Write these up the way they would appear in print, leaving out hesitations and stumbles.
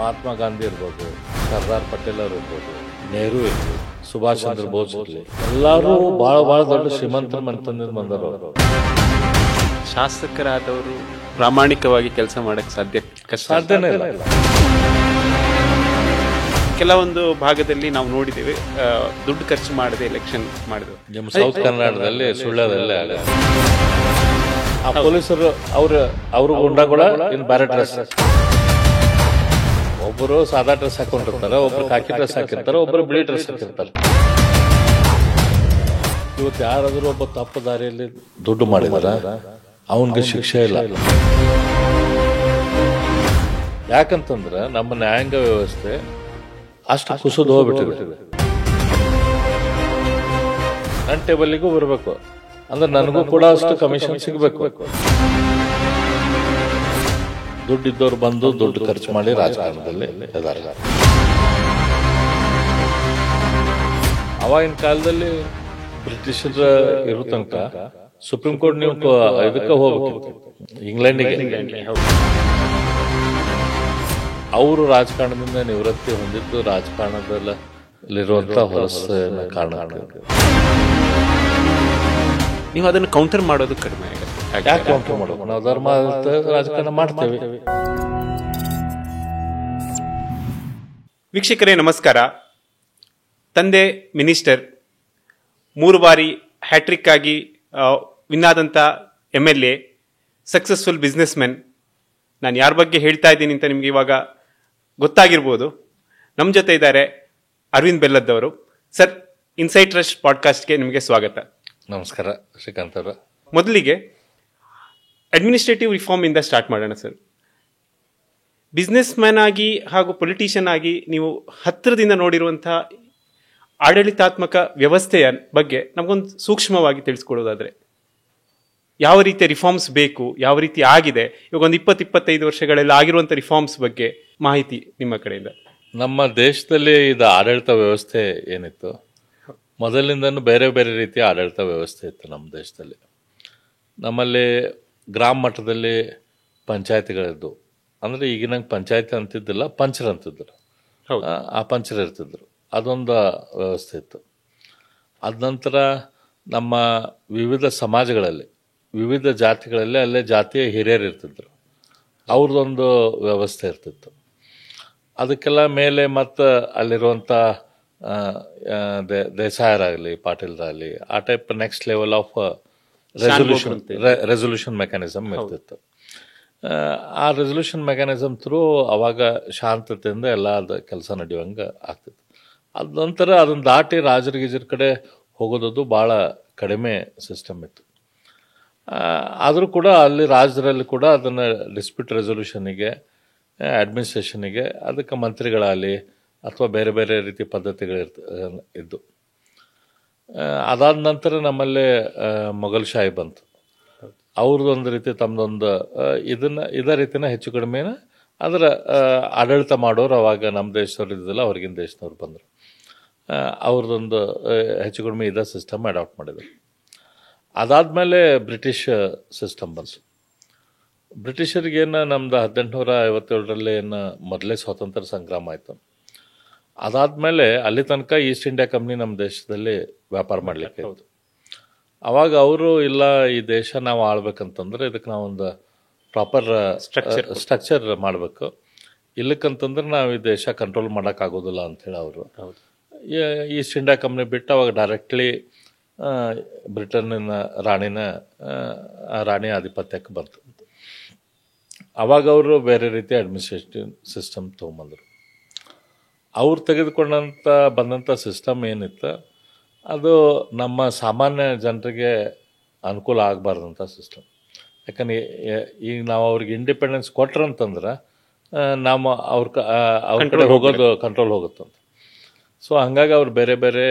ಮಹಾತ್ಮ ಗಾಂಧಿ ಇರ್ಬೋದು, ಸರ್ದಾರ್ ಪಟೇಲ್ ಅವ್ರು ಇರ್ಬೋದು, ನೆಹರು ಇರ್ಬೋದು, ಸುಭಾಷ್ ಚಂದ್ರ ಬೋಸ್ ಇರಲಿ, ಎಲ್ಲರೂ ಭಾಳ ದೊಡ್ಡ ಶ್ರೀಮಂತರ ಮನೆತನದಿಂದ ಬಂದರು. ಅವರು ಶಾಸಕರಾದವರು ಪ್ರಾಮಾಣಿಕವಾಗಿ ಕೆಲಸ ಮಾಡಕ್ಕೆ ಸಾಧ್ಯನೇ ಇಲ್ಲ. ಕೆಲವೊಂದು ಭಾಗದಲ್ಲಿ ನಾವು ನೋಡಿದ್ದೇವೆ, ದುಡ್ಡು ಖರ್ಚು ಮಾಡದೆ ಎಲೆಕ್ಷನ್ ಮಾಡಿದ್ರು. ನಿಮ್ಮ ಸೌತ್ ಕನ್ನಡದಲ್ಲಿ ಸುಳ್ಳ್ಯದಲ್ಲೇ ಆಗ ಆ ಪೊಲೀಸರು ಅವರು ಗುಂಡಾಗಳ ಇನ್ನು ಬೇರೆ ಡ್ರೆಸ್, ಒಬ್ಬರು ಸಾದಾ ಡ್ರೆಸ್ ಹಾಕೊಂಡಿರ್ತಾರೆ, ಒಬ್ರು ಕಾಕಿ ಡ್ರೆಸ್ ಹಾಕಿರ್ತಾರೆ, ಒಬ್ಬರು ಬಿಳಿ ಡ್ರೆಸ್ ಹಾಕಿರ್ತಾರೆ. ಇವತ್ತು ಯಾರಾದ್ರೂ ಒಬ್ಬ ತಪ್ಪು ದಾರಿಯಲ್ಲಿ ದುಡ್ಡು ಮಾಡಿದಾರ ಅವನಿಗೆ ಶಿಕ್ಷೆ ಇಲ್ಲ. ಯಾಕಂತಂದ್ರೆ ನಮ್ಮ ನ್ಯಾಯಾಂಗ ವ್ಯವಸ್ಥೆ ಅಷ್ಟು ಕುಸಿದು ಹೋಗ್ಬಿಟ್ಟಿದೆ. ನನ್ನ ಟೇಬಲಿಗೂ ಬರಬೇಕು ಅಂದ್ರೆ ನನಗೂ ಕೂಡ ಅಷ್ಟು ಕಮಿಷನ್ ಸಿಗಬೇಕು. ದುಡ್ಡಿದ್ದವ್ರು ಬಂದು ದುಡ್ಡು ಖರ್ಚು ಮಾಡಿ ರಾಜಕಾರಣದಲ್ಲಿ ಇದ್ದಾರೆ. ಅವಾಗಿನ ಕಾಲದಲ್ಲಿ ಬ್ರಿಟಿಷರ ಇರೋ ತನಕ ಸುಪ್ರೀಂ ಕೋರ್ಟ್ ನೀವು ಇದಕ್ಕೆ ಹೋಗ್ಬೇಕು, ಇಂಗ್ಲೆಂಡಿಗೆ. ಅವರು ರಾಜಕಾರಣದಿಂದ ನಿವೃತ್ತಿ ಹೊಂದಿದ್ದು ರಾಜಕಾರಣದಲ್ಲಿರುವಂತ ಹೊಲಸ ಕಾರಣ. ನೀವು ಅದನ್ನು ಕೌಂಟರ್ ಮಾಡೋದು ಕಡಿಮೆ ಆಗುತ್ತೆ. ಯಾಕೆ ಕೌಂಟರ್ ಮಾಡೋದು? ನಾವು ಧರ್ಮ ರಾಜಕಾರಣ ಮಾಡ್ತೇವೆ. ವೀಕ್ಷಕರೇ ನಮಸ್ಕಾರ. ತಂದೆ ಮಿನಿಸ್ಟರ್, 3 ಬಾರಿ ಹ್ಯಾಟ್ರಿಕ್ ಆಗಿ ವಿನ್ ಆದಂಥ MLA, ಸಕ್ಸಸ್ಫುಲ್ ಬಿಸ್ನೆಸ್ ಮೆನ್. ನಾನು ಯಾರ ಬಗ್ಗೆ ಹೇಳ್ತಾ ಇದ್ದೀನಿ ಅಂತ ನಿಮ್ಗೆ ಇವಾಗ ಗೊತ್ತಾಗಿರ್ಬೋದು. ನಮ್ಮ ಜೊತೆ ಇದ್ದಾರೆ ಅರವಿಂದ್ ಬೆಲ್ಲದ್ದವರು. ಸರ್, ಇನ್ಸೈಟ್ ಟ್ರಸ್ಟ್ ಪಾಡ್ಕಾಸ್ಟ್ಗೆ ನಿಮಗೆ ಸ್ವಾಗತ. ನಮಸ್ಕಾರ ಶ್ರೀಕಾಂತ್ ಅವರ. ಮೊದಲಿಗೆ ಅಡ್ಮಿನಿಸ್ಟ್ರೇಟಿವ್ ರಿಫಾರ್ಮ್ ಇಂದ ಸ್ಟಾರ್ಟ್ ಮಾಡೋಣ ಸರ್. ಬಿಸ್ನೆಸ್ ಮ್ಯಾನ್ ಆಗಿ ಹಾಗೂ ಪೊಲಿಟಿಷಿಯನ್ ಆಗಿ ನೀವು ಹತ್ತಿರದಿಂದ ನೋಡಿರುವಂಥ ಆಡಳಿತಾತ್ಮಕ ವ್ಯವಸ್ಥೆಯ ಬಗ್ಗೆ ನಮಗೊಂದು ಸೂಕ್ಷ್ಮವಾಗಿ ತಿಳಿಸ್ಕೊಡೋದಾದ್ರೆ ಯಾವ ರೀತಿಯ ರಿಫಾರ್ಮ್ಸ್ ಬೇಕು, ಯಾವ ರೀತಿ ಆಗಿದೆ, ಇವಾಗ ಒಂದು 20-25 ವರ್ಷಗಳೆಲ್ಲ ಆಗಿರುವಂಥ ರಿಫಾರ್ಮ್ಸ್ ಬಗ್ಗೆ ಮಾಹಿತಿ ನಿಮ್ಮ ಕಡೆಯಿಂದ. ನಮ್ಮ ದೇಶದಲ್ಲಿ ಇದು ಆಡಳಿತ ವ್ಯವಸ್ಥೆ ಏನಿತ್ತು, ಮೊದಲಿಂದನೂ ಬೇರೆ ಬೇರೆ ರೀತಿಯ ಆಡಳಿತ ವ್ಯವಸ್ಥೆ ಇತ್ತು ನಮ್ಮ ದೇಶದಲ್ಲಿ. ನಮ್ಮಲ್ಲಿ ಗ್ರಾಮ ಮಟ್ಟದಲ್ಲಿ ಪಂಚಾಯತಿಗಳಿದ್ದು, ಅಂದರೆ ಈಗಿನಂಗೆ ಪಂಚಾಯತಿ ಅಂತಿದ್ದಿಲ್ಲ, ಪಂಚರ್ ಅಂತಿದ್ರು. ಆ ಪಂಚರ್ ಇರ್ತಿದ್ರು, ಅದೊಂದು ವ್ಯವಸ್ಥೆ ಇತ್ತು. ಅದ ನಂತರ ನಮ್ಮ ವಿವಿಧ ಸಮಾಜಗಳಲ್ಲಿ ವಿವಿಧ ಜಾತಿಗಳಲ್ಲಿ ಅಲ್ಲೇ ಜಾತಿಯ ಹಿರಿಯರು ಇರ್ತಿದ್ರು, ಅವ್ರದ್ದೊಂದು ವ್ಯವಸ್ಥೆ ಇರ್ತಿತ್ತು. ಅದಕ್ಕೆಲ್ಲ ಮೇಲೆ ಮತ್ತು ಅಲ್ಲಿರುವಂಥ ದೇಸಾಯರಾಗಲಿ ಪಾಟೀಲ್ರಾಗಲಿ ಆ type next level of resolution mechanism ಇರ್ತಿತ್ತು. ಆ ರೆಸೊಲ್ಯೂಷನ್ ಮೆಕ್ಯಾನಿಸಮ್ ಥ್ರೂ ಅವಾಗ ಶಾಂತತೆಯಿಂದ ಎಲ್ಲ ಕೆಲಸ ನಡೆಯುವಂಗೆ ಆಗ್ತಿತ್ತು. ಅದ ನಂತರ ಅದನ್ನು ದಾಟಿ ರಾಜರ ಗೀಜರ ಕಡೆ ಹೋಗೋದದ್ದು ಭಾಳ ಕಡಿಮೆ ಸಿಸ್ಟಮ್ ಇತ್ತು. ಆದರೂ ಕೂಡ ಅಲ್ಲಿ ರಾಜ್ಯದಲ್ಲಿ ಕೂಡ ಅದನ್ನು ಡಿಸ್ಪ್ಯೂಟ್ ರೆಸೊಲ್ಯೂಷನಿಗೆ, ಅಡ್ಮಿನಿಸ್ಟ್ರೇಷನಿಗೆ ಅದಕ್ಕೆ ಮಂತ್ರಿಗಳಾಗಲಿ ಅಥವಾ ಬೇರೆ ಬೇರೆ ರೀತಿ ಇದ್ದು. ಅದಾದ ನಂತರ ನಮ್ಮಲ್ಲಿ ಮೊಘಲ್ ಬಂತು. ಅವ್ರದ್ದೊಂದು ರೀತಿ ತಮ್ಮದೊಂದು ಇದೇ ರೀತಿನ ಹೆಚ್ಚು ಕಡಿಮೆನ ಅದರ ಆಡಳಿತ ಮಾಡೋರು ಅವಾಗ ನಮ್ಮ ದೇಶದವ್ರು ಇದ್ದಿಲ್ಲ, ಹೊರಗಿನ ದೇಶದವ್ರು ಬಂದರು. ಅವ್ರದ್ದೊಂದು ಹೆಚ್ಚು ಕಡಿಮೆ ಇದೇ ಸಿಸ್ಟಮ್ ಅಡಾಪ್ಟ್ ಮಾಡಿದರು. ಅದಾದಮೇಲೆ ಬ್ರಿಟಿಷ್ ಸಿಸ್ಟಮ್ ಬಂತು. ಬ್ರಿಟಿಷರಿಗೇನು ನಮ್ದು 1857 ಏನು ಮೊದಲೇ ಸ್ವಾತಂತ್ರ್ಯ ಸಂಗ್ರಾಮ ಆಯಿತು. ಅದಾದಮೇಲೆ ಅಲ್ಲಿ ತನಕ ಈಸ್ಟ್ ಇಂಡಿಯಾ ಕಂಪ್ನಿ ನಮ್ಮ ದೇಶದಲ್ಲಿ ವ್ಯಾಪಾರ ಮಾಡಲಿಕ್ಕೆ ಇತ್ತು. ಅವಾಗ ಅವರು ಇಲ್ಲ, ಈ ದೇಶ ನಾವು ಆಳ್ಬೇಕಂತಂದ್ರೆ ಇದಕ್ಕೆ ನಾವೊಂದು ಪ್ರಾಪರ್ ಸ್ಟ್ರಕ್ಚರ್ ಮಾಡಬೇಕು, ಇಲ್ಲಕ್ಕಂತಂದ್ರೆ ನಾವು ಈ ದೇಶ ಕಂಟ್ರೋಲ್ ಮಾಡೋಕ್ಕಾಗೋದಿಲ್ಲ ಅಂಥೇಳಿ ಅವರು ಈಸ್ಟ್ ಇಂಡಿಯಾ ಕಂಪ್ನಿ ಬಿಟ್ಟು ಅವಾಗ ಡೈರೆಕ್ಟ್ಲಿ ಬ್ರಿಟನ್ನಿನ ರಾಣಿ ಆಧಿಪತ್ಯಕ್ಕೆ ಬಂತು. ಅವಾಗ ಅವರು ಬೇರೆ ರೀತಿಯ ಅಡ್ಮಿನಿಸ್ಟ್ರೇಟಿವ್ ಸಿಸ್ಟಮ್ ತೊಗೊಂಬಂದರು. ಅವ್ರು ಬಂದಂಥ ಸಿಸ್ಟಮ್ ಏನಿತ್ತು ಅದು ನಮ್ಮ ಸಾಮಾನ್ಯ ಜನರಿಗೆ ಅನುಕೂಲ ಆಗಬಾರ್ದಂಥ ಸಿಸ್ಟಮ್. ಯಾಕಂದ್ರೆ ಈಗ ನಾವು ಅವ್ರಿಗೆ ಇಂಡಿಪೆಂಡೆನ್ಸ್ ಕೊಟ್ರಂತಂದ್ರೆ ಅವ್ರ ಕಡೆ ಹೋಗೋದು ಕಂಟ್ರೋಲ್ ಹೋಗುತ್ತಂತ. ಸೊ ಹಂಗಾಗಿ ಅವ್ರು ಬೇರೆ ಬೇರೆ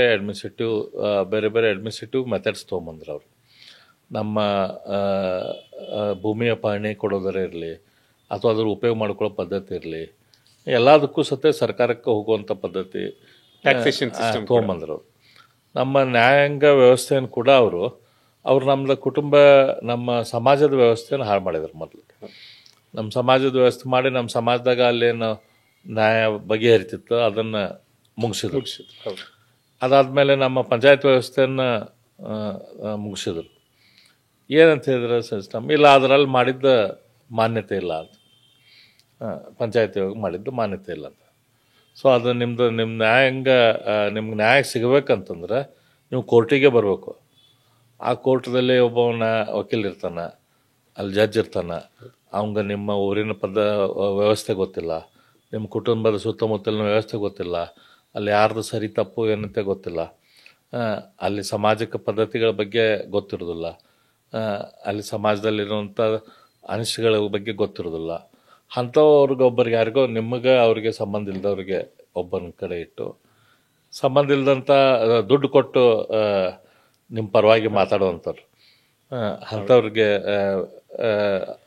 ಅಡ್ಮಿನಿಸ್ಟ್ರೇಟಿವ್ ಮೆಥಡ್ಸ್ ತೊಗೊಂಬಂದ್ರು. ಅವರು ನಮ್ಮ ಭೂಮಿಯ ಪಹಣಿ ಕೊಡೋದರ ಇರಲಿ ಅಥವಾ ಅದ್ರ ಉಪಯೋಗ ಮಾಡ್ಕೊಳ್ಳೋ ಪದ್ಧತಿ ಇರಲಿ, ಎಲ್ಲದಕ್ಕೂ ಸತೆ ಸರ್ಕಾರಕ್ಕೆ ಹೋಗುವಂಥ ಪದ್ಧತಿ ತೊಗೊಂಬಂದ್ರು. ನಮ್ಮ ನ್ಯಾಯಾಂಗ ವ್ಯವಸ್ಥೆಯನ್ನು ಕೂಡ ಅವರು ನಮ್ಮದು ಕುಟುಂಬ, ನಮ್ಮ ಸಮಾಜದ ವ್ಯವಸ್ಥೆಯನ್ನು ಹಾಳು ಮಾಡಿದ್ರು. ಮೊದಲು ನಮ್ಮ ಸಮಾಜದ ವ್ಯವಸ್ಥೆ ಮಾಡಿ ನಮ್ಮ ಸಮಾಜದಾಗ ಅಲ್ಲೇನು ನ್ಯಾಯ ಬಗೆಹರಿತಿತ್ತು ಅದನ್ನು ಮುಗಿಸಿದ್ರು. ಹೌದು. ಅದಾದಮೇಲೆ ನಮ್ಮ ಪಂಚಾಯತ್ ವ್ಯವಸ್ಥೆಯನ್ನು ಮುಗಿಸಿದ್ರು. ಏನಂತ ಹೇಳಿದ್ರೆ ಸಿಸ್ಟಮ್ ಇಲ್ಲ, ಅದರಲ್ಲಿ ಮಾಡಿದ್ದ ಮಾನ್ಯತೆ ಇಲ್ಲ ಅಂತ, ಪಂಚಾಯತಿ ಒಳಗೆ ಮಾಡಿದ್ದು ಮಾನ್ಯತೆ ಇಲ್ಲ ಅಂತ. ಸೊ ಅದು ನಿಮ್ಮ ನ್ಯಾಯಾಂಗ ನಿಮ್ಗೆ ನ್ಯಾಯ ಸಿಗಬೇಕಂತಂದ್ರೆ ನೀವು ಕೋರ್ಟಿಗೆ ಬರಬೇಕು. ಆ ಕೋರ್ಟ್ದಲ್ಲಿ ಒಬ್ಬವನ ವಕೀಲ ಇರ್ತಾನೆ, ಅಲ್ಲಿ ಜಡ್ಜ್ ಇರ್ತಾನೆ. ಅವಂಗೆ ನಿಮ್ಮ ಊರಿನ ವ್ಯವಸ್ಥೆ ಗೊತ್ತಿಲ್ಲ, ನಿಮ್ಮ ಕುಟುಂಬದ ಸುತ್ತಮುತ್ತಲಿನ ವ್ಯವಸ್ಥೆ ಗೊತ್ತಿಲ್ಲ, ಅಲ್ಲಿ ಯಾರ್ದು ಸರಿ ತಪ್ಪು ಏನಂತೆ ಗೊತ್ತಿಲ್ಲ, ಅಲ್ಲಿ ಸಾಮಾಜಿಕ ಪದ್ಧತಿಗಳ ಬಗ್ಗೆ ಗೊತ್ತಿರೋದಿಲ್ಲ, ಅಲ್ಲಿ ಸಮಾಜದಲ್ಲಿರುವಂಥ ಅನಿಷ್ಟಗಳ ಬಗ್ಗೆ ಗೊತ್ತಿರೋದಿಲ್ಲ. ಅಂಥವ್ರಿಗೆ ಒಬ್ಬರಿಗೆ ಯಾರಿಗೋ ನಿಮಗೆ ಅವ್ರಿಗೆ ಸಂಬಂಧ ಇಲ್ದವ್ರಿಗೆ ಒಬ್ಬನ ಕಡೆ ಇಟ್ಟು ಸಂಬಂಧ ಇಲ್ದಂಥ ದುಡ್ಡು ಕೊಟ್ಟು ನಿಮ್ಮ ಪರವಾಗಿ ಮಾತಾಡುವಂಥವ್ರು, ಅಂಥವ್ರಿಗೆ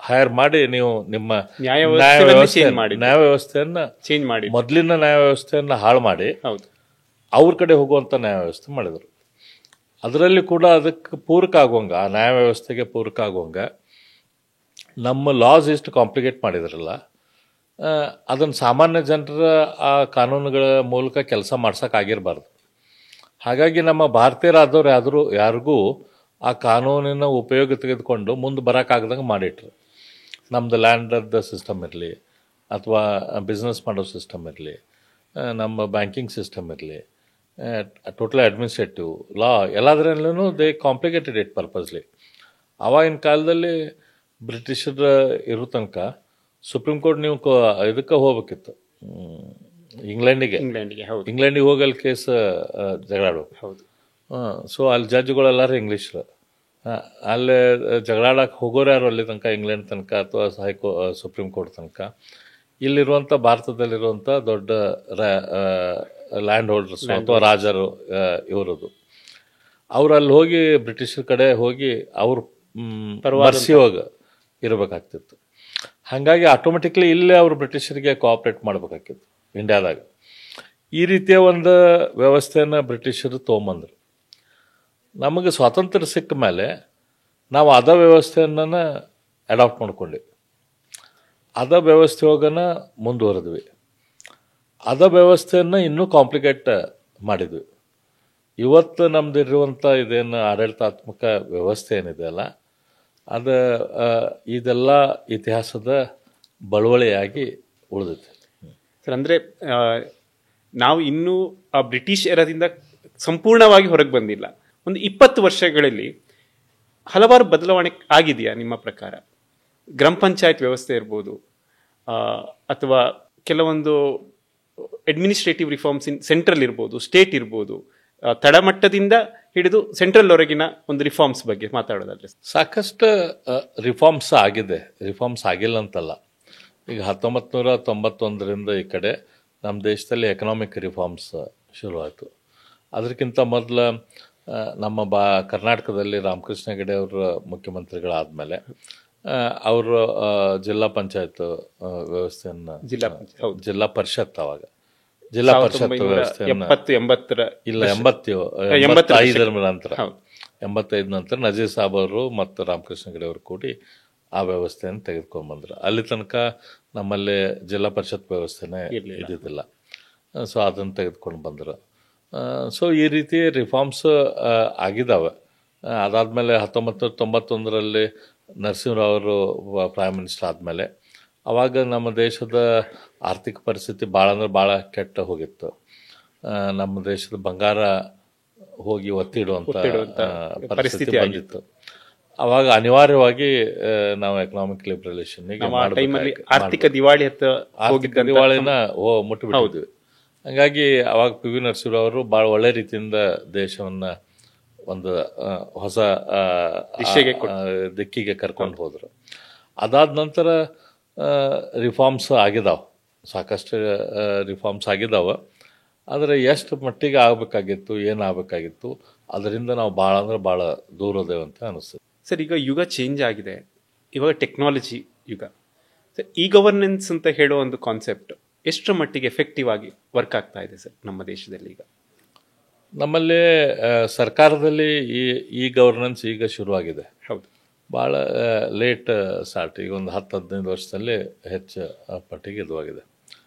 ಹೈರ್ ಮಾಡಿ ನೀವು ನಿಮ್ಮ ನ್ಯಾಯ ವ್ಯವಸ್ಥೆಯನ್ನು ಚೇಂಜ್ ಮಾಡಿ, ಮೊದಲಿನ ನ್ಯಾಯ ವ್ಯವಸ್ಥೆಯನ್ನು ಹಾಳು ಮಾಡಿ ಅವ್ರ ಕಡೆ ಹೋಗುವಂಥ ನ್ಯಾಯ ವ್ಯವಸ್ಥೆ ಮಾಡಿದರು. ಅದರಲ್ಲಿ ಕೂಡ ಅದಕ್ಕೆ ಪೂರಕ ಆಗುವಂಗೆ, ಆ ನ್ಯಾಯ ವ್ಯವಸ್ಥೆಗೆ ಪೂರಕ ಆಗುವಂಗೆ ನಮ್ಮ ಲಾಸ್ ಎಷ್ಟು ಕಾಂಪ್ಲಿಕೇಟ್ ಮಾಡಿದ್ರಲ್ಲ, ಅದನ್ನು ಸಾಮಾನ್ಯ ಜನರ ಆ ಕಾನೂನುಗಳ ಮೂಲಕ ಕೆಲಸ ಮಾಡ್ಸೋಕ್ಕಾಗಿರಬಾರ್ದು. ಹಾಗಾಗಿ ನಮ್ಮ ಭಾರತೀಯರಾದವ್ರು ಯಾರಿಗೂ ಆ ಕಾನೂನಿನ ಉಪಯೋಗ ತೆಗೆದುಕೊಂಡು ಮುಂದೆ ಬರೋಕ್ಕಾಗ್ದಂಗೆ ಮಾಡಿಟ್ರು. ನಮ್ಮದು ಲ್ಯಾಂಡದ ಸಿಸ್ಟಮ್ ಇರಲಿ, ಅಥವಾ ಬಿಸ್ನೆಸ್ ಮಾಡೋ ಸಿಸ್ಟಮ್ ಇರಲಿ, ನಮ್ಮ ಬ್ಯಾಂಕಿಂಗ್ ಸಿಸ್ಟಮ್ ಇರಲಿ, ಟೋಟಲ್ ಅಡ್ಮಿನಿಸ್ಟ್ರೇಟಿವ್ ಲಾ, ಎಲ್ಲದರಲ್ಲೂ ದೇ ಕಾಂಪ್ಲಿಕೇಟೆಡ್ ಇಟ್ ಪರ್ಪಸ್ಲಿ. ಆವಾಗಿನ ಕಾಲದಲ್ಲಿ ಬ್ರಿಟಿಷರ ಇರೋ ತನಕ ಸುಪ್ರೀಂ ಕೋರ್ಟ್ ನೀವು ಇದಕ್ಕೆ ಹೋಗ್ಬೇಕಿತ್ತು, ಇಂಗ್ಲೆಂಡಿಗೆ ಹೋಗಿ ಅಲ್ಲಿ ಕೇಸ್ ಜಗಳಾಡ್ಬೇಕು. ಸೊ ಅಲ್ಲಿ ಜಡ್ಜ್ಗಳೆಲ್ಲರೂ ಇಂಗ್ಲೀಷರು. ಅಲ್ಲೇ ಜಗಳಾಡಕ್ಕೆ ಹೋಗೋರು ಯಾರು ಅಲ್ಲಿ ತನಕ, ಇಂಗ್ಲೆಂಡ್ ತನಕ ಅಥವಾ ಸುಪ್ರೀಂ ಕೋರ್ಟ್ ತನಕ. ಇಲ್ಲಿರುವಂಥ ಭಾರತದಲ್ಲಿರುವಂಥ ದೊಡ್ಡ ಲ್ಯಾಂಡ್ ಹೋಲ್ಡರ್ಸ್ ಅಥವಾ ರಾಜರು ಇವರದು, ಅವ್ರು ಅಲ್ಲಿ ಹೋಗಿ ಬ್ರಿಟಿಷರ ಕಡೆ ಹೋಗಿ ಅವ್ರ ಮರ್ಸಿಯೋಗ ಇರಬೇಕಾಗ್ತಿತ್ತು. ಹಾಗಾಗಿ ಆಟೋಮೆಟಿಕ್ಲಿ ಇಲ್ಲೇ ಅವರು ಬ್ರಿಟಿಷರಿಗೆ ಕೋಆಪ್ರೇಟ್ ಮಾಡಬೇಕಾಗಿತ್ತು ಇಂಡಿಯಾದಾಗ. ಈ ರೀತಿಯ ಒಂದು ವ್ಯವಸ್ಥೆಯನ್ನು ಬ್ರಿಟಿಷರು ತೊಗೊಂಬಂದರು. ನಮಗೆ ಸ್ವಾತಂತ್ರ್ಯ ಸಿಕ್ಕ ಮೇಲೆ ನಾವು ಅದ ವ್ಯವಸ್ಥೆಯನ್ನು ಅಡಾಪ್ಟ್ ಮಾಡ್ಕೊಂಡ್ವಿ, ಅದ ವ್ಯವಸ್ಥೆ ಹೋಗೋಣ ಮುಂದುವರೆದ್ವಿ, ಅದ ವ್ಯವಸ್ಥೆಯನ್ನು ಇನ್ನೂ ಕಾಂಪ್ಲಿಕೇಟ್ ಮಾಡಿದ್ವಿ. ಇವತ್ತು ನಮ್ದಿರುವಂಥ ಇದೇನು ಆಡಳಿತಾತ್ಮಕ ವ್ಯವಸ್ಥೆ ಏನಿದೆ ಅಲ್ಲ, ಅದು ಇದೆಲ್ಲ ಇತಿಹಾಸದ ಬಳುವಳಿಯಾಗಿ ಉಳಿದೈತೆ ಸರ್. ಅಂದರೆ ನಾವು ಇನ್ನೂ ಆ ಬ್ರಿಟಿಷ್ ಎರದಿಂದ ಸಂಪೂರ್ಣವಾಗಿ ಹೊರಗೆ ಬಂದಿಲ್ಲ. ಒಂದು 20 ವರ್ಷಗಳಲ್ಲಿ ಹಲವಾರು ಬದಲಾವಣೆ ಆಗಿದೆಯಾ ನಿಮ್ಮ ಪ್ರಕಾರ? ಗ್ರಾಮ ಪಂಚಾಯತ್ ವ್ಯವಸ್ಥೆ ಇರ್ಬೋದು, ಅಥವಾ ಕೆಲವೊಂದು ಅಡ್ಮಿನಿಸ್ಟ್ರೇಟಿವ್ ರಿಫಾರ್ಮ್ಸ್ ಸೆಂಟ್ರಲ್ ಇರ್ಬೋದು, ಸ್ಟೇಟ್ ಇರ್ಬೋದು, ತಳಮಟ್ಟದಿಂದ ಹಿಡಿದು ಸೆಂಟ್ರಲ್ವರೆಗಿನ ಒಂದು ರಿಫಾರ್ಮ್ಸ್ ಬಗ್ಗೆ ಮಾತಾಡೋದಾದ್ರೆ ಸಾಕಷ್ಟು ರಿಫಾರ್ಮ್ಸ್ ಆಗಿದೆ, ರಿಫಾರ್ಮ್ಸ್ ಆಗಿಲ್ಲ ಅಂತಲ್ಲ. ಈಗ 1991ರಿಂದ ಈ ಕಡೆ ನಮ್ಮ ದೇಶದಲ್ಲಿ ಎಕನಾಮಿಕ್ ರಿಫಾರ್ಮ್ಸ್ ಶುರುವಾಯಿತು. ಅದಕ್ಕಿಂತ ಮೊದಲು ನಮ್ಮ ಕರ್ನಾಟಕದಲ್ಲಿ ರಾಮಕೃಷ್ಣ ಹೆಗಡೆ ಅವರು ಮುಖ್ಯಮಂತ್ರಿಗಳಾದಮೇಲೆ ಅವರು ಜಿಲ್ಲಾ ಪಂಚಾಯತ್ ವ್ಯವಸ್ಥೆಯನ್ನು, ಜಿಲ್ಲಾ ಪರಿಷತ್, ಅವಾಗ ಜಿಲ್ಲಾ ಪರಿಷತ್ ವ್ಯವಸ್ಥೆಯನ್ನು 85 ನಂತರ ನಜೀರ್ ಸಾಬ್ ಅವರು ಮತ್ತು ರಾಮಕೃಷ್ಣ ಹೆಗಡೆ ಅವರು ಕೂಡಿ ಆ ವ್ಯವಸ್ಥೆಯನ್ನು ತೆಗೆದುಕೊಂಡ್ಬಂದ್ರು. ಅಲ್ಲಿ ತನಕ ನಮ್ಮಲ್ಲಿ ಜಿಲ್ಲಾ ಪರಿಷತ್ ವ್ಯವಸ್ಥೆನೇ ಇದ್ದಿದ್ದಿಲ್ಲ. ಸೊ ಅದನ್ನು ತೆಗೆದುಕೊಂಡು ಬಂದರು. ಸೊ ಈ ರೀತಿ ರಿಫಾರ್ಮ್ಸ್ ಆಗಿದ್ದಾವೆ. ಅದಾದಮೇಲೆ 1991ರಲ್ಲಿ ನರಸಿಂಹರಾವ್ ಅವರು ಪ್ರೈಮ್ ಮಿನಿಸ್ಟರ್ ಆದಮೇಲೆ ಆವಾಗ ನಮ್ಮ ದೇಶದ ಆರ್ಥಿಕ ಪರಿಸ್ಥಿತಿ ಭಾಳ ಅಂದ್ರೆ ಭಾಳ ಕೆಟ್ಟ ಹೋಗಿತ್ತು. ನಮ್ಮ ದೇಶದ ಬಂಗಾರ ಹೋಗಿ ಒತ್ತಿಡುವಂಥ ಪರಿಸ್ಥಿತಿ ಬಂದಿತ್ತು. ಅವಾಗ ಅನಿವಾರ್ಯವಾಗಿ ಅವಾಗ ಎಕನಾಮಿಕ್ ಲಿಬರಲೇಷನ್ಗೆ ಆರ್ಥಿಕ ದಿವಾಳಿನ ಮುಟ್ಟಿಬಿಟ್ಟಿದ್ವಿ. ಹಾಗಾಗಿ ಅವಾಗ ಪಿ ವಿ ನರಸಿಂಹರಾವ್ ಅವರು ಭಾಳ ಒಳ್ಳೆ ರೀತಿಯಿಂದ ದೇಶವನ್ನು ಒಂದು ಹೊಸ ದಿಕ್ಕಿಗೆ ಕರ್ಕೊಂಡು ಹೋದರು. ಅದಾದ ನಂತರ ರಿಫಾರ್ಮ್ಸ್ ಆಗಿದ್ದಾವೆ, ಸಾಕಷ್ಟು ರಿಫಾರ್ಮ್ಸ್ ಆಗಿದ್ದಾವೆ. ಆದರೆ ಎಷ್ಟು ಮಟ್ಟಿಗೆ ಆಗಬೇಕಾಗಿತ್ತು, ಏನಾಗಬೇಕಾಗಿತ್ತು, ಅದರಿಂದ ನಾವು ಭಾಳ ಅಂದ್ರೆ ಭಾಳ ದೂರದೇವು ಅಂತ ಅನಿಸ್ತದೆ. ಸರ್, ಈಗ ಯುಗ ಚೇಂಜ್ ಆಗಿದೆ, ಇವಾಗ ಟೆಕ್ನಾಲಜಿ ಯುಗ. ಸರ್, ಇ ಗವರ್ನೆನ್ಸ್ ಅಂತ ಹೇಳೋ ಒಂದು ಕಾನ್ಸೆಪ್ಟ್ ಎಷ್ಟರ ಮಟ್ಟಿಗೆ ಎಫೆಕ್ಟಿವ್ ಆಗಿ ವರ್ಕ್ ಆಗ್ತಾ ಇದೆ ಸರ್ ನಮ್ಮ ದೇಶದಲ್ಲಿ? ಈಗ ನಮ್ಮಲ್ಲಿ ಸರ್ಕಾರದಲ್ಲಿ ಈ ಗವರ್ನೆನ್ಸ್ ಈಗ ಶುರುವಾಗಿದೆ. ಹೌದು, ಭಾಳ ಲೇಟ್ ಸ್ಟಾರ್ಟ್, ಈಗ ಒಂದು 10-15 ವರ್ಷದಲ್ಲಿ ಹೆಚ್ಚು ಪಟ್ಟಿಗೆ ಇದುವಾಗಿದೆ.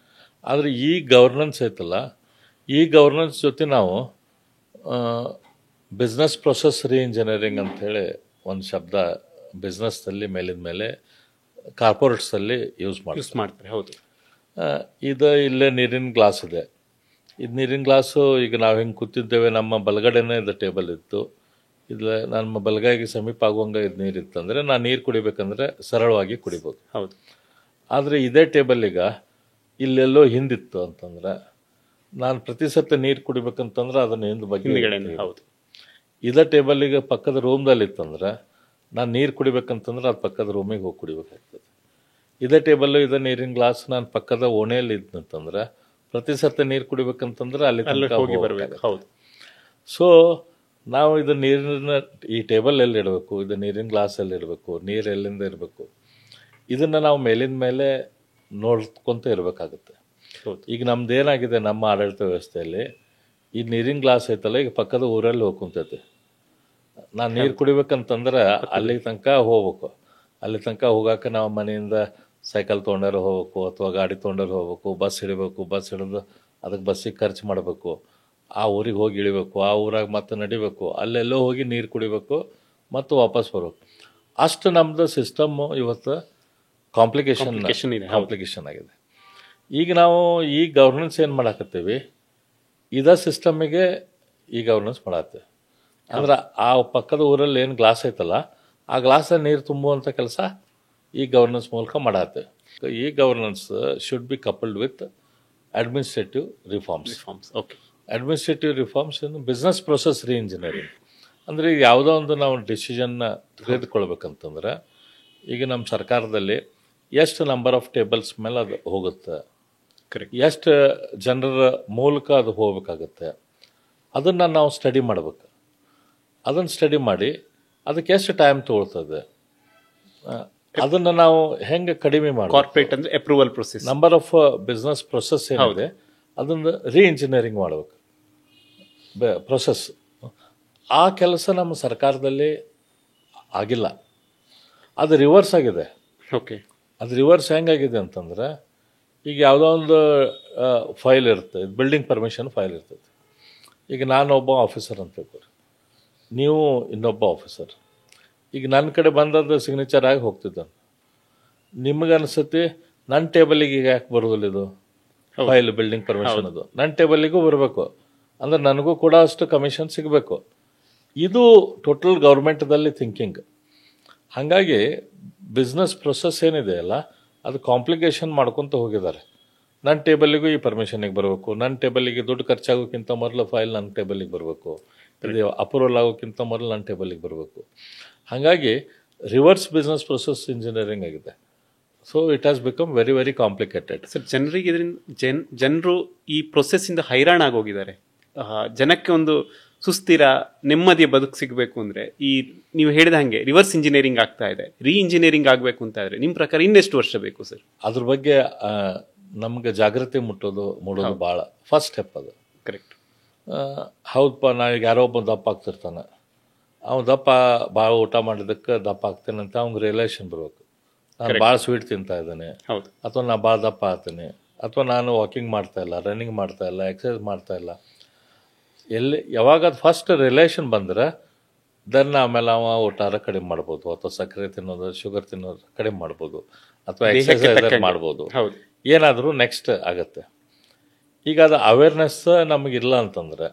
ಆದರೆ ಈ ಗವರ್ನೆನ್ಸ್ ಐತಲ್ಲ, ಈ ಗವರ್ನೆನ್ಸ್ ಜೊತೆ ನಾವು ಬಿಸ್ನೆಸ್ ಪ್ರೊಸೆಸ್ ರೀಇಂಜಿನಿಯರಿಂಗ್ ಅಂಥೇಳಿ ಒಂದು ಶಬ್ದ ಬಿಸ್ನೆಸ್ದಲ್ಲಿ ಮೇಲಿನ ಮೇಲೆ ಕಾರ್ಪೊರೇಟ್ಸಲ್ಲಿ ಯೂಸ್ ಮಾಡ್ತಾರೆ. ಹೌದು. ಇದು ಇಲ್ಲೇ ನೀರಿನ ಗ್ಲಾಸ್ ಇದೆ. ಇದು ನೀರಿನ ಗ್ಲಾಸು ಈಗ ನಾವು ಹೆಂಗೆ ಕೂತಿದ್ದೇವೆ, ನಮ್ಮ ಬಲಗಡೆನೇ ಇದು ಟೇಬಲ್ ಇತ್ತು, ಇಲ್ಲ ನಮ್ಮ ಬಲಗೈಗೆ ಸಮೀಪ ಆಗುವಂಗೆ ಇದು ನೀರು ಇತ್ತಂದರೆ ನಾನು ನೀರು ಕುಡಿಬೇಕಂದ್ರೆ ಸರಳವಾಗಿ ಕುಡಿಬೋದು. ಹೌದು. ಆದರೆ ಇದೇ ಟೇಬಲ್ ಈಗ ಇಲ್ಲೆಲ್ಲೋ ಹಿಂದಿತ್ತು ಅಂತಂದ್ರೆ ನಾನು ಪ್ರತಿ ಸತಿ ನೀರು ಕುಡಿಬೇಕಂತಂದ್ರೆ ಅದನ್ನು ಹಿಂದೆ ಬಗ್ಗೆ. ಹೌದು. ಇದೇ ಟೇಬಲ್ ಈಗ ಪಕ್ಕದ ರೂಮ್ದಲ್ಲಿ ಇತ್ತಂದ್ರೆ ನಾನು ನೀರು ಕುಡಿಬೇಕಂತಂದ್ರೆ ಅದು ಪಕ್ಕದ ರೂಮಿಗೆ ಹೋಗಿ ಕುಡಿಬೇಕಾಗ್ತದೆ. ಇದೇ ಟೇಬಲ್ಲು ಇದೇ ನೀರಿನ ಗ್ಲಾಸ್ ನಾನು ಪಕ್ಕದ ಓಣೆಯಲ್ಲಿ ಇದ್ನಂತಂದ್ರೆ ಪ್ರತಿ ಸತಿ ನೀರು ಕುಡಿಬೇಕಂತಂದ್ರೆ ಅಲ್ಲಿ ಹೋಗಿ ಬರಬೇಕು. ಹೌದು. ಸೊ ನಾವು ಇದು ನೀರಿನ ಈ ಟೇಬಲ್ ಎಲ್ಲಿ ಇಡಬೇಕು, ಇದು ನೀರಿನ ಗ್ಲಾಸ್ ಎಲ್ಲಿ ಇಡಬೇಕು, ನೀರು ಎಲ್ಲಿಂದ ಇರಬೇಕು, ಇದನ್ನು ನಾವು ಮೇಲಿನ ಮೇಲೆ ನೋಡ್ಕೊತ ಇರಬೇಕಾಗುತ್ತೆ. ಈಗ ನಮ್ದು ಏನಾಗಿದೆ, ನಮ್ಮ ಆಡಳಿತ ವ್ಯವಸ್ಥೆಯಲ್ಲಿ ಈ ನೀರಿನ ಗ್ಲಾಸ್ ಐತಲ್ಲ, ಈಗ ಪಕ್ಕದ ಊರಲ್ಲಿ ಹೋಗಿ ಕುಂತೈತಿ. ನಾನು ನೀರು ಕುಡಿಬೇಕಂತಂದ್ರೆ ಅಲ್ಲಿ ತನಕ ಹೋಗ್ಬೇಕು. ಅಲ್ಲಿ ತನಕ ಹೋಗಾಕ ನಾವು ಮನೆಯಿಂದ ಸೈಕಲ್ ತೊಗೊಂಡಾರು ಹೋಗ್ಬೇಕು, ಅಥವಾ ಗಾಡಿ ತೊಗೊಂಡಾರು ಹೋಗ್ಬೇಕು, ಬಸ್ ಹಿಡಿಬೇಕು, ಬಸ್ ಹಿಡಿದು ಅದಕ್ಕೆ ಬಸ್ಸಿಗೆ ಖರ್ಚು ಮಾಡಬೇಕು, ಆ ಊರಿಗೆ ಹೋಗಿ ಇಳಿಬೇಕು, ಆ ಊರಾಗ ಮತ್ತೆ ನಡಿಬೇಕು, ಅಲ್ಲೆಲ್ಲೋ ಹೋಗಿ ನೀರು ಕುಡಿಬೇಕು ಮತ್ತು ವಾಪಸ್ ಬರಬೇಕು. ಅಷ್ಟು ನಮ್ಮದು ಸಿಸ್ಟಮ್ಮು ಇವತ್ತು ಕಾಂಪ್ಲಿಕೇಶನ್ ಆಗಿದೆ. ಈಗ ನಾವು ಈ ಗವರ್ನೆನ್ಸ್ ಏನು ಮಾಡಾಕತ್ತೀವಿ, ಇದೇ ಸಿಸ್ಟಮಿಗೆ ಈ ಗವರ್ನೆನ್ಸ್ ಮಾಡತ್ತೀವಿ. ಅಂದ್ರೆ ಆ ಪಕ್ಕದ ಊರಲ್ಲಿ ಏನು ಗ್ಲಾಸ್ ಐತಲ್ಲ, ಆ ಗ್ಲಾಸಲ್ಲಿ ನೀರು ತುಂಬುವಂಥ ಕೆಲಸ ಈ ಗವರ್ನೆನ್ಸ್ ಮೂಲಕ ಮಾಡತ್ತೀವಿ. ಈ governance should be coupled with administrative reforms. Okay. Administrative reforms ಇನ್ನು ಬಿಸ್ನೆಸ್ ಪ್ರೊಸೆಸ್ ರೀಇಂಜಿನಿಯರಿಂಗ್. ಅಂದರೆ ಈಗ ಯಾವುದೋ ಒಂದು ನಾವು ಡಿಸಿಷನ್ನ ತೆಗೆದುಕೊಳ್ಬೇಕಂತಂದ್ರೆ ಈಗ ನಮ್ಮ ಸರ್ಕಾರದಲ್ಲಿ ಎಷ್ಟು ನಂಬರ್ ಆಫ್ ಟೇಬಲ್ಸ್ ಮೇಲೆ ಅದು ಹೋಗುತ್ತೆ, ಕರೆಕ್ಟ್, ಎಷ್ಟು ಜನರ ಮೂಲಕ ಅದು ಹೋಗ್ಬೇಕಾಗತ್ತೆ, ಅದನ್ನು ನಾವು ಸ್ಟಡಿ ಮಾಡಬೇಕು. ಅದನ್ನು ಸ್ಟಡಿ ಮಾಡಿ ಅದಕ್ಕೆ ಎಷ್ಟು ಟೈಮ್ ತೊಗೊಳ್ತದೆ, ಅದನ್ನು ನಾವು ಹೆಂಗೆ ಕಡಿಮೆ ಮಾಡಿ, ಕಾರ್ಪೊರೇಟ್ ಅಂದರೆ approval process, number of business process ಏನಿದೆ ಅದನ್ನು ರೀಇಂಜಿನಿಯರಿಂಗ್ ಮಾಡಬೇಕು ಪ್ರೊಸೆಸ್. ಆ ಕೆಲಸ ನಮ್ಮ ಸರ್ಕಾರದಲ್ಲಿ ಆಗಿಲ್ಲ, ಅದು ರಿವರ್ಸ್ ಆಗಿದೆ. ಓಕೆ. ಅದು ರಿವರ್ಸ್ ಹೆಂಗಾಗಿದೆ ಅಂತಂದ್ರೆ, ಈಗ ಯಾವುದೋ ಒಂದು ಫೈಲ್ ಇರುತ್ತೆ, ಬಿಲ್ಡಿಂಗ್ ಪರ್ಮಿಷನ್ ಫೈಲ್ ಇರ್ತೈತೆ. ಈಗ ನಾನು ಒಬ್ಬ ಆಫೀಸರ್ ಅಂತ ಹೇಳ್ತಾರೆ, ನೀವು ಇನ್ನೊಬ್ಬ ಆಫೀಸರ್. ಈಗ ನನ್ನ ಕಡೆ ಬಂದದ್ದು ಸಿಗ್ನೇಚರ್ ಆಗಿ ಹೋಗ್ತಿದ್ದಾನೆ. ನಿಮಗೆ ಅನಿಸುತ್ತೆ ನನ್ನ ಟೇಬಲಿಗೆ ಈಗ ಯಾಕೆ ಬರೋದಿಲ್ಲ ಇದು ಫೈಲ್, ಬಿಲ್ಡಿಂಗ್ ಪರ್ಮಿಷನ್ ಅದು ನನ್ನ ಟೇಬಲಿಗೂ ಬರಬೇಕು, ಅಂದ್ರೆ ನನಗೂ ಕೂಡ ಅಷ್ಟು ಕಮಿಷನ್ ಸಿಗಬೇಕು. ಇದು ಟೋಟಲ್ ಗೌರ್ಮೆಂಟ್ದಲ್ಲಿ ಥಿಂಕಿಂಗ್. ಹಾಗಾಗಿ ಬಿಸ್ನೆಸ್ ಪ್ರೊಸೆಸ್ ಏನಿದೆ ಅಲ್ಲ, ಅದು ಕಾಂಪ್ಲಿಕೇಶನ್ ಮಾಡ್ಕೊತ ಹೋಗಿದ್ದಾರೆ. ನನ್ನ ಟೇಬಲಿಗೂ ಈ ಪರ್ಮಿಷನಿಗೆ ಬರಬೇಕು, ನನ್ನ ಟೇಬಲಿಗೆ ದುಡ್ಡು ಖರ್ಚಾಗೋಕ್ಕಿಂತ ಮೊದಲು ಫೈಲ್ ನನ್ನ ಟೇಬಲಿಗೆ ಬರಬೇಕು, ಇದು ಅಪ್ರೂವಲ್ ಆಗೋಕ್ಕಿಂತ ಮೊದಲು ನನ್ನ ಟೇಬಲಿಗೆ ಬರಬೇಕು. ಹಾಗಾಗಿ ರಿವರ್ಸ್ ಬಿಸ್ನೆಸ್ ಪ್ರೊಸೆಸ್ ಇಂಜಿನಿಯರಿಂಗ್ ಆಗಿದೆ. So it has become very very complicated. Sir, ಜನರಿಗೆ ಇದರಿಂದ ಜನರು ಈ ಪ್ರೊಸೆಸ್ಸಿಂದ ಹೈರಾಣ ಆಗೋಗಿದ್ದಾರೆ. ಜನಕ್ಕೆ ಒಂದು ಸುಸ್ಥಿರ ನೆಮ್ಮದಿಯ ಬದುಕು ಸಿಗಬೇಕು ಅಂದರೆ ಈ ನೀವು ಹೇಳಿದ ಹಾಗೆ ರಿವರ್ಸ್ ಇಂಜಿನಿಯರಿಂಗ್ ಆಗ್ತಾ ಇದೆ, ಇಂಜಿನಿಯರಿಂಗ್ ಆಗಬೇಕು ಅಂತ ಇದ್ರೆ ನಿಮ್ಮ ಪ್ರಕಾರ ಇನ್ನೆಷ್ಟು ವರ್ಷ ಬೇಕು ಸರ್? ಅದ್ರ ಬಗ್ಗೆ ನಮ್ಗೆ ಜಾಗೃತಿ ಮೂಡೋದು ಭಾಳ ಫಸ್ಟ್ ಸ್ಟೆಪ್ ಅದು. ಕರೆಕ್ಟ್. ಹೌದಪ್ಪ, ನಾವೀಗ ಯಾರೋ ಒಬ್ಬ ದಪ್ಪ ಆಗ್ತಿರ್ತಾನೆ, ಅವ್ನು ದಪ್ಪ ಭಾಳ ಊಟ ಮಾಡಿದ್ದಕ್ಕೆ ದಪ್ಪ ಆಗ್ತೇನೆ ಅಂತ ಅವ್ನಿಗೆ ರಿಯಲೈಸೇಷನ್ ಬರಬೇಕು. ನಾನು ಭಾಳ ಸ್ವೀಟ್ ತಿಂತಾ ಇದ್ದೇನೆ, ಅಥವಾ ನಾನು ಭಾಳ ದಪ್ಪ ಆಗ್ತೀನಿ, ಅಥವಾ ನಾನು ವಾಕಿಂಗ್ ಮಾಡ್ತಾ ಇಲ್ಲ, ರನ್ನಿಂಗ್ ಮಾಡ್ತಾ ಇಲ್ಲ, ಎಕ್ಸಸೈಸ್ ಮಾಡ್ತಾ ಇಲ್ಲ. ಯಾವಾಗ ಅದು ಫಸ್ಟ್ ರಿಲೇಷನ್ ಬಂದರೆ ದೆನ್ ಆಮೇಲೆ ಅವ ಊಟಾರ ಕಡಿಮೆ ಮಾಡ್ಬೋದು, ಅಥವಾ ಸಕ್ಕರೆ ತಿನ್ನೋದು, ಶುಗರ್ ತಿನ್ನೋದು ಕಡಿಮೆ ಮಾಡ್ಬೋದು, ಅಥವಾ ಎಕ್ಸಸೈಸ್ ಮಾಡ್ಬೋದು, ಏನಾದರೂ ನೆಕ್ಸ್ಟ್ ಆಗತ್ತೆ. ಈಗ ಅದು ಅವೇರ್ನೆಸ್ ನಮಗಿಲ್ಲ ಅಂತಂದ್ರೆ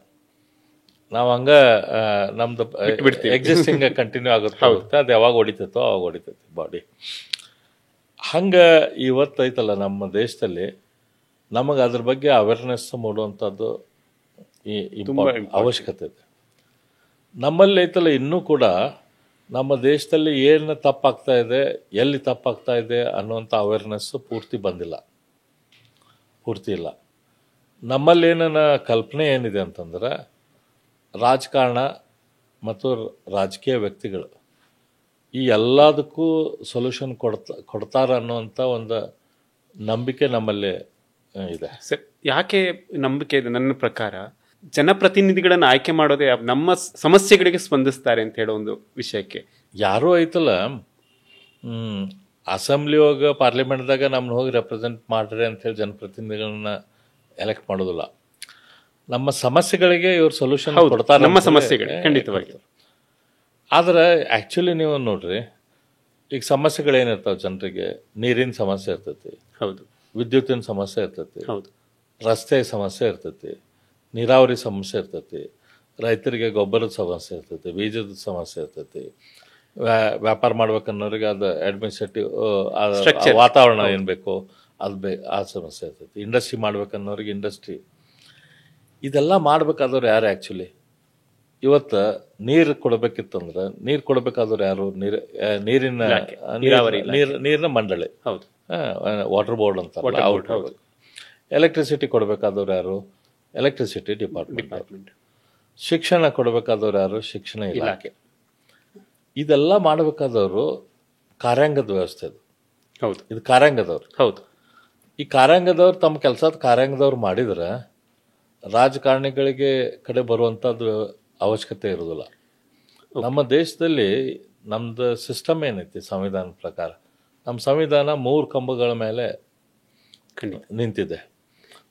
ನಾವು ಹಂಗೆ ನಮ್ದು ಎಕ್ಸಿಸ್ಟಿಂಗ್ ಕಂಟಿನ್ಯೂ ಆಗುತ್ತೆ. ಅದು ಯಾವಾಗ ಹೊಡಿತೈತೋ ಅವಾಗ ಹೊಡಿತೈತಿ ಬಾಡಿ. ಹಂಗೆ ಇವತ್ತೈತಲ್ಲ ನಮ್ಮ ದೇಶದಲ್ಲಿ ನಮಗೆ ಅದ್ರ ಬಗ್ಗೆ ಅವೇರ್ನೆಸ್ ಮೂಡುವಂಥದ್ದು ಅವಶ್ಯಕತೆ ಇದೆ. ನಮ್ಮಲ್ಲಿ ಐತಲ್ಲ ಇನ್ನೂ ಕೂಡ ನಮ್ಮ ದೇಶದಲ್ಲಿ ಏನು ತಪ್ಪಾಗ್ತಾ ಇದೆ, ಎಲ್ಲಿ ತಪ್ಪಾಗ್ತಾ ಇದೆ ಅನ್ನುವಂಥ ಅವೇರ್ನೆಸ್ ಪೂರ್ತಿ ಇಲ್ಲ. ನಮ್ಮಲ್ಲಿ ಏನ ಕಲ್ಪನೆ ಏನಿದೆ ಅಂತಂದ್ರೆ, ರಾಜಕಾರಣ ಮತ್ತು ರಾಜಕೀಯ ವ್ಯಕ್ತಿಗಳು ಈ ಎಲ್ಲದಕ್ಕೂ ಸೊಲ್ಯೂಷನ್ ಕೊಡ್ತಾರ ಅನ್ನುವಂಥ ಒಂದು ನಂಬಿಕೆ ನಮ್ಮಲ್ಲಿ ಇದೆ. ಸರ್, ಯಾಕೆ ನಂಬಿಕೆ ಇದೆ? ನನ್ನ ಪ್ರಕಾರ ಜನಪ್ರತಿನಿಧಿಗಳನ್ನು ಆಯ್ಕೆ ಮಾಡೋದೇ ನಮ್ಮ ಸಮಸ್ಯೆಗಳಿಗೆ ಸ್ಪಂದಿಸ್ತಾರೆ ಅಂತ ಹೇಳೋ ಒಂದು ವಿಷಯಕ್ಕೆ. ಯಾರೂ ಐತಲ್ಲ ಅಸೆಂಬ್ಲಿ ಹೋಗಿ ಪಾರ್ಲಿಮೆಂಟ್ದಾಗ ನಮ್ಮನ್ನ ಹೋಗಿ ರೆಪ್ರೆಸೆಂಟ್ ಮಾಡ್ರಿ ಅಂತೇಳಿ ಜನಪ್ರತಿನಿಧಿಗಳನ್ನ ಎಲೆಕ್ಟ್ ಮಾಡೋದಿಲ್ಲ. ನಮ್ಮ ಸಮಸ್ಯೆಗಳಿಗೆ ಇವ್ರು ಸೊಲ್ಯೂಷನ್ ಕೊಡ್ತಾರೆ. ನಮ್ಮ ಸಮಸ್ಯೆಗಳು ಖಂಡಿತವಾಗಿ. ಆದ್ರೆ ಆ್ಯಕ್ಚುಲಿ ನೀವು ನೋಡ್ರಿ, ಈಗ ಸಮಸ್ಯೆಗಳೇನಿರ್ತಾವೆ ಜನರಿಗೆ, ನೀರಿನ ಸಮಸ್ಯೆ ಇರ್ತೈತಿ, ಹೌದು, ವಿದ್ಯುತ್ತಿನ ಸಮಸ್ಯೆ ಇರ್ತೈತಿ, ಹೌದು, ರಸ್ತೆ ಸಮಸ್ಯೆ ಇರ್ತೈತಿ, ನೀರಾವರಿ ಸಮಸ್ಯೆ ಇರ್ತೈತಿ, ರೈತರಿಗೆ ಗೊಬ್ಬರದ ಸಮಸ್ಯೆ ಇರ್ತೈತಿ, ಬೀಜದ ಸಮಸ್ಯೆ ಇರ್ತೈತಿ, ವ್ಯಾಪಾರ ಮಾಡ್ಬೇಕನ್ನೋರಿಗೆ ಅದು ಅಡ್ಮಿನಿಸ್ಟ್ರೇಟಿವ್ ವಾತಾವರಣ ಏನು ಬೇಕೋ ಅದು ಆ ಸಮಸ್ಯೆ ಇರ್ತೈತಿ, ಇಂಡಸ್ಟ್ರಿ ಮಾಡ್ಬೇಕನ್ನೋರಿಗೆ ಇಂಡಸ್ಟ್ರಿ. ಇದೆಲ್ಲ ಮಾಡ್ಬೇಕಾದವ್ರು ಯಾರು ಆ್ಯಕ್ಚುಲಿ? ಇವತ್ತು ನೀರು ಕೊಡಬೇಕಿತ್ತಂದ್ರೆ ನೀರು ಕೊಡಬೇಕಾದವ್ರು ಯಾರು? ನೀರಿನ ಮಂಡಳಿ, ಹೌದು, ವಾಟರ್ ಬೋರ್ಡ್ ಅಂತ. ಎಲೆಕ್ಟ್ರಿಸಿಟಿ ಕೊಡಬೇಕಾದವ್ರು ಯಾರು? Electricity department. ಶಿಕ್ಷಣ ಕೊಡಬೇಕಾದವ್ರು ಯಾರು? ಶಿಕ್ಷಣ ಇಲಾಖೆ. ಇದೆಲ್ಲ ಮಾಡಬೇಕಾದವರು ಕಾರ್ಯಾಂಗದ ವ್ಯವಸ್ಥೆ ಇದು. ಹೌದು, ಇದು ಕಾರ್ಯಾಂಗದವ್ರು. ಹೌದು. ಈ ಕಾರ್ಯಾಂಗದವ್ರು ತಮ್ಮ ಕೆಲಸ ಕಾರ್ಯಾಂಗದವ್ರು ಮಾಡಿದ್ರೆ ರಾಜಕಾರಣಿಗಳಿಗೆ ಕಡೆ ಬರುವಂಥದ್ದು ಅವಶ್ಯಕತೆ ಇರೋದಿಲ್ಲ. ನಮ್ಮ ದೇಶದಲ್ಲಿ ನಮ್ದು ಸಿಸ್ಟಮ್ ಏನೈತಿ, ಸಂವಿಧಾನದ ಪ್ರಕಾರ ನಮ್ಮ ಸಂವಿಧಾನ 3 ಕಂಬಗಳ ಮೇಲೆ ನಿಂತಿದೆ.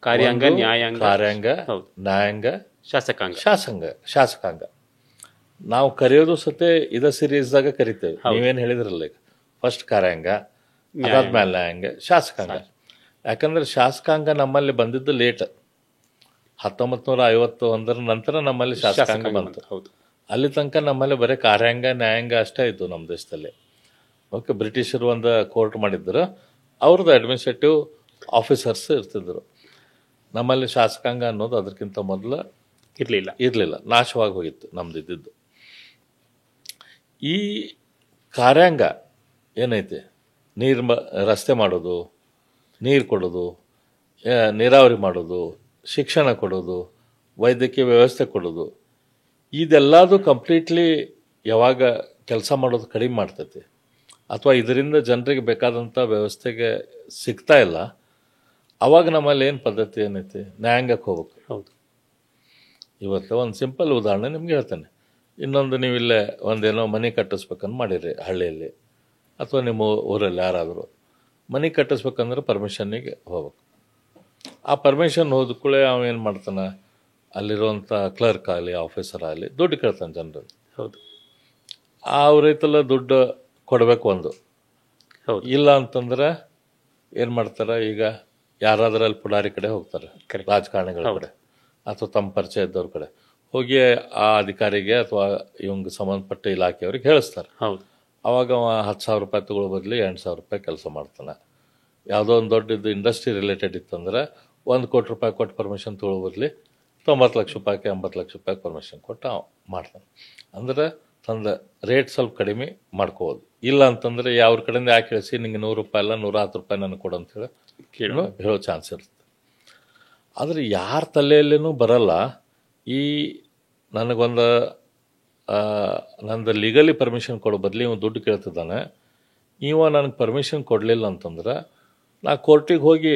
ಕಾರ್ಯಾಂಗ, ನ್ಯಾಯಾಂಗ, ನ್ಯಾಯಾಂಗ, ಶಾಸಕಾಂಗ. ಶಾಸಕಾಂಗ ನಾವು ಕರೆಯೋದು ಸತೆ ಇದ ಸೀರೀಸ್ದಾಗ ಕರಿತೇವೆ. ನೀವೇನು ಹೇಳಿದ್ರಲ್ಲ, ಈಗ ಫಸ್ಟ್ ಕಾರ್ಯಾಂಗ, ಅದಾದ್ಮೇಲೆ ನ್ಯಾಯಾಂಗ, ಶಾಸಕಾಂಗ. ಯಾಕಂದ್ರೆ ಶಾಸಕಾಂಗ ನಮ್ಮಲ್ಲಿ ಬಂದಿದ್ದು ಲೇಟ್, 1951 ನಂತರ ನಮ್ಮಲ್ಲಿ ಶಾಸಕಾಂಗ ಬಂತು. ಹೌದು, ಅಲ್ಲಿ ತನಕ ನಮ್ಮಲ್ಲಿ ಬರೀ ಕಾರ್ಯಾಂಗ ನ್ಯಾಯಾಂಗ ಅಷ್ಟೇ ಇತ್ತು ನಮ್ಮ ದೇಶದಲ್ಲಿ. ಓಕೆ, ಬ್ರಿಟಿಷರು ಒಂದು ಕೋರ್ಟ್ ಮಾಡಿದ್ರು, ಅವ್ರದ್ದು ಅಡ್ಮಿನಿಸ್ಟ್ರೇಟಿವ್ ಆಫೀಸರ್ಸ್ ಇರ್ತಿದ್ರು. ನಮ್ಮಲ್ಲಿ ಶಾಸಕಾಂಗ ಅನ್ನೋದು ಅದಕ್ಕಿಂತ ಮೊದಲು ಇರಲಿಲ್ಲ, ನಾಶವಾಗಿ ಹೋಗಿತ್ತು ನಮ್ದು ಇದ್ದಿದ್ದು. ಈ ಕಾರ್ಯಾಂಗ ಏನೈತಿ, ರಸ್ತೆ ಮಾಡೋದು, ನೀರು ಕೊಡೋದು, ನೀರಾವರಿ ಮಾಡೋದು, ಶಿಕ್ಷಣ ಕೊಡೋದು, ವೈದ್ಯಕೀಯ ವ್ಯವಸ್ಥೆ ಕೊಡೋದು, ಇದೆಲ್ಲದು ಕಂಪ್ಲೀಟ್ಲಿ ಯಾವಾಗ ಕೆಲಸ ಮಾಡೋದು ಕಡಿಮೆ ಮಾಡ್ತೈತಿ ಅಥವಾ ಇದರಿಂದ ಜನರಿಗೆ ಬೇಕಾದಂಥ ವ್ಯವಸ್ಥೆಗೆ ಸಿಗ್ತಾ ಇಲ್ಲ, ಅವಾಗ ನಮ್ಮಲ್ಲಿ ಏನು ಪದ್ಧತಿ ಏನೈತಿ, ನ್ಯಾಯಾಂಗಕ್ಕೆ ಹೋಗ್ಬೇಕು. ಹೌದು. ಇವತ್ತು ಒಂದು ಸಿಂಪಲ್ ಉದಾಹರಣೆ ನಿಮ್ಗೆ ಹೇಳ್ತೇನೆ. ಇನ್ನೊಂದು, ನೀವಿಲ್ಲೇ ಒಂದೇನೋ ಮನೆ ಕಟ್ಟಿಸ್ಬೇಕಂತ ಮಾಡಿರಿ ಹಳ್ಳಿಯಲ್ಲಿ, ಅಥವಾ ನಿಮ್ಮ ಊರಲ್ಲಿ ಯಾರಾದರೂ ಮನೆ ಕಟ್ಟಿಸ್ಬೇಕಂದ್ರೆ ಪರ್ಮಿಷನ್ನಿಗೆ ಹೋಗ್ಬೇಕು. ಆ ಪರ್ಮಿಷನ್ ಹೋದ ಕೂಡಲೇ ಅವೇನು ಮಾಡ್ತಾನೆ, ಅಲ್ಲಿರುವಂಥ ಕ್ಲರ್ಕ್ ಆಗಲಿ ಆಫೀಸರ್ ಆಗಲಿ ದುಡ್ಡು ಕೇಳ್ತಾನೆ ಜನರಲ್ಲಿ. ಹೌದು. ಅವ್ರೈತೆಲ್ಲ ದುಡ್ಡು ಕೊಡಬೇಕು ಒಂದು. ಹೌದು. ಇಲ್ಲ ಅಂತಂದ್ರೆ ಏನು ಮಾಡ್ತಾರೆ, ಈಗ ಯಾರಾದ್ರಲ್ಲಿ ಪುಡಾರಿ ಕಡೆ ಹೋಗ್ತಾರೆ, ರಾಜಕಾರಣಿಗಳ ಕಡೆ ಅಥವಾ ತಮ್ಮ ಪರಿಚಯ ಇದ್ದವ್ರ ಕಡೆ ಹೋಗಿ ಆ ಅಧಿಕಾರಿಗೆ ಅಥವಾ ಇವಂಗೆ ಸಂಬಂಧಪಟ್ಟ ಇಲಾಖೆಯವ್ರಿಗೆ ಹೇಳಿಸ್ತಾರೆ. ಹೌದು. ಅವಾಗ 10,000 ರೂಪಾಯಿ ತಗೊಳ್ಳೋ ಬದಲು 8,000 ರೂಪಾಯಿ ಕೆಲಸ ಮಾಡ್ತಾನೆ. ಯಾವುದೋ ಒಂದು ದೊಡ್ಡದು ಇಂಡಸ್ಟ್ರಿ ರಿಲೇಟೆಡ್ ಇತ್ತಂದ್ರೆ 1 ಕೋಟಿ ರೂಪಾಯಿ ಕೊಟ್ಟು ಪರ್ಮಿಷನ್ ತೊಗೊಳ್ಳೋ ಬದಲು 90 ಲಕ್ಷ ರೂಪಾಯಿಗೆ 80 ಲಕ್ಷ ರೂಪಾಯಿ ಪರ್ಮಿಷನ್ ಕೊಟ್ಟು ಮಾಡ್ತಾನೆ. ಅಂದ್ರೆ ತಂದ ರೇಟ್ ಸ್ವಲ್ಪ ಕಡಿಮೆ ಮಾಡ್ಕೋಬೋದು. ಇಲ್ಲ ಅಂತಂದ್ರೆ ಯಾವ್ರ ಕಡೆಯಿಂದ ಯಾಕೆ ಹೇಳಿಸಿ ನಿಂಗೆ 100 ರೂಪಾಯಿ ಅಲ್ಲ 110 ರೂಪಾಯಿ ನನಗೆ ಕೊಡು ಅಂತ ಹೇಳೋ ಚಾನ್ಸ್ ಇರುತ್ತೆ. ಆದರೆ ಯಾರ ತಲೆಯಲ್ಲೇನೂ ಬರಲ್ಲ, ಈ ನನಗೊಂದು ನಂದು ಲೀಗಲಿ ಪರ್ಮಿಷನ್ ಕೊಡೋ ಬದಲು ಇವ ದುಡ್ಡು ಕೇಳ್ತಿದ್ದಾನೆ, ಇವ ನನಗೆ ಪರ್ಮಿಷನ್ ಕೊಡಲಿಲ್ಲ ಅಂತಂದ್ರೆ ನಾ ಕೋರ್ಟಿಗೆ ಹೋಗಿ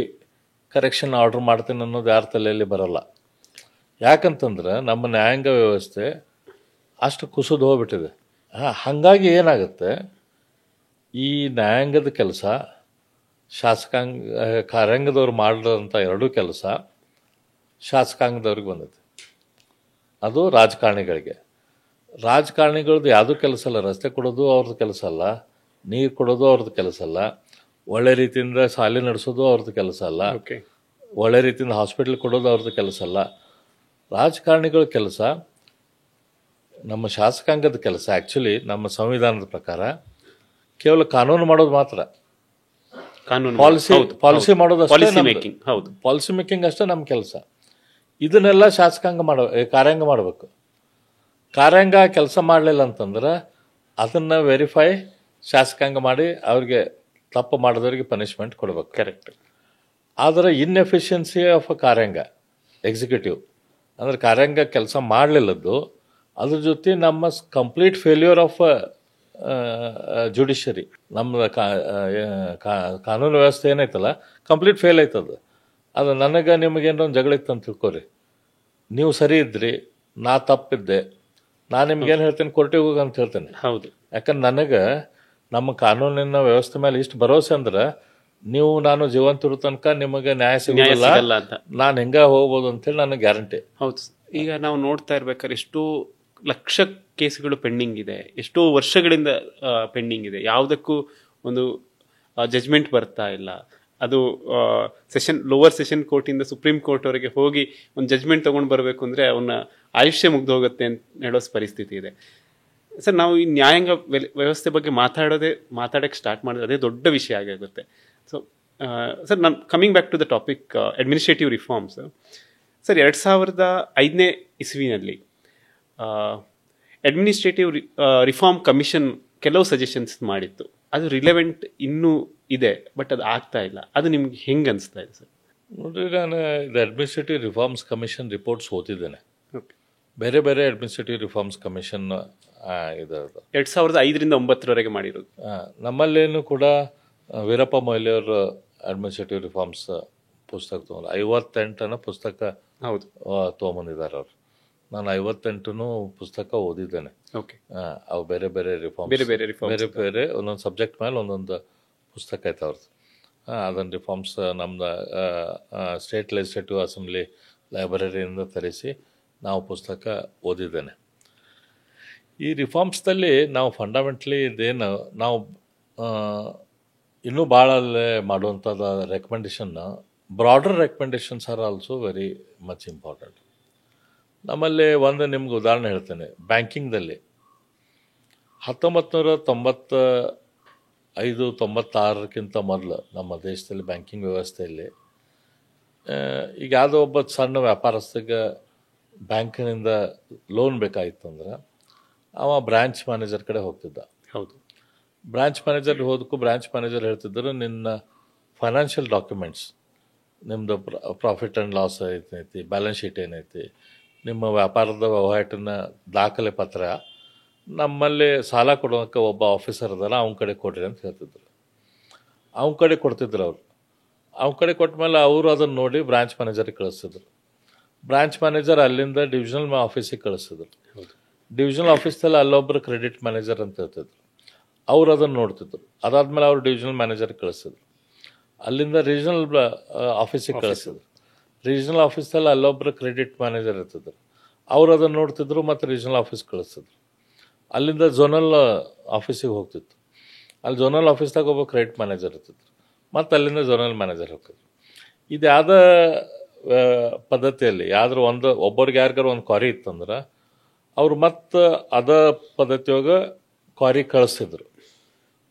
ಕರೆಕ್ಷನ್ ಆರ್ಡ್ರ್ ಮಾಡ್ತೀನಿ ಅನ್ನೋದು ಯಾರ ತಲೆಯಲ್ಲಿ ಬರಲ್ಲ. ಯಾಕಂತಂದ್ರೆ ನಮ್ಮ ನ್ಯಾಯಾಂಗ ವ್ಯವಸ್ಥೆ ಅಷ್ಟು ಕುಸಿದು ಹೋಗ್ಬಿಟ್ಟಿದೆ. ಹಾಗಾಗಿ ಏನಾಗುತ್ತೆ, ಈ ನ್ಯಾಯಾಂಗದ ಕೆಲಸ ಕಾರ್ಯಾಂಗದವ್ರು ಮಾಡಿರೋಂಥ ಎರಡೂ ಕೆಲಸ ಶಾಸಕಾಂಗದವ್ರಿಗೆ ಬಂದೈತೆ. ಅದು ರಾಜಕಾರಣಿಗಳದ್ದು ಯಾವುದೂ ಕೆಲಸ ಅಲ್ಲ. ರಸ್ತೆ ಕೊಡೋದು ಅವ್ರದ್ದು ಕೆಲಸ ಅಲ್ಲ, ನೀರು ಕೊಡೋದು ಅವ್ರದ್ದು ಕೆಲಸ ಅಲ್ಲ, ಒಳ್ಳೆ ರೀತಿಯಿಂದ ಶಾಲೆ ನಡೆಸೋದು ಅವ್ರದ್ದು ಕೆಲಸ ಅಲ್ಲ, ಒಳ್ಳೆ ರೀತಿಯಿಂದ ಹಾಸ್ಪಿಟ್ಲ್ ಕೊಡೋದು ಅವ್ರದ್ದು ಕೆಲಸ ಅಲ್ಲ. ರಾಜಕಾರಣಿಗಳ ಕೆಲಸ, ನಮ್ಮ ಶಾಸಕಾಂಗದ ಕೆಲಸ ಆ್ಯಕ್ಚುಲಿ ನಮ್ಮ ಸಂವಿಧಾನದ ಪ್ರಕಾರ ಕೇವಲ ಕಾನೂನು ಮಾಡೋದು ಮಾತ್ರ. ಪಾಲಿಸಿ ಮಾಡೋದು ಪಾಲಿಸಿ ಮೇಕಿಂಗ್ ಅಷ್ಟೇ ನಮ್ಮ ಕೆಲಸ. ಇದನ್ನೆಲ್ಲ ಕಾರ್ಯಾಂಗ ಮಾಡಬೇಕು. ಕಾರ್ಯಾಂಗ ಕೆಲಸ ಮಾಡಲಿಲ್ಲ ಅಂತಂದ್ರೆ ಅದನ್ನು ವೆರಿಫೈ ಶಾಸಕಾಂಗ ಮಾಡಿ ಅವ್ರಿಗೆ ತಪ್ಪು ಮಾಡಿದವ್ರಿಗೆ ಪನಿಷ್ಮೆಂಟ್ ಕೊಡಬೇಕು. ಕರೆಕ್ಟ್. ಆದರೆ ಇನ್ಎಫಿಷಿಯನ್ಸಿ ಆಫ್ ಕಾರ್ಯಾಂಗ ಎಕ್ಸಿಕ್ಯೂಟಿವ್ ಅಂದರೆ ಕಾರ್ಯಾಂಗ ಕೆಲಸ ಮಾಡಲಿಲ್ಲದ್ದು, ಅದ್ರ ಜೊತೆ ನಮ್ಮ ಕಂಪ್ಲೀಟ್ ಫೇಲ್ಯೂರ್ ಆಫ್ ಜುಡಿಷರಿ, ನಮ್ಮ ಕಾನೂನು ವ್ಯವಸ್ಥೆ ಏನೈತಲ್ಲ ಕಂಪ್ಲೀಟ್ ಫೇಲ್ ಆಯ್ತದ. ಅದು ನನಗೆ ನಿಮಗೇನೋ ಒಂದು ಜಗಳ ಇತ್ತು ಅಂತ ತಿಳ್ಕೊರಿ, ನೀವು ಸರಿ ಇದ್ರಿ, ನಾ ತಪ್ಪಿದ್ದೆ, ನಾನು ನಿಮ್ಗೇನು ಹೇಳ್ತೇನೆ, ಕೋರ್ಟಿಗೆ ಹೋಗಿ ಅಂತ ಹೇಳ್ತೇನೆ. ಹೌದು. ಯಾಕಂದ್ರೆ ನನಗೆ ನಮ್ಮ ಕಾನೂನಿನ ವ್ಯವಸ್ಥೆ ಮೇಲೆ ಇಷ್ಟು ಭರವಸೆ ಅಂದ್ರೆ ನೀವು ನಾನು ಜೀವಂತ ಇರೋ ತನಕ ನಿಮಗೆ ನ್ಯಾಯ ಸಿಗಲ್ಲ ಅಂತ ನಾನು ಹೆಂಗ ಹೋಗ್ಬೋದು ಅಂತೇಳಿ ನನಗೆ ಗ್ಯಾರಂಟಿ. ಹೌದು. ಈಗ ನಾವು ನೋಡ್ತಾ ಇರ್ಬೇಕಾದ್ರೆ ಎಷ್ಟೋ ಲಕ್ಷ ಕೇಸುಗಳು ಪೆಂಡಿಂಗ್ ಇದೆ, ಎಷ್ಟೋ ವರ್ಷಗಳಿಂದ ಪೆಂಡಿಂಗ್ ಇದೆ, ಯಾವುದಕ್ಕೂ ಒಂದು ಜಜ್ಮೆಂಟ್ ಬರ್ತಾ ಇಲ್ಲ. ಅದು ಲೋವರ್ ಸೆಷನ್ ಕೋರ್ಟಿಂದ ಸುಪ್ರೀಂ ಕೋರ್ಟ್ ವರೆಗೆ ಹೋಗಿ ಒಂದು ಜಜ್ಮೆಂಟ್ ತಗೊಂಡು ಬರಬೇಕು ಅಂದರೆ ಅವನ ಆಯುಷ್ಯ ಮುಗ್ದು ಹೋಗುತ್ತೆ ಅಂತ ಹೇಳೋ ಪರಿಸ್ಥಿತಿ ಇದೆ. ಸರ್, ನಾವು ಈ ನ್ಯಾಯಾಂಗ ವ್ಯವಸ್ಥೆ ಬಗ್ಗೆ ಮಾತಾಡೋಕ್ಕೆ ಸ್ಟಾರ್ಟ್ ಮಾಡಿದ್ರೆ ಅದೇ ದೊಡ್ಡ ವಿಷಯ ಆಗುತ್ತೆ. ಸೊ ಸರ್, ನಾನು coming back to the topic administrative reforms. Sir, 2005ನೇ ಇಸ್ವಿನಲ್ಲಿ ಅಡ್ಮಿನಿಸ್ಟ್ರೇಟಿವ್ ರಿಫಾರ್ಮ್ ಕಮಿಷನ್ ಕೆಲವು ಸಜೆಷನ್ಸ್ ಮಾಡಿತ್ತು. ಅದು ರಿಲೆವೆಂಟ್ ಇನ್ನೂ ಇದೆ, ಬಟ್ ಅದು ಆಗ್ತಾ ಇಲ್ಲ. ಅದು ನಿಮ್ಗೆ ಹೆಂಗೆ ಅನಿಸ್ತಾ ಇದೆ ಸರ್? ನೋಡ್ರಿ, ನಾನು ಇದು ಅಡ್ಮಿನಿಸ್ಟ್ರೇಟಿವ್ ರಿಫಾರ್ಮ್ಸ್ ಕಮಿಷನ್ ರಿಪೋರ್ಟ್ಸ್ ಓದಿದ್ದೇನೆ. ಬೇರೆ ಬೇರೆ ಅಡ್ಮಿನಿಸ್ಟ್ರೇಟಿವ್ ರಿಫಾರ್ಮ್ಸ್ ಕಮಿಷನ್ ಇದು 2005ರಿಂದ 2009 ಮಾಡಿರೋದು. ನಮ್ಮಲ್ಲೇನು ಕೂಡ ವೀರಪ್ಪ ಮೊಯ್ಲಿಯವ್ರ ಅಡ್ಮಿನಿಸ್ಟ್ರೇಟಿವ್ ರಿಫಾರ್ಮ್ಸ್ ಪುಸ್ತಕ ತೊಗೊಂಡು 58 ಪುಸ್ತಕ ಹೌದು ತೊಗೊಂಬಂದಿದ್ದಾರೆ ಅವರು. ನಾನು 58 ಪುಸ್ತಕ ಓದಿದ್ದೇನೆ. ಓಕೆ. ಅವು ಬೇರೆ ಬೇರೆ ರಿಫಾರ್ಮ್ಸ್, ಬೇರೆ ಬೇರೆ ಒಂದೊಂದು ಸಬ್ಜೆಕ್ಟ್ ಮೇಲೆ ಒಂದೊಂದು ಪುಸ್ತಕ ಐತೆ ಅವ್ರದ್ದು. ಅದನ್ನು ರಿಫಾರ್ಮ್ಸ್ ನಮ್ದು ಸ್ಟೇಟ್ ಲೆಜಿಸ್ಲೇಟಿವ್ ಅಸೆಂಬ್ಲಿ ಲೈಬ್ರರಿಯಿಂದ ತರಿಸಿ ನಾವು ಪುಸ್ತಕ ಓದಿದ್ದೇನೆ. ಈ ರಿಫಾರ್ಮ್ಸ್ದಲ್ಲಿ ನಾವು ಫಂಡಮೆಂಟ್ಲಿ ಇದೇನು ನಾವು ಇನ್ನೂ ಭಾಳ ಮಾಡುವಂಥದ್ದು recommendation, broader recommendations are also very much important. ನಮ್ಮಲ್ಲಿ ಒಂದು ನಿಮ್ಗೆ ಉದಾಹರಣೆ ಹೇಳ್ತೇನೆ. ಬ್ಯಾಂಕಿಂಗ್ದಲ್ಲಿ 1995-96 ಮೊದಲು ನಮ್ಮ ದೇಶದಲ್ಲಿ ಬ್ಯಾಂಕಿಂಗ್ ವ್ಯವಸ್ಥೆಯಲ್ಲಿ ಈಗ ಯಾವುದೋ ಒಬ್ಬ ಸಣ್ಣ ವ್ಯಾಪಾರಸ್ಥಗೆ ಬ್ಯಾಂಕಿನಿಂದ ಲೋನ್ ಬೇಕಾಗಿತ್ತು ಅಂದ್ರೆ ಅವ ಬ್ರಾಂಚ್ ಮ್ಯಾನೇಜರ್ ಕಡೆ ಹೋಗ್ತಿದ್ದ. ಹೌದು. ಬ್ರಾಂಚ್ ಮ್ಯಾನೇಜರ್ ಹೋದಕ್ಕೂ ಬ್ರಾಂಚ್ ಮ್ಯಾನೇಜರ್ ಹೇಳ್ತಿದ್ರು, ನಿನ್ನ ಫೈನಾನ್ಷಿಯಲ್ ಡಾಕ್ಯುಮೆಂಟ್ಸ್, ನಿಮ್ಮದು ಪ್ರಾಫಿಟ್ ಆ್ಯಂಡ್ ಲಾಸ್ ಏನೈತಿ, ಬ್ಯಾಲೆನ್ಸ್ ಶೀಟ್ ಏನೈತಿ, ನಿಮ್ಮ ವ್ಯಾಪಾರದ ವಹಿವಾಟಿನ ದಾಖಲೆ ಪತ್ರ ನಮ್ಮಲ್ಲಿ ಸಾಲ ಕೊಡೋಕ್ಕೆ ಒಬ್ಬ ಆಫೀಸರ್ ಅದಲ್ಲ ಅವನ ಕಡೆ ಕೊಡ್ರಿ ಅಂತ ಹೇಳ್ತಿದ್ರು. ಅವನ ಕಡೆ ಕೊಡ್ತಿದ್ರು ಅವರು. ಅವನ ಕಡೆ ಕೊಟ್ಟ ಮೇಲೆ ಅವರು ಅದನ್ನು ನೋಡಿ ಬ್ರಾಂಚ್ ಮ್ಯಾನೇಜರಿಗೆ ಕಳಿಸ್ತಿದ್ರು. ಬ್ರಾಂಚ್ ಮ್ಯಾನೇಜರ್ ಅಲ್ಲಿಂದ ಡಿವಿಷನಲ್ ಆಫೀಸಿಗೆ ಕಳಿಸ್ತಿದ್ರು. ಡಿವಿಷನಲ್ ಆಫೀಸ್ದಲ್ಲಿ ಅಲ್ಲೊಬ್ಬರು ಕ್ರೆಡಿಟ್ ಮ್ಯಾನೇಜರ್ ಅಂತ ಇರ್ತಿದ್ರು, ಅವ್ರು ಅದನ್ನು ನೋಡ್ತಿದ್ರು. ಅದಾದಮೇಲೆ ಅವ್ರು ಡಿವಿಷನಲ್ ಮ್ಯಾನೇಜರ್ಗೆ ಕಳಿಸ್ತಿದ್ರು. ಅಲ್ಲಿಂದ ರೀಜನಲ್ ಆಫೀಸಿಗೆ ಕಳಿಸ್ತಿದ್ರು. ರೀಜನಲ್ ಆಫೀಸಲ್ಲಿ ಅಲ್ಲೊಬ್ಬರು ಕ್ರೆಡಿಟ್ ಮ್ಯಾನೇಜರ್ ಇರ್ತಿದ್ರು, ಅವ್ರು ಅದನ್ನು ನೋಡ್ತಿದ್ರು ಮತ್ತು ರೀಜನಲ್ ಆಫೀಸ್ ಕಳಿಸ್ತಿದ್ರು. ಅಲ್ಲಿಂದ ಝೋನಲ್ ಆಫೀಸಿಗೆ ಹೋಗ್ತಿತ್ತು. ಅಲ್ಲಿ ಝೋನಲ್ ಆಫೀಸ್ದಾಗ ಒಬ್ಬ ಕ್ರೆಡಿಟ್ ಮ್ಯಾನೇಜರ್ ಇರ್ತಿದ್ರು, ಮತ್ತು ಅಲ್ಲಿಂದ ಝೋನಲ್ ಮ್ಯಾನೇಜರ್ ಹೋಗ್ತಿದ್ರು. ಇದು ಯಾವುದೇ ಪದ್ಧತಿಯಲ್ಲಿ ಯಾವ್ದಾರು ಒಬ್ಬರಿಗೆ ಯಾರಿಗಾರು ಒಂದು ಕ್ವಾರಿ ಇತ್ತಂದ್ರೆ ಅವ್ರು ಮತ್ತು ಅದ ಪದ್ಧತಿಯೊಳಗೆ ಕ್ವಾರಿ ಕಳಿಸ್ತಿದ್ರು.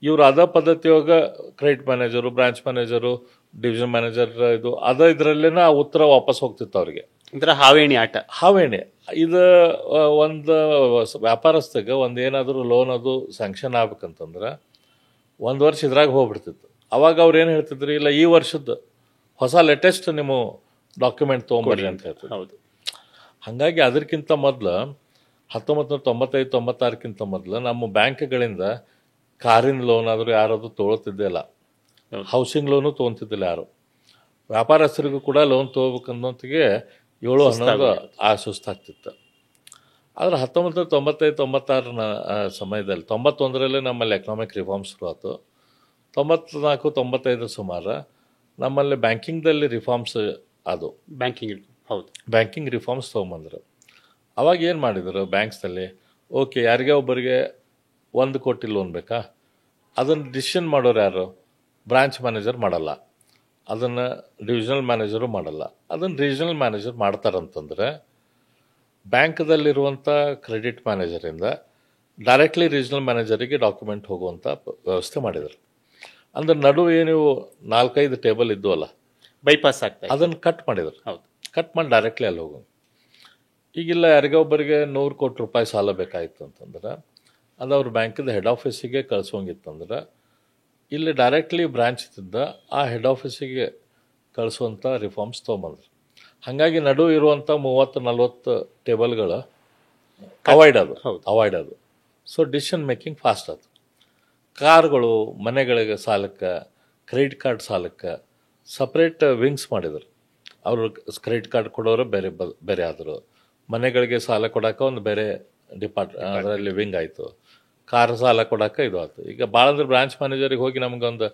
ಇವರು ಅದ ಪದ್ಧತಿಯೊಳಗೆ credit manager, branch manager, division manager ಇದು ಇದರಲ್ಲೇ ಆ ಉತ್ತರ ವಾಪಸ್ ಹೋಗ್ತಿತ್ತು ಅವ್ರಿಗೆ. ಅಂದ್ರೆ ಹಾವೇಣಿ ಆಟ. ಇದು ಒಂದು ವ್ಯಾಪಾರಸ್ಥಗೆ ಒಂದು ಏನಾದರೂ ಲೋನ್ ಅದು ಸ್ಯಾಂಕ್ಷನ್ ಆಗ್ಬೇಕಂತಂದ್ರೆ 1 ವರ್ಷ ಇದ್ರಾಗ ಹೋಗ್ಬಿಡ್ತಿತ್ತು. ಅವಾಗ ಅವ್ರು ಏನು ಹೇಳ್ತಿದ್ರು, ಇಲ್ಲ ಈ ವರ್ಷದ ಹೊಸ ಲೇಟೆಸ್ಟ್ ನಿಮ್ಮ ಡಾಕ್ಯುಮೆಂಟ್ ತೊಗೊಂಬರ್ರಿ ಅಂತ ಹೇಳ್ತಿದ್ರು. ಹೌದು. ಹಾಗಾಗಿ ಅದಕ್ಕಿಂತ ಮೊದಲು 1995-96 ಮೊದಲು ನಮ್ಮ ಬ್ಯಾಂಕ್ಗಳಿಂದ ಕಾರಿನ ಲೋನ್ ಆದರೂ ಯಾರಾದರೂ ತೊಗೊಳ್ತಿದ್ದಿಲ್ಲ, ಹೌಸಿಂಗ್ ಲೋನು ತೊಗೊತಿದ್ದಿಲ್ಲ ಯಾರು. ವ್ಯಾಪಾರಸ್ಥರಿಗೂ ಕೂಡ ಲೋನ್ ತೊಗೋಬೇಕನ್ನೋತ್ತಿಗೆ 7-11 ಸುಸ್ತಾಗ್ತಿತ್ತು. ಆದರೆ 1995-96 ಸಮಯದಲ್ಲಿ 91ರಲ್ಲಿ ನಮ್ಮಲ್ಲಿ ಎಕನಾಮಿಕ್ ರಿಫಾರ್ಮ್ಸ್ ಶುರು ಆಯಿತು. 94-95 ಸುಮಾರು ನಮ್ಮಲ್ಲಿ ಬ್ಯಾಂಕಿಂಗ್ದಲ್ಲಿ ರಿಫಾರ್ಮ್ಸ್ ಅದು ಬ್ಯಾಂಕಿಂಗ್ ರಿಫಾರ್ಮ್ಸ್ ತೊಗೊಂಬಂದರು. ಅವಾಗ ಏನು ಮಾಡಿದರು ಬ್ಯಾಂಕ್ಸಲ್ಲಿ, ಓಕೆ ಯಾರಿಗೆ ಒಬ್ಬರಿಗೆ 1 ಕೋಟಿ ಲೋನ್ ಬೇಕಾ, ಅದನ್ನು ಡಿಸಿಷನ್ ಮಾಡೋರು ಯಾರು? ಬ್ರಾಂಚ್ ಮ್ಯಾನೇಜರ್ ಮಾಡಲ್ಲ, ಅದನ್ನು ಡಿವಿಷನಲ್ ಮ್ಯಾನೇಜರು ಮಾಡಲ್ಲ, ಅದನ್ನು ರೀಜನಲ್ ಮ್ಯಾನೇಜರ್ ಮಾಡ್ತಾರಂತಂದರೆ ಬ್ಯಾಂಕ್ದಲ್ಲಿರುವಂಥ ಕ್ರೆಡಿಟ್ ಮ್ಯಾನೇಜರಿಂದ ಡೈರೆಕ್ಟ್ಲಿ ರೀಜನಲ್ ಮ್ಯಾನೇಜರಿಗೆ ಡಾಕ್ಯುಮೆಂಟ್ ಹೋಗುವಂಥ ವ್ಯವಸ್ಥೆ ಮಾಡಿದರು. ಅಂದ್ರೆ ನಡುವೆ ನೀವು 4-5 ಟೇಬಲ್ ಇದ್ವಲ್ಲ, ಬೈಪಾಸ್ ಆಗ್ತದೆ, ಅದನ್ನು ಕಟ್ ಮಾಡಿದರು. ಹೌದು, ಕಟ್ ಮಾಡಿ ಡೈರೆಕ್ಟ್ಲಿ ಅಲ್ಲಿ ಹೋಗೋದು. ಈಗಿಲ್ಲ ಯಾರಿಗೋ ಒಬ್ಬರಿಗೆ 100 ಕೋಟಿ ರೂಪಾಯಿ ಸಾಲ ಬೇಕಾಯಿತು ಅಂತಂದ್ರೆ ಅದು ಅವ್ರ ಬ್ಯಾಂಕಿಂದ ಹೆಡ್ ಆಫೀಸಿಗೆ ಕಳಿಸೋಂಗಿತ್ತಂದ್ರೆ ಇಲ್ಲಿ ಡೈರೆಕ್ಟ್ಲಿ ಬ್ರಾಂಚ್ ಇದ್ದ ಆ ಹೆಡ್ ಆಫೀಸಿಗೆ ಕಳಿಸುವಂಥ ರಿಫಾರ್ಮ್ಸ್ ತೊಗೊಂಬಂದ್ರು. ಹಾಗಾಗಿ ನಡು ಇರುವಂಥ 30-40 ಟೇಬಲ್ಗಳು ಅವಾಯ್ಡ್ ಅದು. ಸೊ ಡಿಸಿಷನ್ ಮೇಕಿಂಗ್ ಫಾಸ್ಟ್ ಆಯ್ತು. ಕಾರ್ಗಳು, ಮನೆಗಳಿಗೆ ಸಾಲಕ್ಕೆ, ಕ್ರೆಡಿಟ್ ಕಾರ್ಡ್ ಸಾಲಕ್ಕೆ ಸಪ್ರೇಟ್ ವಿಂಗ್ಸ್ ಮಾಡಿದರು. ಅವರು ಕ್ರೆಡಿಟ್ ಕಾರ್ಡ್ ಕೊಡೋರು ಬೇರೆ ಆದರು, ಮನೆಗಳಿಗೆ ಸಾಲ ಕೊಡೋಕೆ ಒಂದು ಬೇರೆ ಅದರಲ್ಲಿ ವಿಂಗ್ ಆಯಿತು. ಕಾರ್ ಸಾಲ ಕೊಡೋಕೆ ಇದು ಆಯ್ತು. ಈಗ ಭಾಳ ಅಂದ್ರೆ ಬ್ರಾಂಚ್ ಮ್ಯಾನೇಜರಿಗೆ ಹೋಗಿ ನಮಗೊಂದು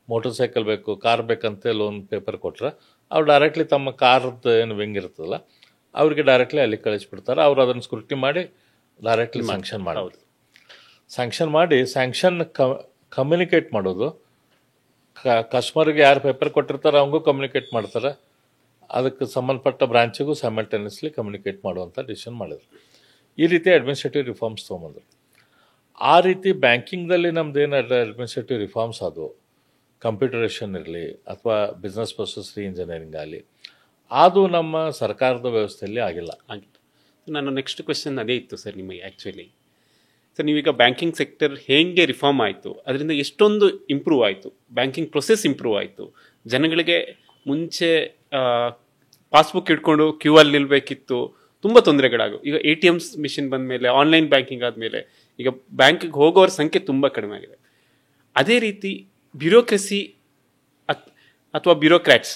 ಮೋಟರ್ ಸೈಕಲ್ ಬೇಕು, ಕಾರ್ ಬೇಕಂತೆ ಲೋನ್ ಪೇಪರ್ ಕೊಟ್ರೆ ಅವ್ರು ಡೈರೆಕ್ಟ್ಲಿ ತಮ್ಮ ಕಾರ್ದು ಏನು ವಿಂಗ್ ಇರ್ತದಲ್ಲ ಅವ್ರಿಗೆ ಡೈರೆಕ್ಟ್ಲಿ ಅಲ್ಲಿ ಕಳಿಸ್ಬಿಡ್ತಾರೆ. ಅವ್ರು ಅದನ್ನು ಸ್ಕ್ರೂಟಿನಿ ಮಾಡಿ ಡೈರೆಕ್ಟ್ಲಿ ಸ್ಯಾಂಕ್ಷನ್ ಮಾಡೋದು. ಸ್ಯಾಂಕ್ಷನ್ ಮಾಡಿ ಸ್ಯಾಂಕ್ಷನ್ ಕಮ್ಯುನಿಕೇಟ್ ಮಾಡೋದು, ಕಸ್ಟಮರ್ಗೆ ಯಾರು ಪೇಪರ್ ಕೊಟ್ಟಿರ್ತಾರೆ ಅವಂಗೂ ಕಮ್ಯುನಿಕೇಟ್ ಮಾಡ್ತಾರೆ, ಅದಕ್ಕೆ ಸಂಬಂಧಪಟ್ಟ ಬ್ರಾಂಚಿಗೂ ಸೈಮಲ್ಟೇನಿಯಸ್ಲಿ ಕಮ್ಯುನಿಕೇಟ್ ಮಾಡುವಂಥ ಡಿಸಿಷನ್ ಮಾಡಿದ್ರು. ಈ ರೀತಿ ಅಡ್ಮಿನಿಸ್ಟ್ರೇಟಿವ್ ರಿಫಾರ್ಮ್ಸ್ ತೊಗೊಂಬಂದರು. ಆ ರೀತಿ ಬ್ಯಾಂಕಿಂಗ್ದಲ್ಲಿ ನಮ್ದೇನು ಅಡ್ಮಿನಿಸ್ಟ್ರೇಟಿವ್ ರಿಫಾರ್ಮ್ಸ್ ಆದವು, ಕಂಪ್ಯೂಟರೇಷನ್ ಇರಲಿ ಅಥವಾ ಬಿಸ್ನೆಸ್ ಪ್ರೊಸೆಸ್ ಇಂಜಿನಿಯರಿಂಗ್ ಆಗಲಿ, ಅದು ನಮ್ಮ ಸರ್ಕಾರದ ವ್ಯವಸ್ಥೆಯಲ್ಲಿ ಆಗಿಲ್ಲ. ನನ್ನ ನೆಕ್ಸ್ಟ್ ಕ್ವೆಶನ್ ಅದೇ ಇತ್ತು ಸರ್ ನಿಮಗೆ. ಆ್ಯಕ್ಚುಲಿ ಸರ್, ನೀವೀಗ ಬ್ಯಾಂಕಿಂಗ್ ಸೆಕ್ಟರ್ ಹೇಗೆ ರಿಫಾರ್ಮ್ ಆಯಿತು, ಅದರಿಂದ ಎಷ್ಟೊಂದು ಇಂಪ್ರೂವ್ ಆಯಿತು, ಬ್ಯಾಂಕಿಂಗ್ ಪ್ರೊಸೆಸ್ ಇಂಪ್ರೂವ್ ಆಯಿತು. ಜನಗಳಿಗೆ ಮುಂಚೆ ಪಾಸ್ಬುಕ್ ಇಟ್ಕೊಂಡು ಕ್ಯೂ ಅಲ್ಲಿ ನಿಲ್ಲಬೇಕಿತ್ತು, ತುಂಬ ತೊಂದರೆಗಳಾಗು. ಈಗ ATMs ಮಿಷಿನ್ ಬಂದ ಮೇಲೆ, ಆನ್ಲೈನ್ ಬ್ಯಾಂಕಿಂಗ್ ಆದಮೇಲೆ ಈಗ ಬ್ಯಾಂಕಿಗೆ ಹೋಗೋರ ಸಂಖ್ಯೆ ತುಂಬ ಕಡಿಮೆ ಆಗಿದೆ. ಅದೇ ರೀತಿ ಬ್ಯೂರೋಕ್ರಸಿ ಅಥವಾ ಬ್ಯೂರೋಕ್ರಾಟ್ಸ್,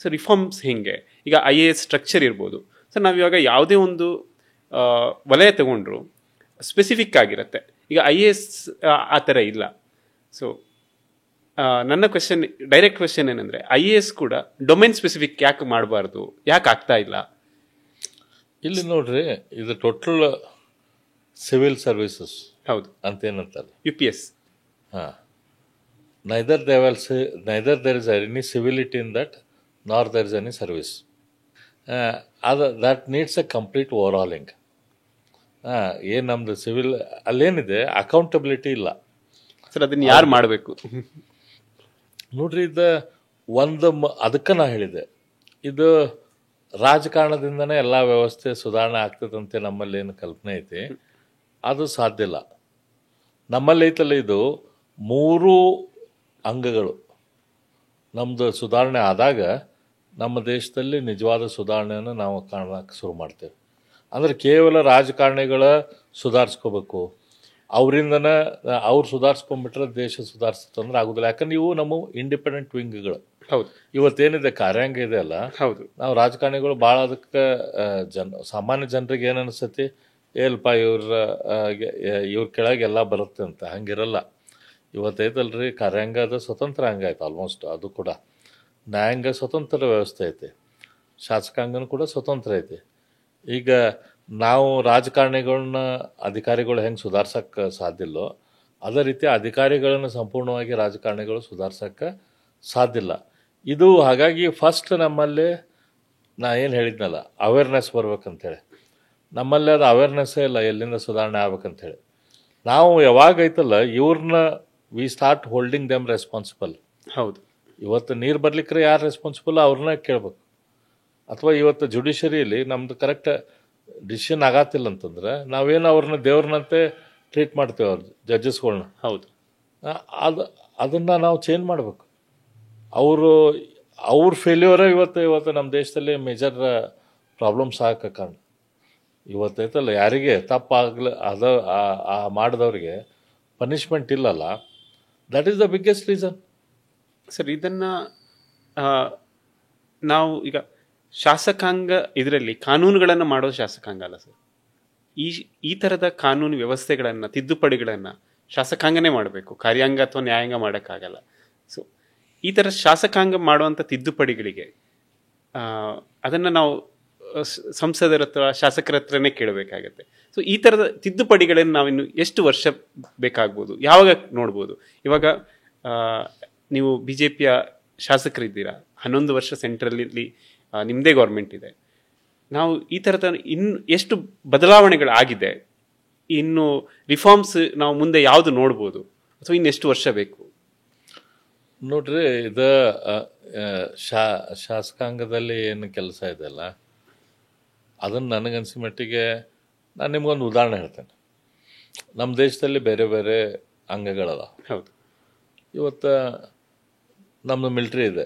ಸೊ ರಿಫಾರ್ಮ್ಸ್ ಹೇಗೆ, ಈಗ IAS ಸ್ಟ್ರಕ್ಚರ್ ಇರ್ಬೋದು ಸರ್. ನಾವಿವಾಗ ಯಾವುದೇ ಒಂದು ವಲಯ ತಗೊಂಡ್ರು ಸ್ಪೆಸಿಫಿಕ್ ಆಗಿರುತ್ತೆ. ಈಗ IAS ಆ ಥರ ಇಲ್ಲ. ಸೊ ನನ್ನ ಕ್ವೆಶನ್, ಡೈರೆಕ್ಟ್ ಕ್ವೆಶನ್ ಏನಂದರೆ, IAS ಕೂಡ ಡೊಮೈನ್ ಸ್ಪೆಸಿಫಿಕ್ ಯಾಕೆ ಮಾಡಬಾರ್ದು, ಯಾಕೆ ಆಗ್ತಾ ಇಲ್ಲ? ಇಲ್ಲಿ ನೋಡ್ರಿ, ಇದು ಟೋಟಲ್ ಸಿವಿಲ್ ಸರ್ವಿಸಸ್ ಹೌದು ಅಂತ ಏನಂತಾರೆ, UPS. ಹಾಂ, neither there is any civility in that nor there is any service. That needs a complete overhauling. ಏನು ನಮ್ಮದು ಸಿವಿಲ್ ಅಲ್ಲೇನಿದೆ ಅಕೌಂಟಬಿಲಿಟಿ ಇಲ್ಲ ಸರ್. ಅದನ್ನು ಯಾರು ಮಾಡಬೇಕು ನೋಡ್ರಿ. ಇದು ಅದಕ್ಕೆ ನಾ ಹೇಳಿದೆ, ಇದು ರಾಜಕಾರಣದಿಂದನೇ ಎಲ್ಲ ವ್ಯವಸ್ಥೆ ಸುಧಾರಣೆ ಆಗ್ತದಂತೆ ನಮ್ಮಲ್ಲಿ ಏನು ಕಲ್ಪನೆ ಐತಿ, ಅದು ಸಾಧ್ಯ ಇಲ್ಲ. ನಮ್ಮಲ್ಲಿ ಐತಲ್ಲ, ಇದು 3 ಅಂಗಗಳು ನಮ್ಮದು ಸುಧಾರಣೆ ಆದಾಗ ನಮ್ಮ ದೇಶದಲ್ಲಿ ನಿಜವಾದ ಸುಧಾರಣೆಯನ್ನು ನಾವು ಕಾಣಕ್ಕೆ ಶುರು ಮಾಡ್ತೇವೆ. ಅಂದರೆ ಕೇವಲ ರಾಜಕಾರಣಿಗಳ ಸುಧಾರಿಸ್ಕೋಬೇಕು, ಅವರಿಂದನೇ ಅವ್ರು ಸುಧಾರಿಸ್ಕೊಂಡ್ಬಿಟ್ರೆ ದೇಶ ಸುಧಾರಿಸ್ತಂದ್ರೆ ಆಗೋದಿಲ್ಲ. ಯಾಕಂದ್ರೆ ಇವು ನಮ್ಮ ಇಂಡಿಪೆಂಡೆಂಟ್ ವಿಂಗ್ಗಳು. ಹೌದು, ಇವತ್ತೇನಿದೆ ಕಾರ್ಯಾಂಗ ಇದೆ ಅಲ್ಲ, ಹೌದು, ನಾವು ರಾಜಕಾರಣಿಗಳು ಭಾಳ ಅದಕ್ಕೆ ಸಾಮಾನ್ಯ ಜನರಿಗೆ ಏನು ಅನಿಸ್ತೈತಿ, ಏಲ್ಪ ಇವ್ರ ಕೆಳಗೆ ಎಲ್ಲ ಬರುತ್ತೆ ಅಂತ. ಹಂಗಿರಲ್ಲ. ಇವತ್ತೈತಲ್ರಿ, ಕಾರ್ಯಾಂಗದ ಸ್ವತಂತ್ರ ಅಂಗ ಆಯ್ತು ಆಲ್ಮೋಸ್ಟ್. ಅದು ಕೂಡ ನ್ಯಾಯಾಂಗ ಸ್ವತಂತ್ರ ವ್ಯವಸ್ಥೆ ಐತಿ, ಶಾಸಕಾಂಗನೂ ಕೂಡ ಸ್ವತಂತ್ರ ಐತಿ. ಈಗ ನಾವು ರಾಜಕಾರಣಿಗಳನ್ನ ಅಧಿಕಾರಿಗಳು ಹೆಂಗೆ ಸುಧಾರ್ಸಕ್ಕೆ ಸಾಧ್ಯ ಇಲ್ಲೋ, ಅದೇ ರೀತಿ ಅಧಿಕಾರಿಗಳನ್ನು ಸಂಪೂರ್ಣವಾಗಿ ರಾಜಕಾರಣಿಗಳು ಸುಧಾರ್ಸಕ್ಕೆ ಸಾಧ್ಯ ಇಲ್ಲ. ಇದು ಹಾಗಾಗಿ ಫಸ್ಟ್ ನಮ್ಮಲ್ಲಿ ನಾ ಏನು ಹೇಳಿದ್ನಲ್ಲ, ಅವೇರ್ನೆಸ್ ಬರ್ಬೇಕಂತೇಳಿ, ನಮ್ಮಲ್ಲಿ ಅದು ಅವೇರ್ನೆಸ್ಸೇ ಇಲ್ಲ ಎಲ್ಲಿಂದ ಸುಧಾರಣೆ ಆಗ್ಬೇಕಂತೇಳಿ. ನಾವು ಯಾವಾಗೈತಲ್ಲ ಇವ್ರನ್ನ we start holding them responsible. ಹೌದು, ಇವತ್ತು ನೀರು ಬರ್ಲಿಕ್ಕೆ ಯಾರು ರೆಸ್ಪಾನ್ಸಿಬಲ್ ಅವ್ರನ್ನ ಕೇಳ್ಬೇಕು. ಅಥವಾ ಇವತ್ತು ಜುಡಿಷರಿಯಲ್ಲಿ ನಮ್ದು ಕರೆಕ್ಟ್ ಡಿಸಿಷನ್ ಆಗತ್ತಿಲ್ಲ ಅಂತಂದ್ರೆ ನಾವೇನು ಅವ್ರನ್ನ ದೇವ್ರನ್ನಂತೆ ಟ್ರೀಟ್ ಮಾಡ್ತೇವೆ, ಅವ್ರ ಜಡ್ಜಸ್ಗಳನ್ನ. ಹೌದು, ಅದನ್ನು ನಾವು ಚೇಂಜ್ ಮಾಡಬೇಕು. ಅವ್ರ ಫೇಲ್ಯೂರೇ ಇವತ್ತು ನಮ್ಮ ದೇಶದಲ್ಲಿ ಮೇಜರ್ ಪ್ರಾಬ್ಲಮ್ಸ್ ಆಗಕ್ಕೆ ಕಾರಣ. ಇವತ್ತೈತಲ್ಲ, ಯಾರಿಗೆ ತಪ್ಪಾಗಲಿ ಮಾಡಿದವ್ರಿಗೆ ಪನಿಷ್ಮೆಂಟ್ ಇಲ್ಲಲ್ಲ, that is the biggest reason. Sir, ಇದನ್ನು ನಾವು ಈಗ ಶಾಸಕಾಂಗ ಇದರಲ್ಲಿ ಕಾನೂನುಗಳನ್ನು ಮಾಡೋದು ಶಾಸಕಾಂಗ ಅಲ್ಲ ಸರ್. ಈ ಥರದ ಕಾನೂನು ವ್ಯವಸ್ಥೆಗಳನ್ನು, ತಿದ್ದುಪಡಿಗಳನ್ನು ಶಾಸಕಾಂಗನೇ ಮಾಡಬೇಕು, ಕಾರ್ಯಾಂಗ ಅಥವಾ ನ್ಯಾಯಾಂಗ ಮಾಡೋಕ್ಕಾಗಲ್ಲ. ಸೊ ಈ ಥರ ಶಾಸಕಾಂಗ ಮಾಡುವಂಥ ತಿದ್ದುಪಡಿಗಳಿಗೆ ಅದನ್ನು ನಾವು ಸಂಸದರ ಹತ್ರ, ಶಾಸಕರ ಹತ್ರನೇ ಕೇಳಬೇಕಾಗತ್ತೆ. ಸೊ ಈ ಥರದ ತಿದ್ದುಪಡಿಗಳನ್ನು ನಾವಿನ್ನು ಎಷ್ಟು ವರ್ಷ ಬೇಕಾಗ್ಬೋದು, ಯಾವಾಗ ನೋಡ್ಬೋದು? ಇವಾಗ ನೀವು BJPಯ ಶಾಸಕರಿದ್ದೀರಾ, 11 ವರ್ಷ ಸೆಂಟ್ರಲ್ಲಿ ನಿಮ್ಮದೇ ಗೌರ್ಮೆಂಟ್ ಇದೆ. ನಾವು ಈ ಥರದ ಇನ್ನು ಎಷ್ಟು ಬದಲಾವಣೆಗಳಾಗಿದೆ, ಇನ್ನು ರಿಫಾರ್ಮ್ಸ್ ನಾವು ಮುಂದೆ ಯಾವುದು ನೋಡ್ಬೋದು, ಅಥವಾ ಇನ್ನೆಷ್ಟು ವರ್ಷ ಬೇಕು? ನೋಡ್ರಿ, ಇದು ಶಾಸಕಾಂಗದಲ್ಲಿ ಏನು ಕೆಲಸ ಇದೆಯಲ್ಲ, ಅದನ್ನು ನನಗನ್ಸಿ ಮಟ್ಟಿಗೆ ನಾನು ನಿಮ್ಗೊಂದು ಉದಾಹರಣೆ ಹೇಳ್ತೇನೆ. ನಮ್ಮ ದೇಶದಲ್ಲಿ ಬೇರೆ ಬೇರೆ ಅಂಗಗಳದ. ಹೌದು, ಇವತ್ತು ನಮ್ಮದು ಮಿಲ್ಟ್ರಿ ಇದೆ.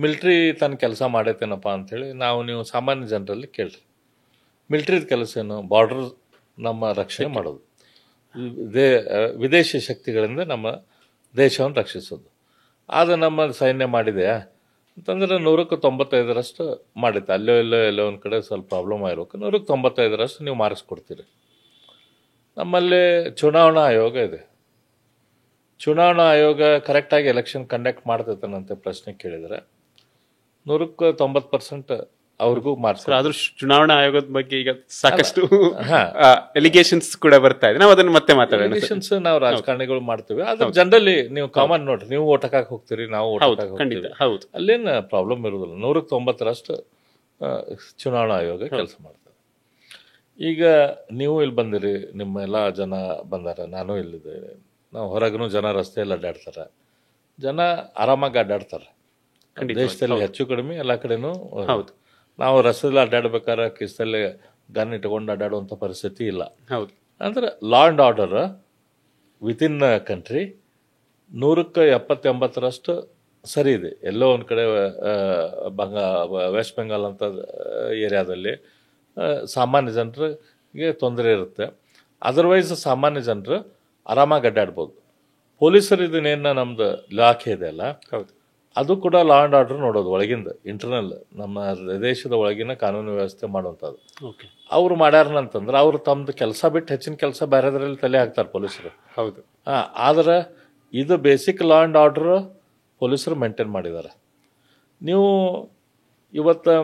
ಮಿಲ್ಟ್ರಿ ತನ್ನ ಕೆಲಸ ಮಾಡೈತೇನಪ್ಪ ಅಂಥೇಳಿ ನೀವು ಸಾಮಾನ್ಯ ಜನರಲ್ಲಿ ಕೇಳ್ರಿ. ಮಿಲ್ಟ್ರಿದ ಕೆಲಸ ಏನು? ಬಾರ್ಡರ್ ನಮ್ಮ ರಕ್ಷಣೆ ಮಾಡೋದು, ವಿದೇಶಿ ಶಕ್ತಿಗಳಿಂದ ನಮ್ಮ ದೇಶವನ್ನು ರಕ್ಷಿಸೋದು. ಅದು ನಮ್ಮ ಸೈನ್ಯ ಮಾಡಿದೆಯಾ ಅಂತಂದ್ರೆ 195% ಮಾಡಿತ್ತು. ಎಲ್ಲೋ ಒಂದು ಕಡೆ ಸ್ವಲ್ಪ ಪ್ರಾಬ್ಲಮ್ ಆಗಿರ್ಬೇಕು, 195% ನೀವು ಮಾರ್ಕ್ಸ್ ಕೊಡ್ತೀರಿ. ನಮ್ಮಲ್ಲಿ ಚುನಾವಣಾ ಆಯೋಗ ಇದೆ. ಚುನಾವಣಾ ಆಯೋಗ ಕರೆಕ್ಟಾಗಿ ಎಲೆಕ್ಷನ್ ಕಂಡಕ್ಟ್ ಮಾಡ್ತೈತನಂತೆ ಪ್ರಶ್ನೆ ಕೇಳಿದರೆ 190% ಅವ್ರಿಗೂ ಮಾರ್ಕ್ಸ್. ಆದ್ರೂ ಚುನಾವಣಾ ಆಯೋಗದ ಬಗ್ಗೆ ಈಗ ಸಾಕಷ್ಟು ಎಲಿಗೇಷನ್ಸ್ ಕೂಡ ಬರ್ತಾ ಇದೆ. ನಾವು ಅದನ್ನು ಮತ್ತೆ ಮಾತಾಡೋಣ. ಎಲಿಗೇಷನ್ಸ್ ನಾವು ರಾಜಕಾರಣಿಗಳು ಮಾಡ್ತೀವಿ. ಅದ್ರ ಜನರಲಿ ನೀವು ಕಾಮನ್ ನೋಡ್ರಿ, ನೀವು ಓಟ್ ಹಾಕಕ್ ಹೋಗ್ತೀರಿ, ನಾವು ಓಟ್ ಹಾಕಕ್ ಹೋಗ್ತೀವಿ. ಅಲ್ಲೇನು ಪ್ರಾಬ್ಲಮ್ ಇರೋದಿಲ್ಲ. 190% ಚುನಾವಣಾ ಆಯೋಗ ಕೆಲಸ ಮಾಡ್ತಾರೆ. ಈಗ ನೀವು ಇಲ್ಲಿ ಬಂದಿರಿ, ನಿಮ್ಮ ಎಲ್ಲ ಜನ ಬಂದಾರ, ನಾನು ಇಲ್ಲಿದ್ದೆ. ನಾವು ಹೊರಗೂ ಜನ ರಸ್ತೆಯಲ್ಲಿ ಅಡ್ಡಾಡ್ತಾರೆ, ಜನ ಆರಾಮಾಗಿ ಅಡ್ಡಾಡ್ತಾರೆ. ದೇಶದಲ್ಲಿ ಹೆಚ್ಚು ಕಡಿಮೆ ಎಲ್ಲ ಕಡೆನೂ ಹೌದು. ನಾವು ರಸ್ತೆಯಲ್ಲಿ ಅಡ್ಡಾಡ್ಬೇಕಾದ್ರೆ ಕಿಸ್ತಲ್ಲಿ ಗನ್ ಇಟ್ಕೊಂಡು ಅಡ್ಡಾಡುವಂಥ ಪರಿಸ್ಥಿತಿ ಇಲ್ಲ. ಹೌದು. ಅಂದ್ರೆ law and order within country 170-80% ಸರಿ ಇದೆ. ಎಲ್ಲೋ ಒಂದು ಕಡೆ ವೆಸ್ಟ್ ಬೆಂಗಾಲ್ ಅಂತ ಏರಿಯಾದಲ್ಲಿ ಸಾಮಾನ್ಯ ಜನರಿಗೆ ತೊಂದರೆ ಇರುತ್ತೆ. ಅದರ್ವೈಸ್ ಸಾಮಾನ್ಯ ಜನರು ಆರಾಮಾಗಿ ಅಡ್ಡಾಡ್ಬೋದು. ಪೊಲೀಸರು ಇದನ್ನೇನು ನಮ್ದು ಇಲಾಖೆ ಇದೆ ಅಲ್ಲ, ಹೌದು, ಅದು ಕೂಡ ಲಾ ಆ್ಯಂಡ್ ಆರ್ಡರ್ ನೋಡೋದು, ಒಳಗಿಂದ ಇಂಟರ್ನಲ್ ನಮ್ಮ ದೇಶದ ಒಳಗಿನ ಕಾನೂನು ವ್ಯವಸ್ಥೆ ಮಾಡುವಂಥದ್ದು. ಅವ್ರು ಮಾಡ್ಯಾರನಂತಂದ್ರೆ ಅವ್ರು ತಮ್ಮದು ಕೆಲಸ ಬಿಟ್ಟು ಹೆಚ್ಚಿನ ಕೆಲಸ ಬೇರೆದ್ರಲ್ಲಿ ತಲೆ ಹಾಕ್ತಾರೆ ಪೊಲೀಸರು. ಹೌದು. ಆದ್ರೆ ಇದು ಬೇಸಿಕ್ ಲಾ ಆ್ಯಂಡ್ ಆರ್ಡರ್ ಪೊಲೀಸರು ಮೇಂಟೈನ್ ಮಾಡಿದ್ದಾರೆ. ನೀವು ಇವತ್ತು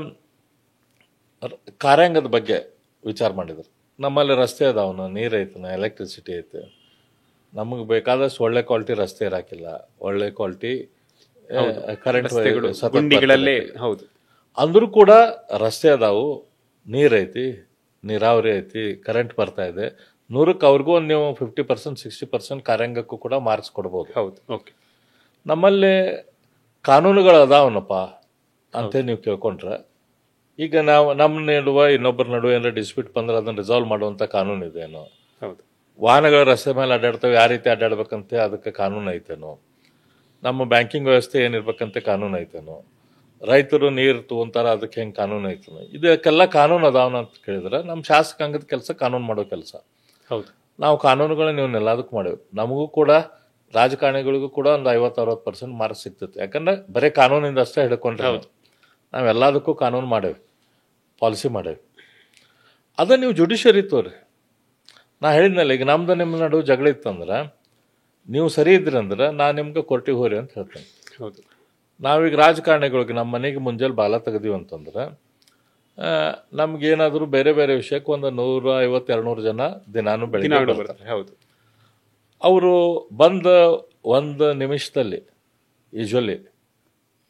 ಕಾರ್ಯಾಂಗದ ಬಗ್ಗೆ ವಿಚಾರ ಮಾಡಿದ್ರು. ನಮ್ಮಲ್ಲಿ ರಸ್ತೆ ಅದಾವನ, ನೀರು ಐತನ, ಎಲೆಕ್ಟ್ರಿಸಿಟಿ ಐತೆ. ನಮಗೆ ಬೇಕಾದಷ್ಟು ಒಳ್ಳೆ ಕ್ವಾಲಿಟಿ ರಸ್ತೆ ಇರಾಕಿಲ್ಲ, ಒಳ್ಳೆ ಕ್ವಾಲಿಟಿ ಕರೆಂಟ್ ಹೌದು. ಅಂದ್ರೂ ಕೂಡ ರಸ್ತೆ ಅದಾವು, ನೀರ್ ಐತಿ, ನೀರಾವರಿ ಐತಿ, ಕರೆಂಟ್ ಬರ್ತಾ ಇದೆ. 100ಕ್ಕೆ ಅವ್ರಿಗೂ ನೀವು 50% 60% ಕಾರ್ಯಾಂಗಕ್ಕೂ ಕೂಡ ಮಾರ್ಕ್ಸ್ ಕೊಡ್ಬೋದು. ಹೌದು. ಓಕೆ. ನಮ್ಮಲ್ಲಿ ಕಾನೂನುಗಳು ಅದಾವನಪ್ಪ ಅಂತ ನೀವು ಕೇಳ್ಕೊಂಡ್ರೆ, ಈಗ ನಾವು ನಮ್ಮ ನಡುವೆ ಇನ್ನೊಬ್ಬರ ನಡುವೆ ಏನಾರ ಡಿಸ್ಪ್ಯೂಟ್ ಬಂದ್ರೆ ಅದನ್ನ ರಿಸಾಲ್ವ್ ಮಾಡುವಂಥ ಕಾನೂನು ಇದೆಯೇನೋ? ಹೌದು. ವಾಹನಗಳ ರಸ್ತೆ ಮೇಲೆ ಅಡ್ಡಾಡ್ತವೆ, ಯಾವ ರೀತಿ ಅಡ್ಡಾಡ್ಬೇಕಂತೆ ಅದಕ್ಕೆ ಕಾನೂನು ಐತೇನೋ? ನಮ್ಮ ಬ್ಯಾಂಕಿಂಗ್ ವ್ಯವಸ್ಥೆ ಏನಿರ್ಬೇಕಂತೆ ಕಾನೂನು ಐತೇನೋ? ರೈತರು ನೀರು ತಗೊಂತಾರ, ಅದಕ್ಕೆ ಹೆಂಗೆ ಕಾನೂನು ಐತೇನೋ? ಇದಕ್ಕೆಲ್ಲ ಕಾನೂನು ಅದಾವನ ಅಂತ ಕೇಳಿದ್ರೆ ನಮ್ಮ ಶಾಸಕಾಂಗದ ಕೆಲಸ ಕಾನೂನು ಮಾಡೋ ಕೆಲಸ. ಹೌದು. ನಾವು ಕಾನೂನುಗಳನ್ನ ನೀವು ಎಲ್ಲದಕ್ಕೂ ಮಾಡೇವಿ. ನಮಗೂ ಕೂಡ ರಾಜಕಾರಣಿಗಳಿಗೂ ಕೂಡ ಒಂದು 50-60% ಮಾರ್ಕ್ಸ್ ಸಿಗ್ತೈತೆ. ಯಾಕಂದ್ರೆ ಬರೀ ಕಾನೂನಿಂದ ಅಷ್ಟೇ ಹಿಡ್ಕೊಂಡ್ರೆ ನಾವೆಲ್ಲದಕ್ಕೂ ಕಾನೂನು ಮಾಡೇವಿ, ಪಾಲಿಸಿ ಮಾಡೇವಿ. ಅದ ನೀವು ಜುಡಿಷರಿ ತೋರಿ. ನಾ ಹೇಳಿದ್ನಲ್ಲ, ಈಗ ನಮ್ದು ನಿಮ್ಮ ನಡುವೆ ಜಗಳ ಇತ್ತಂದ್ರೆ ನೀವು ಸರಿ ಇದ್ರಂದ್ರೆ ನಾನು ನಿಮ್ಗೆ ಕೋರ್ಟಿಗೆ ಹೋರಿ ಅಂತ ಹೇಳ್ತೇನೆ. ಹೌದು. ನಾವೀಗ ರಾಜಕಾರಣಿಗಳಿಗೆ ನಮ್ಮ ಮನೆಗೆ ಮುಂಜಾನೆ ಬಾಲ ತೆಗೆದೀವಿ ಅಂತಂದ್ರೆ ನಮ್ಗೇನಾದರೂ ಬೇರೆ ಬೇರೆ ವಿಷಯಕ್ಕೆ ಒಂದು 150-200 ಜನ ದಿನಾನು ಬೆಳಗ್ಗೆ ಬರ್ತಾರೆ. ಹೌದು. ಅವರು ಬಂದ ಒಂದು ನಿಮಿಷದಲ್ಲಿ ಯೂಶ್ವಲಿ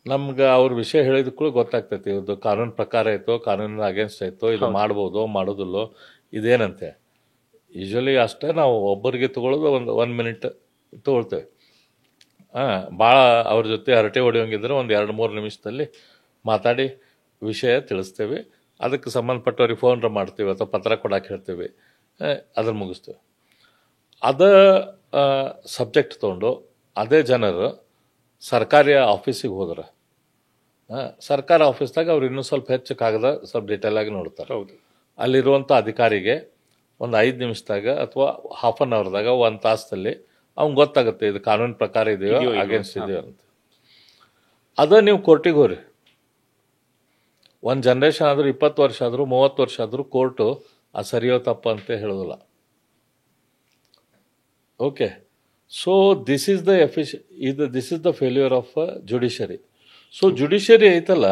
ನಮ್ಗೆ ಅವ್ರ ವಿಷಯ ಹೇಳಿದ ಕೂಡ ಗೊತ್ತಾಗ್ತೈತಿ, ಇದು ಕಾನೂನು ಪ್ರಕಾರ ಐತೋ, ಕಾನೂನಿನ ಅಗೇನ್ಸ್ಟ್ ಐತೋ, ಇದು ಮಾಡ್ಬೋದೋ ಮಾಡೋದಿಲ್ಲೋ, ಇದೇನಂತೆ. ಯೂಶ್ವಲಿ ಅಷ್ಟೇ ನಾವು ಒಬ್ಬರಿಗೆ ತಗೊಳ್ಳೋದು ಒಂದು ಮಿನಿಟ್ ತಗೊಳ್ತೇವೆ. ಭಾಳ ಅವ್ರ ಜೊತೆ ಹರಟೆ ಹೊಡೆಯೋಂಗಿದ್ರೆ ಒಂದು 2-3 ನಿಮಿಷದಲ್ಲಿ ಮಾತಾಡಿ ವಿಷಯ ತಿಳಿಸ್ತೇವೆ. ಅದಕ್ಕೆ ಸಂಬಂಧಪಟ್ಟವ್ರಿಗೆ ಫೋನ್ ಮಾಡ್ತೀವಿ ಅಥವಾ ಪತ್ರ ಕೊಡಕ್ಕೆ ಹೇಳ್ತೀವಿ, ಅದನ್ನು ಮುಗಿಸ್ತೇವೆ. ಅದ ಸಬ್ಜೆಕ್ಟ್ ತೊಗೊಂಡು ಅದೇ ಜನರು ಸರ್ಕಾರಿ ಆಫೀಸಿಗೆ ಹೋದ್ರೆ ಸರ್ಕಾರಿ ಆಫೀಸ್ದಾಗ ಅವ್ರು ಇನ್ನೂ ಸ್ವಲ್ಪ ಹೆಚ್ಚು ಕಾಗದ ಸ್ವಲ್ಪ ಡೀಟೇಲ್ ಆಗಿ ನೋಡ್ತಾರೆ. ಹೌದು. ಅಲ್ಲಿರುವಂಥ ಅಧಿಕಾರಿಗೆ ಒಂದು 5 ನಿಮಿಷದಾಗ ಅಥವಾ ಹಾಫ್ ಆನ್ ಅವರ್ದಾಗ 1 ತಾಸದಲ್ಲಿ ಅವ್ನು ಗೊತ್ತಾಗುತ್ತೆ ಇದು ಕಾನೂನು ಪ್ರಕಾರ ಇದೆಯೋ ಅಗೇನ್ಸ್ಟ್ ಇದೆಯೋ ಅಂತ. ಅದ ನೀವು ಕೋರ್ಟಿಗೆ ಹೋರಿ. ಒಂದು ಜನ್ರೇಷನ್ ಆದರೂ 20 ವರ್ಷ ಆದರೂ 30 ವರ್ಷ ಆದರೂ ಕೋರ್ಟು ಅದು ಸರಿಯೋ ತಪ್ಪು ಅಂತ ಹೇಳೋದಿಲ್ಲ. Okay. So this is the failure of judiciary. So judiciary ಐತಲ್ಲ,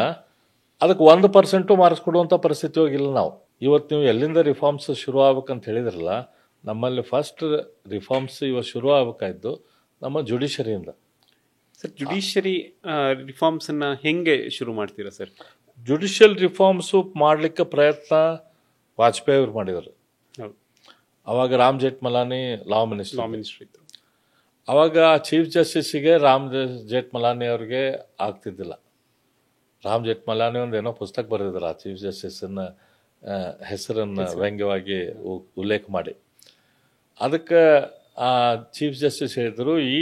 ಅದಕ್ಕೆ 1% ಮಾರ್ಕ್ಸ್ ಕೊಡುವಂಥ ಪರಿಸ್ಥಿತಿ ಹೋಗಿಲ್ಲ ನಾವು. ಇವತ್ತು ನೀವು ಎಲ್ಲಿಂದ ರಿಫಾರ್ಮ್ಸ್ ಶುರು ಆಗ್ಬೇಕಂತ ಹೇಳಿದ್ರಲ್ಲ, ನಮ್ಮಲ್ಲಿ ಫಸ್ಟ್ ರಿಫಾರ್ಮ್ಸ್ ಇವತ್ತು ಶುರು ಆಗ್ಬೇಕಾಯ್ತು ನಮ್ಮ ಜುಡಿಷರಿಯಿಂದ. ಸರ್, ಜುಡಿಷರಿ ರಿಫಾರ್ಮ್ಸನ್ನು ಹೆಂಗೆ ಶುರು ಮಾಡ್ತೀರಾ ಸರ್? ಜುಡಿಷಿಯಲ್ ರಿಫಾರ್ಮ್ಸು ಮಾಡಲಿಕ್ಕೆ ಪ್ರಯತ್ನ ವಾಜಪೇಯಿ ಅವರು ಮಾಡಿದರು. ಅವಾಗ ರಾಮ್ ಜೇಠ್ಮಲಾನಿ ಲಾ ಮಿನಿಸ್ಟರ್ ಇತ್ತು. ಅವಾಗ ಚೀಫ್ ಜಸ್ಟಿಸ್ಸಿಗೆ ರಾಮ್ ಜೇಠ್ಮಲಾನಿ ಅವ್ರಿಗೆ ಆಗ್ತಿದ್ದಿಲ್ಲ. ರಾಮ್ ಜೇಠ್ಮಲಾನಿ ಒಂದು ಏನೋ ಪುಸ್ತಕ ಬರೆದಿದ್ರು ಆ ಚೀಫ್ ಜಸ್ಟಿಸನ್ನ ಹೆಸರನ್ನು ವ್ಯಂಗ್ಯವಾಗಿ ಉಲ್ಲೇಖ ಮಾಡಿ. ಅದಕ್ಕೆ ಆ ಚೀಫ್ ಜಸ್ಟಿಸ್ ಹೇಳಿದ್ರು, ಈ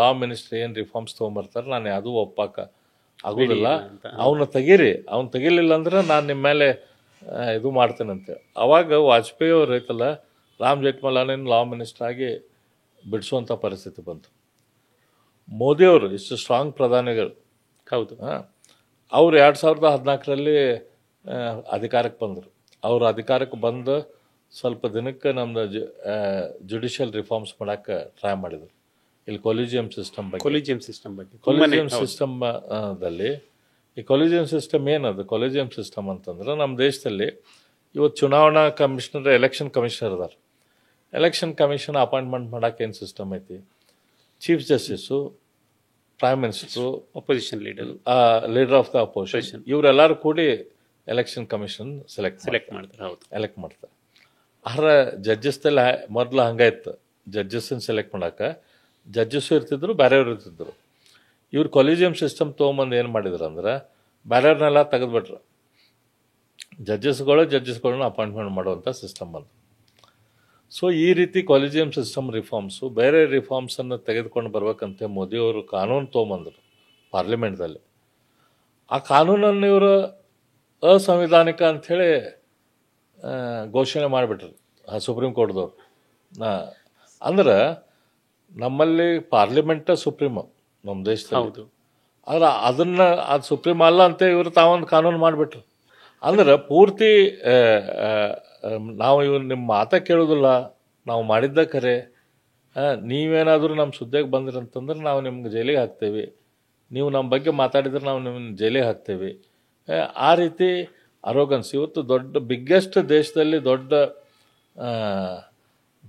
ಲಾ ಮಿನಿಸ್ಟರ್ ಏನು ರಿಫಾರ್ಮ್ಸ್ ತೊಗೊಂಬರ್ತಾರೆ ನಾನು ಯಾವುದೂ ಒಪ್ಪಾಕ ಆಗೋದಿಲ್ಲ, ಅವನ್ನ ತೆಗೀರಿ, ಅವ್ನು ತೆಗಿಲಿಲ್ಲ ಅಂದ್ರೆ ನಾನು ನಿಮ್ಮ ಮೇಲೆ ಇದು ಮಾಡ್ತೇನಂತೆ. ಅವಾಗ ವಾಜಪೇಯಿ ಅವ್ರು ಐತಲ್ಲ, ರಾಮ್ ಜೇಠ್ಮಲಾನಿನ ಲಾ ಮಿನಿಸ್ಟರ್ ಆಗಿ ಬಿಡಿಸುವಂಥ ಪರಿಸ್ಥಿತಿ ಬಂತು. ಮೋದಿಯವರು ಇಷ್ಟು ಸ್ಟ್ರಾಂಗ್ ಪ್ರಧಾನಿಗಳು. ಹೌದು. ಅವರು 2014 ಅಧಿಕಾರಕ್ಕೆ ಬಂದರು. ಅವರು ಅಧಿಕಾರಕ್ಕೆ ಬಂದು ಸ್ವಲ್ಪ ದಿನಕ್ಕೆ ನಮ್ದು ಜುಡಿಷಿಯಲ್ ರಿಫಾರ್ಮ್ಸ್ ಮಾಡಕ್ಕೆ ಟ್ರೈ ಮಾಡಿದ್ರು. ಇಲ್ಲಿ ಕೊಲಿಜಿಯಂ ಸಿಸ್ಟಮ್ ಬಗ್ಗೆ ಕೊಲಿಜಿಯಂ ಸಿಸ್ಟಮ್ ಬಗ್ಗೆ ಕೊಲಿಜಿಯಂ ಸಿಸ್ಟಮ್ ದಲ್ಲಿ ಈ ಕೊಲಿಜಿಯಂ ಸಿಸ್ಟಮ್ ಏನದು? ಕೊಲಿಜಿಯಂ ಸಿಸ್ಟಮ್ ಅಂತಂದ್ರೆ ನಮ್ಮ ದೇಶದಲ್ಲಿ ಇವತ್ತು ಚುನಾವಣಾ ಕಮಿಷನರ್, ಎಲೆಕ್ಷನ್ ಕಮಿಷನರ್ ಅದಾರ. ಎಲೆಕ್ಷನ್ ಕಮಿಷನ್ ಅಪಾಯಿಂಟ್ಮೆಂಟ್ ಮಾಡಕ್ಕೆ ಏನು ಸಿಸ್ಟಮ್ ಐತಿ? Chief justice, prime minister, opposition leader of the opposition, ಇವರೆಲ್ಲರೂ ಕೂಡಿ ಎಲೆಕ್ಷನ್ ಕಮಿಷನ್ ಸೆಲೆಕ್ಟ್ ಮಾಡ್ತಾರೆ. ಹೌದು, ಎಲೆಕ್ಟ್ ಮಾಡ್ತಾರೆ. ಆದ್ರೆ ಜಡ್ಜಸ್ದೆಲ್ಲ ಮೊದಲು ಹಂಗಾಯ್ತು. ಜಡ್ಜಸ್ಸನ್ನು ಸೆಲೆಕ್ಟ್ ಮಾಡಕ್ಕೆ ಜಡ್ಜಸ್ಸು ಇರ್ತಿದ್ರು, ಬೇರೆಯವ್ರು ಇರ್ತಿದ್ರು. ಇವ್ರು ಕೊಲಿಜಿಯಂ ಸಿಸ್ಟಮ್ ತೊಗೊಂಬಂದು ಏನು ಮಾಡಿದ್ರು ಅಂದ್ರೆ ಬೇರೆಯವ್ರನ್ನೆಲ್ಲ ತೆಗೆದ್ಬಿಟ್ರು. ಜಡ್ಜಸ್ಗಳನ್ನ ಅಪಾಯಿಂಟ್ಮೆಂಟ್ ಮಾಡುವಂಥ ಸಿಸ್ಟಮ್ ಬಂತು. ಸೊ ಈ ರೀತಿ ಕೊಲಿಜಿಯಂ ಸಿಸ್ಟಮ್ ರಿಫಾರ್ಮ್ಸು, ಬೇರೆ ರಿಫಾರ್ಮ್ಸನ್ನು ತೆಗೆದುಕೊಂಡು ಬರ್ಬೇಕಂತೆ ಮೋದಿಯವರು ಕಾನೂನು ತೊಗೊಂಬಂದರು ಪಾರ್ಲಿಮೆಂಟ್ದಲ್ಲಿ. ಆ ಕಾನೂನನ್ನು ಇವರು ಅಸಂವಿಧಾನಿಕ ಅಂಥೇಳಿ ಘೋಷಣೆ ಮಾಡಿಬಿಟ್ರು ಸುಪ್ರೀಂ ಕೋರ್ಟ್ದವ್ರು. ಅಂದ್ರೆ ನಮ್ಮಲ್ಲಿ ಪಾರ್ಲಿಮೆಂಟ ಸುಪ್ರೀಮ್ ನಮ್ಮ ದೇಶದಲ್ಲಿ. ಆದ್ರೆ ಅದು ಸುಪ್ರೀಂ ಅಲ್ಲ ಅಂತ ಇವರು ತಾವೊಂದು ಕಾನೂನು ಮಾಡಿಬಿಟ್ರು. ಅಂದ್ರೆ ಪೂರ್ತಿ ನಾವು ಇವ್ರು ನಿಮ್ಮ ಮಾತ ಕೇಳೋದಿಲ್ಲ, ನಾವು ಮಾಡಿದ್ದ ಖರೆ, ನೀವೇನಾದರೂ ನಮ್ಮ ಸುದ್ದಿಗೆ ಬಂದ್ರಂತಂದ್ರೆ ನಾವು ನಿಮ್ಗೆ ಜೈಲಿಗೆ ಹಾಕ್ತೇವೆ, ನೀವು ನಮ್ಮ ಬಗ್ಗೆ ಮಾತಾಡಿದ್ರೆ ನಾವು ನಿಮ್ಮನ್ನ ಜೈಲಿಗೆ ಹಾಕ್ತೇವೆ. ಆ ರೀತಿ ಅರೋಗನ್ಸ್ ಇವತ್ತು ದೊಡ್ಡ ಬಿಗ್ಗೆಸ್ಟ್ ದೇಶದಲ್ಲಿ ದೊಡ್ಡ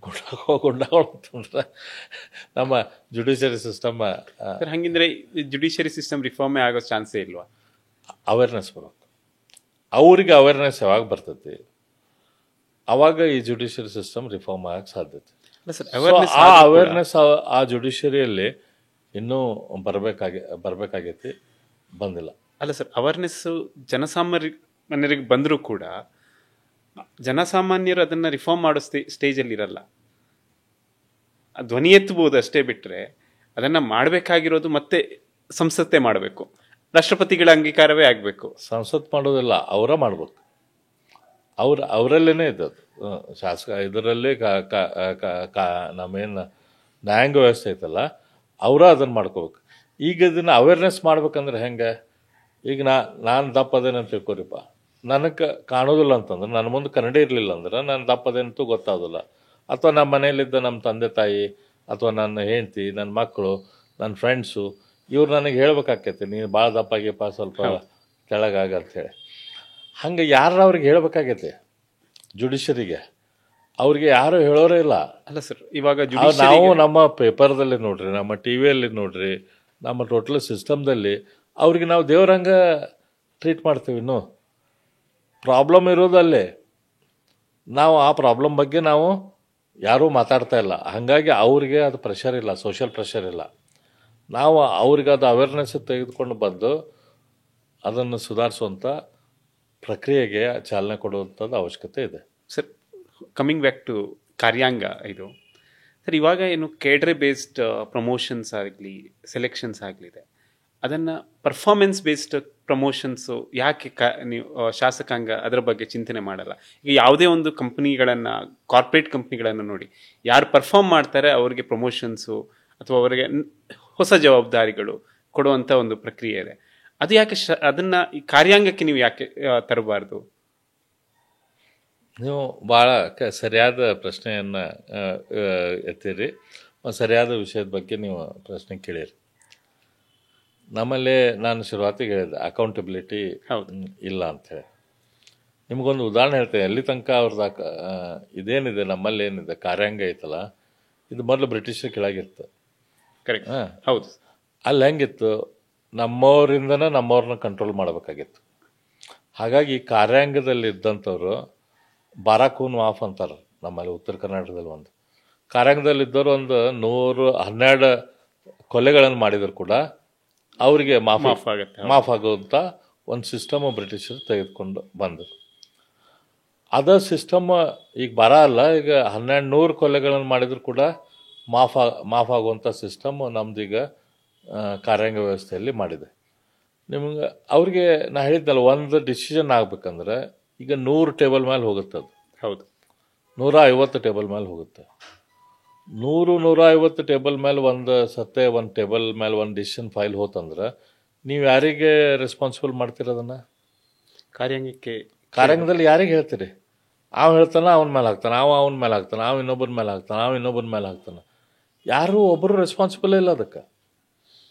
ಗುಂಡಗಳು ಅಂತಂದ್ರೆ ನಮ್ಮ ಜುಡಿಷಿಯರಿ ಸಿಸ್ಟಮ್. ಹಂಗಿದ್ರೆ ಜುಡಿಷಿಯರಿ ಸಿಸ್ಟಮ್ ರಿಫಾರ್ಮೇ ಆಗೋ ಚಾನ್ಸೇ ಇಲ್ವಾ? ಅವೇರ್ನೆಸ್ ಬರೋದು. ಅವ್ರಿಗೆ ಅವೇರ್ನೆಸ್ ಯಾವಾಗ ಬರ್ತೈತಿ ಅವಾಗ ಈ ಜುಡಿಷಿಯರಿ ಸಿಸ್ಟಮ್ ರಿಫಾರ್ಮ್ ಆಗಕ್ಕೆ ಸಾಧ್ಯತೆ. ಆ ಅವೇರ್ನೆಸ್ ಆ ಜುಡಿಷಿಯರಿಯಲ್ಲಿ ಇನ್ನೂ ಬರಬೇಕಾಗೈತಿ, ಬಂದಿಲ್ಲ. ಅಲ್ಲ ಸರ್, ಅವೇರ್ನೆಸ್ಸು ಜನಸಾಮಾನ್ಯರಿಗೆ ಬಂದರೂ ಕೂಡ ಜನಸಾಮಾನ್ಯರು ಅದನ್ನು ರಿಫಾರ್ಮ್ ಮಾಡೋ ಸ್ಟೇಜಲ್ಲಿ ಇರಲ್ಲ. ಧ್ವನಿ ಎತ್ತಬಹುದು ಅಷ್ಟೇ ಬಿಟ್ಟರೆ ಅದನ್ನು ಮಾಡಬೇಕಾಗಿರೋದು ಮತ್ತೆ ಸಂಸತ್ತೇ ಮಾಡಬೇಕು, ರಾಷ್ಟ್ರಪತಿಗಳ ಅಂಗೀಕಾರವೇ ಆಗಬೇಕು. ಸಂಸತ್ ಮಾಡೋದಿಲ್ಲ, ಅವರ ಮಾಡ್ಬೇಕು. ಅವರಲ್ಲೇ ಇದ್ದದ್ದು ಶಾಸಕ ಇದರಲ್ಲಿ ನಮ್ಮೇನು ನ್ಯಾಯಾಂಗ ವ್ಯವಸ್ಥೆ ಐತಲ್ಲ, ಅವರ ಅದನ್ನು ಮಾಡ್ಕೋಬೇಕು. ಈಗ ಇದನ್ನು ಅವೇರ್ನೆಸ್ ಮಾಡ್ಬೇಕಂದ್ರೆ ಹೆಂಗೆ? ಈಗ ನಾನು ದಪ್ಪದೇನಂತ ತಿಳ್ಕೊರಿಪ್ಪ, ನನಗೆ ಕಾಣೋದಿಲ್ಲ ಅಂತಂದ್ರೆ, ನನ್ನ ಮುಂದೆ ಕನ್ನಡ ಇರಲಿಲ್ಲ ಅಂದ್ರೆ ನಾನು ದಪ್ಪದೇನಂತೂ ಗೊತ್ತಾಗೋದಿಲ್ಲ. ಅಥವಾ ನಮ್ಮ ಮನೇಲಿದ್ದ ನಮ್ಮ ತಂದೆ ತಾಯಿ ಅಥವಾ ನನ್ನ ಹೆಂಡತಿ, ನನ್ನ ಮಕ್ಕಳು, ನನ್ನ ಫ್ರೆಂಡ್ಸು, ಇವ್ರು ನನಗೆ ಹೇಳ್ಬೇಕಾಕೈತಿ, ನೀನು ಭಾಳ ದಪ್ಪಾಗಿಪ್ಪ, ಸ್ವಲ್ಪ ಕೆಳಗಾಗಿ ಅಂಥೇಳಿ. ಹಂಗೆ ಯಾರು ಅವ್ರಿಗೆ ಹೇಳ್ಬೇಕಾಗೈತಿ ಜುಡಿಷರಿಗೆ? ಅವ್ರಿಗೆ ಯಾರು ಹೇಳೋರೇ ಇಲ್ಲ. ಅಲ್ಲ ಸರ್, ಇವಾಗ ನಾವು ನಮ್ಮ ಪೇಪರ್ದಲ್ಲಿ ನೋಡ್ರಿ, ನಮ್ಮ ಟಿ ವಿಯಲ್ಲಿ ನೋಡ್ರಿ, ನಮ್ಮ ಟೋಟಲ್ ಸಿಸ್ಟಮ್ದಲ್ಲಿ ಅವ್ರಿಗೆ ನಾವು ದೇವ್ರಂಗ ಟ್ರೀಟ್ ಮಾಡ್ತೀವಿ. ಇನ್ನೂ ಪ್ರಾಬ್ಲಮ್ ಇರೋದಲ್ಲೇ, ನಾವು ಆ ಪ್ರಾಬ್ಲಮ್ ಬಗ್ಗೆ ನಾವು ಯಾರೂ ಮಾತಾಡ್ತಾ ಇಲ್ಲ. ಹಾಗಾಗಿ ಅವ್ರಿಗೆ ಅದು ಪ್ರೆಷರ್ ಇಲ್ಲ, ಸೋಷಿಯಲ್ ಪ್ರೆಷರ್ ಇಲ್ಲ. ನಾವು ಅವ್ರಿಗೆ ಅದು ಅವೇರ್ನೆಸ್ ತೆಗೆದುಕೊಂಡು ಬಂದು ಅದನ್ನು ಸುಧಾರಿಸುವಂಥ ಪ್ರಕ್ರಿಯೆಗೆ ಚಾಲನೆ ಕೊಡುವಂಥದ್ದು ಅವಶ್ಯಕತೆ ಇದೆ. ಸರ್, ಕಮಿಂಗ್ ಬ್ಯಾಕ್ ಟು ಕಾರ್ಯಾಂಗ, ಇದು ಸರ್ ಇವಾಗ ಏನು ಕೇಡ್ರೆ ಬೇಸ್ಡ್ ಪ್ರಮೋಷನ್ಸ್ ಆಗಲಿ ಸೆಲೆಕ್ಷನ್ಸ್ ಆಗಲಿದೆ, ಅದನ್ನು ಪರ್ಫಾರ್ಮೆನ್ಸ್ ಬೇಸ್ಡ್ ಪ್ರಮೋಷನ್ಸು ಯಾಕೆ ನೀವು ಶಾಸಕಾಂಗ ಅದರ ಬಗ್ಗೆ ಚಿಂತನೆ ಮಾಡಲ್ಲ? ಈಗ ಯಾವುದೇ ಒಂದು ಕಂಪ್ನಿಗಳನ್ನು, ಕಾರ್ಪೊರೇಟ್ ಕಂಪ್ನಿಗಳನ್ನು ನೋಡಿ, ಯಾರು ಪರ್ಫಾರ್ಮ್ ಮಾಡ್ತಾರೆ ಅವರಿಗೆ ಪ್ರಮೋಷನ್ಸು ಅಥವಾ ಅವರಿಗೆ ಹೊಸ ಜವಾಬ್ದಾರಿಗಳು ಕೊಡುವಂಥ ಒಂದು ಪ್ರಕ್ರಿಯೆ ಇದೆ. ಅದು ಯಾಕೆ ಅದನ್ನು ಈ ಕಾರ್ಯಾಂಗಕ್ಕೆ ನೀವು ಯಾಕೆ ತರಬಾರ್ದು? ನೀವು ಭಾಳ ಸರಿಯಾದ ಪ್ರಶ್ನೆಯನ್ನು ಎತ್ತೀರಿ, ಸರಿಯಾದ ವಿಷಯದ ಬಗ್ಗೆ ನೀವು ಪ್ರಶ್ನೆ ಕೇಳಿರಿ. ನಮ್ಮಲ್ಲಿ ನಾನು ಶುರುವಾತಿಗೆ ಹೇಳಿದೆ ಅಕೌಂಟಬಿಲಿಟಿ ಇಲ್ಲ ಅಂಥೇಳಿ. ನಿಮಗೊಂದು ಉದಾಹರಣೆ ಹೇಳ್ತೇನೆ. ಎಲ್ಲಿ ತನಕ ಅವ್ರದ್ದು ಇದೇನಿದೆ, ನಮ್ಮಲ್ಲಿ ಏನಿದೆ ಕಾರ್ಯಾಂಗ ಐತಲ್ಲ, ಇದು ಮೊದಲು ಬ್ರಿಟಿಷರ ಕೆಳಗಿತ್ತು. ಕರೆಕ್ಟ್. ಹೌದು. ಅಲ್ಲಿ ಹೆಂಗಿತ್ತು, ನಮ್ಮವರಿಂದನೇ ನಮ್ಮವ್ರನ್ನ ಕಂಟ್ರೋಲ್ ಮಾಡಬೇಕಾಗಿತ್ತು. ಹಾಗಾಗಿ ಕಾರ್ಯಾಂಗದಲ್ಲಿ ಇದ್ದಂಥವ್ರು ಬಾರಾಕೂನ್ ಮಾಫ್ ಅಂತಾರೆ ನಮ್ಮಲ್ಲಿ ಉತ್ತರ ಕರ್ನಾಟಕದಲ್ಲಿ. ಒಂದು ಕಾರ್ಯಾಂಗದಲ್ಲಿದ್ದವರು ಒಂದು 112 ಕೊಲೆಗಳನ್ನು ಮಾಡಿದ್ರು ಕೂಡ ಅವರಿಗೆ ಮಾಫ್ ಆಗುವಂಥ ಒಂದು ಸಿಸ್ಟಮ್ ಬ್ರಿಟಿಷರು ತೆಗೆದುಕೊಂಡು ಬಂದರು. ಅದ ಸಿಸ್ಟಮ್ ಈಗ ಅಲ್ಲ. ಈಗ 1200 ಕೊಲೆಗಳನ್ನು ಮಾಡಿದ್ರು ಕೂಡ ಮಾಫ್ ಆಗುವಂಥ ಸಿಸ್ಟಮ್ ನಮ್ದೀಗ ಕಾರ್ಯಾಂಗ ವ್ಯವಸ್ಥೆಯಲ್ಲಿ ಮಾಡಿದೆ. ನಿಮ್ಗೆ ಅವ್ರಿಗೆ ನಾ ಹೇಳಿದ್ನಲ್ಲ, ಒಂದು ಡಿಸಿಷನ್ ಆಗ್ಬೇಕಂದ್ರೆ ಈಗ 100 ಟೇಬಲ್ ಮೇಲೆ ಹೋಗುತ್ತೆ. ಅದು ಹೌದು, 150 ಟೇಬಲ್ ಮೇಲೆ ಹೋಗುತ್ತೆ. 100-150 ಟೇಬಲ್ ಮೇಲೆ ಒಂದು ಟೇಬಲ್ ಮೇಲೆ ಒಂದು ಡಿಸಿಷನ್ ಫೈಲ್ ಹೋತಂದ್ರೆ ನೀವು ಯಾರಿಗೆ ರೆಸ್ಪಾನ್ಸಿಬಲ್ ಮಾಡ್ತೀರ? ಅದನ್ನು ಕಾರ್ಯಾಂಗದಲ್ಲಿ ಯಾರಿಗೆ ಹೇಳ್ತೀರಿ? ಅವ ಹೇಳ್ತಾನೆ ಅವನ ಮೇಲೆ ಹಾಕ್ತಾನೆ, ಅವನ ಮೇಲೆ ಹಾಕ್ತಾನೆ, ಇನ್ನೊಬ್ಬರ ಮೇಲೆ ಹಾಕ್ತಾನೆ, ಇನ್ನೊಬ್ಬರ ಮೇಲೆ ಹಾಕ್ತಾನೆ. ಯಾರೂ ಒಬ್ಬರು ರೆಸ್ಪಾನ್ಸಿಬಲ್ ಇಲ್ಲ ಅದಕ್ಕೆ.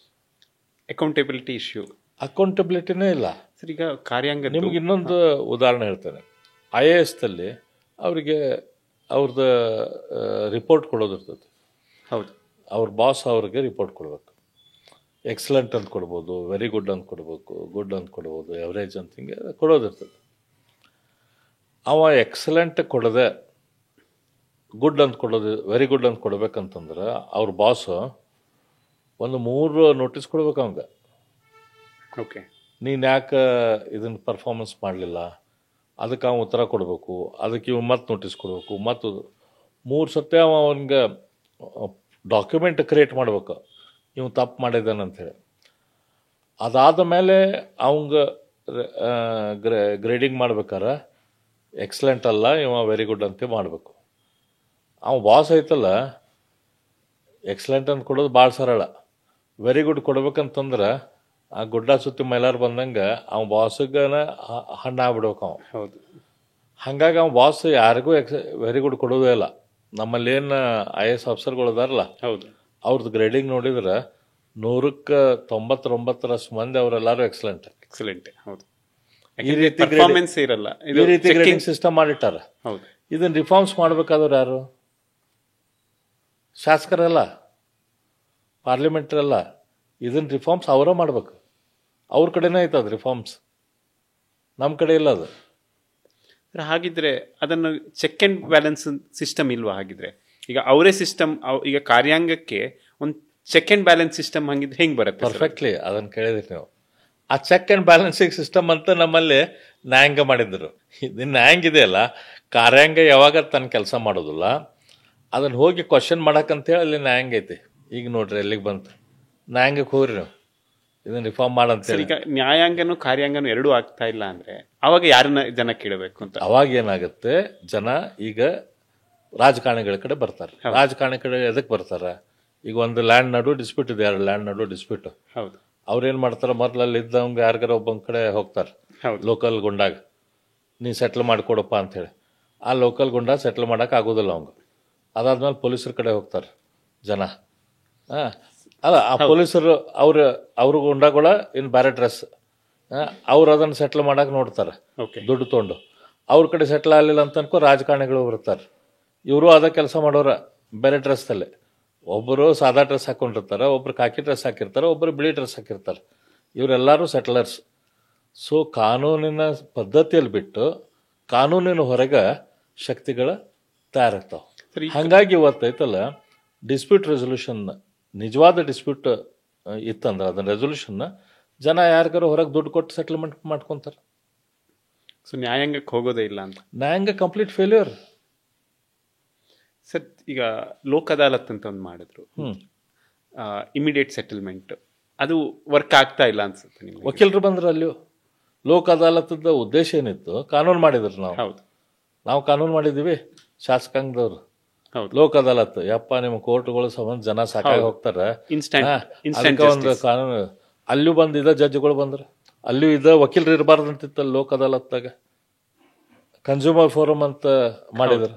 ಅಕೌಂಟಬಿಲಿಟಿ ಇಶ್ಯೂ, ಅಕೌಂಟಬಿಲಿಟಿನೇ ಇಲ್ಲ. ಸರ್ ಈಗ ಕಾರ್ಯಾಂಗ ನಿಮ್ಗೆ ಇನ್ನೊಂದು ಉದಾಹರಣೆ ಹೇಳ್ತೇನೆ. IASದಲ್ಲಿ ಅವರಿಗೆ ಅವ್ರದ್ದು ರಿಪೋರ್ಟ್ ಕೊಡೋದಿರ್ತದೆ. ಹೌದು, ಅವ್ರ ಬಾಸ್ ಅವ್ರಿಗೆ ರಿಪೋರ್ಟ್ ಕೊಡಬೇಕು. ಎಕ್ಸಲೆಂಟ್ ಅಂತ ಕೊಡ್ಬೋದು, ವೆರಿ ಗುಡ್ ಅಂತ ಕೊಡ್ಬೇಕು, ಗುಡ್ ಅಂತ ಕೊಡ್ಬೋದು, ಎವರೇಜ್ ಅಂತ ಹಿಂಗೆ ಕೊಡೋದಿರ್ತದೆ. ಅವ ಎಕ್ಸಲೆಂಟ್ ಕೊಡದೆ ಗುಡ್ ಅಂತ ಕೊಡೋದು, ವೆರಿ ಗುಡ್ ಅಂತ ಕೊಡ್ಬೇಕಂತಂದ್ರೆ ಅವ್ರ ಬಾಸು ಒಂದು 3 ನೋಟಿಸ್ ಕೊಡ್ಬೇಕು ಅವಂಗೆ. ಓಕೆ, ನೀನು ಯಾಕೆ ಇದನ್ನು ಪರ್ಫಾರ್ಮೆನ್ಸ್ ಮಾಡಲಿಲ್ಲ, ಅದಕ್ಕೆ ಅವ್ನು ಉತ್ತರ ಕೊಡಬೇಕು, ಅದಕ್ಕೆ ಇವ್ ಮತ್ತೆ ನೋಟಿಸ್ ಕೊಡಬೇಕು, ಮತ್ತು 3 ಸತಿ ಅವನಿಗೆ ಡಾಕ್ಯುಮೆಂಟ್ ಕ್ರಿಯೇಟ್ ಮಾಡ್ಬೇಕು ಇವ್ ತಪ್ಪು ಮಾಡಿದ್ದಾನೆ ಅಂಥೇಳಿ. ಅದಾದ ಮೇಲೆ ಅವಂಗೆ ಗ್ರೇಡಿಂಗ್ ಮಾಡ್ಬೇಕಾರೆ ಎಕ್ಸಲೆಂಟ್ ಅಲ್ಲ, ಇವ ವೆರಿ ಗುಡ್ ಅಂತ ಮಾಡಬೇಕು. ಅವ ಬಾಸ್ ಐತಲ್ಲ, ಎಕ್ಸಲೆಂಟ್ ಅಂತ ಕೊಡೋದು ಭಾಳ ಸರಳ. ವೆರಿ ಗುಡ್ ಕೊಡ್ಬೇಕಂತಂದ್ರೆ ಆ ಗುಡ್ಡ ಸುತ್ತಿ ಮೈಲಾರು ಬಂದಂಗೆ ಅವ ಬಾಸಿಗನ ಹಣ್ಣು ಆಗ್ಬಿಡ್ಬೇಕು ಅವ. ಹೌದು, ಹಾಗಾಗಿ ಅವ ಬಾಸ್ ಯಾರಿಗೂ ವೆರಿ ಗುಡ್ ಕೊಡೋದೇ ಇಲ್ಲ. ನಮ್ಮಲ್ಲಿ ಏನು IAS ಆಫೀಸರ್ಗಳು ಅದಾರಲ್ಲ, ಹೌದು, ಅವ್ರದ್ದು ಗ್ರೇಡಿಂಗ್ ನೋಡಿದ್ರೆ 100ಕ್ಕೆ 99% ಮಂದಿ ಅವರೆಲ್ಲರೂ ಎಕ್ಸಲೆಂಟ್. ಹೌದು. ಈ ರೀತಿ ಪರ್ಫಾರ್ಮೆನ್ಸ್ ಇರಲ್ಲ, ಈ ರೀತಿ ಗ್ರೇಡಿಂಗ್ ಸಿಸ್ಟಮ್ ಮಾಡಿಟ್ಟಾರ. ಹೌದು, ಇದನ್ನ ರಿಫಾರ್ಮ್ಸ್ ಮಾಡ್ಬೇಕಾದ್ರೆ ಯಾರು? ಶಾಸಕರಲ್ಲ, ಪಾರ್ಲಿಮೆಂಟ್ರಲ್ಲ. ಇದನ್ನ ರಿಫಾರ್ಮ್ಸ್ ಅವರೇ ಮಾಡ್ಬೇಕು. ಅವ್ರ ಕಡೆನೇ ಐತದ ರಿಫಾರ್ಮ್ಸ್, ನಮ್ಮ ಕಡೆ ಇಲ್ಲ ಅದು. ಹಾಗಿದ್ರೆ ಅದನ್ನು ಚೆಕ್ ಆ್ಯಂಡ್ ಬ್ಯಾಲೆನ್ಸ್ ಸಿಸ್ಟಮ್ ಇಲ್ವಾ? ಹಾಗಿದ್ರೆ ಈಗ ಅವರೇ ಸಿಸ್ಟಮ್, ಈಗ ಕಾರ್ಯಾಂಗಕ್ಕೆ ಒಂದು ಚೆಕ್ ಆ್ಯಂಡ್ ಬ್ಯಾಲೆನ್ಸ್ ಸಿಸ್ಟಮ್ ಹಂಗಿದ್ರೆ ಹೆಂಗೆ ಬರುತ್ತೆ? ಪರ್ಫೆಕ್ಟ್ಲಿ ಅದನ್ನು ಕೇಳಿದ್ರಿ ನೀವು. ಆ ಚೆಕ್ ಆ್ಯಂಡ್ ಬ್ಯಾಲೆನ್ಸಿಂಗ್ ಸಿಸ್ಟಮ್ ಅಂತ ನಮ್ಮಲ್ಲಿ ನ್ಯಾಯಾಂಗ ಮಾಡಿದ್ರು. ಇದು ನ್ಯಾಯಾಂಗ ಇದೆಯಲ್ಲ, ಕಾರ್ಯಾಂಗ ಯಾವಾಗ ತನ್ನ ಕೆಲಸ ಮಾಡೋದಿಲ್ಲ, ಅದನ್ನು ಹೋಗಿ ಕ್ವಶನ್ ಮಾಡಕ್ಕಂತೇಳಿ ಅಲ್ಲಿ ನ್ಯಾಯಾಂಗ ಐತಿ. ಈಗ ನೋಡ್ರಿ ಎಲ್ಲಿಗೆ ಬಂತು, ನ್ಯಾಯಾಂಗಕ್ಕೆ ಹೋಗ್ರಿ ನೀವು ಇದನ್ನು ರಿಫಾರ್ಮ್ ಮಾಡಂತೇಳಿ. ಈಗ ನ್ಯಾಯಾಂಗನೂ ಕಾರ್ಯಾಂಗನೂ ಎರಡೂ ಆಗ್ತಾ ಇಲ್ಲ ಅಂದರೆ ಅವಾಗ ಯಾರನ್ನ ಜನ ಕೇಳಬೇಕು ಅಂತ? ಅವಾಗ ಏನಾಗುತ್ತೆ, ಜನ ಈಗ ರಾಜಕಾರಣಿಗಳ ಕಡೆ ಬರ್ತಾರೆ. ರಾಜಕಾರಣಿ ಕಡೆ ಎದಕ್ಕೆ ಬರ್ತಾರೆ? ಈಗ ಒಂದು ಲ್ಯಾಂಡ್ ನಡು ಡಿಸ್ಪ್ಯೂಟ್ ಇದೆ, 2 ಲ್ಯಾಂಡ್ ನಡು ಡಿಸ್ಪ್ಯೂಟ್. ಹೌದು, ಅವ್ರೇನು ಮಾಡ್ತಾರೆ, ಮೊದಲಲ್ಲಿ ಇದ್ದವಂಗೆ ಯಾರಿಗಾರ ಒಬ್ಬನ ಕಡೆ ಹೋಗ್ತಾರೆ, ಲೋಕಲ್ ಗುಂಡಾಗ ನೀ ಸೆಟ್ಲ್ ಮಾಡಿಕೊಡಪ್ಪ ಅಂಥೇಳಿ. ಆ ಲೋಕಲ್ ಗುಂಡ ಸೆಟ್ಲ್ ಮಾಡೋಕೆ ಆಗೋದಿಲ್ಲ ಅವಂಗೆ. ಅದಾದ್ಮೇಲೆ ಪೊಲೀಸರ ಕಡೆ ಹೋಗ್ತಾರೆ ಜನ. ಅಲ್ಲ, ಆ ಪೊಲೀಸರು ಅವ್ರ ಗುಂಡಗಳ ಇನ್ನು ಬೇರೆ ಡ್ರೆಸ್, ಅವ್ರು ಅದನ್ನು ಸೆಟ್ಲ್ ಮಾಡೋಕೆ ನೋಡ್ತಾರೆ ದುಡ್ಡು ತೊಗೊಂಡು. ಅವ್ರ ಕಡೆ ಸೆಟ್ಲ್ ಆಗಲಿಲ್ಲ ಅಂತ ಅನ್ಕೋ ರಾಜಕಾರಣಿಗಳು ಬರ್ತಾರೆ. ಇವರು ಅದ ಕೆಲಸ ಮಾಡೋರ ಬೇರೆ ಡ್ರೆಸ್ದಲ್ಲಿ. ಒಬ್ಬರು ಸಾದಾ ಡ್ರೆಸ್ ಹಾಕೊಂಡಿರ್ತಾರೆ, ಒಬ್ರು ಕಾಕಿ ಡ್ರೆಸ್ ಹಾಕಿರ್ತಾರೆ, ಒಬ್ಬರು ಬಿಳಿ ಡ್ರೆಸ್ ಹಾಕಿರ್ತಾರೆ. ಇವರೆಲ್ಲರೂ ಸೆಟ್ಲರ್ಸ್. ಸೊ ಕಾನೂನಿನ ಪದ್ಧತಿಯಲ್ಲಿ ಬಿಟ್ಟು ಕಾನೂನಿನ ಹೊರಗೆ ಶಕ್ತಿಗಳ ತಯಾರಾಗ್ತಾವೆ. ಹಾಗಾಗಿ ಇವತ್ತೈತಲ್ಲ, ಡಿಸ್ಪ್ಯೂಟ್ ರೆಸೊಲ್ಯೂಷನ್, ನಿಜವಾದ ಡಿಸ್ಪ್ಯೂಟ್ ಇತ್ತಂದ್ರೆ ಅದನ್ನ ರೆಸೊಲ್ಯೂಷನ್ನ ಜನ ಯಾರಿಗಾರು ಹೊರಗೆ ದುಡ್ಡು ಕೊಟ್ಟು ಸೆಟಲ್ಮೆಂಟ್ ಮಾಡ್ಕೊತಾರೆ. ಸೊ ನ್ಯಾಯಾಂಗಕ್ಕೆ ಹೋಗೋದೇ ಇಲ್ಲ ಅಂತ. ನ್ಯಾಯಾಂಗ ಕಂಪ್ಲೀಟ್ ಫೇಲ್ಯೂರ್. ಸರ್ ಈಗ ಲೋಕ್ ಅದಾಲತ್ ಅಂತ ಒಂದು ಮಾಡಿದ್ರು, ಇಮಿಡಿಯೇಟ್ ಸೆಟಲ್ಮೆಂಟ್, ಅದು ವರ್ಕ್ ಆಗ್ತಾ ಇಲ್ಲ ಅನ್ಸುತ್ತೆ ನಿಮ್ಗೆ? ವಕೀಲರು ಬಂದ್ರೆ ಅಲ್ಲಿಯೂ ಲೋಕ್ ಅದಾಲತದ ಉದ್ದೇಶ ಏನಿತ್ತು, ಕಾನೂನು ಮಾಡಿದ್ರು ನಾವು. ಹೌದು, ನಾವು ಕಾನೂನು ಮಾಡಿದ್ದೀವಿ ಶಾಸಕಾಂಗದವ್ರು. ಹೌದು, ಲೋಕ್ ಅದಾಲತ್ ಯಪ್ಪ ನಿಮ್ಮ ಕೋರ್ಟ್ಗಳು ಸಂಬಂಧ ಜನ ಸಾಕಾಗಿ ಹೋಗ್ತಾರೆ, ಒಂದು ಕಾನೂನು. ಅಲ್ಲೂ ಬಂದು ಇದ ಜಡ್ಜ್ಗಳು ಬಂದ್ರೆ ಅಲ್ಲೂ ಇದ ವಕೀಲರು ಇರಬಾರ್ದು ಅಂತಿತ್ತಲ್ಲ ಲೋಕ್ ಅದಾಲತ್ದಾಗ. ಕನ್ಸ್ಯೂಮರ್ ಫೋರಮ್ ಅಂತ ಮಾಡಿದ್ರು.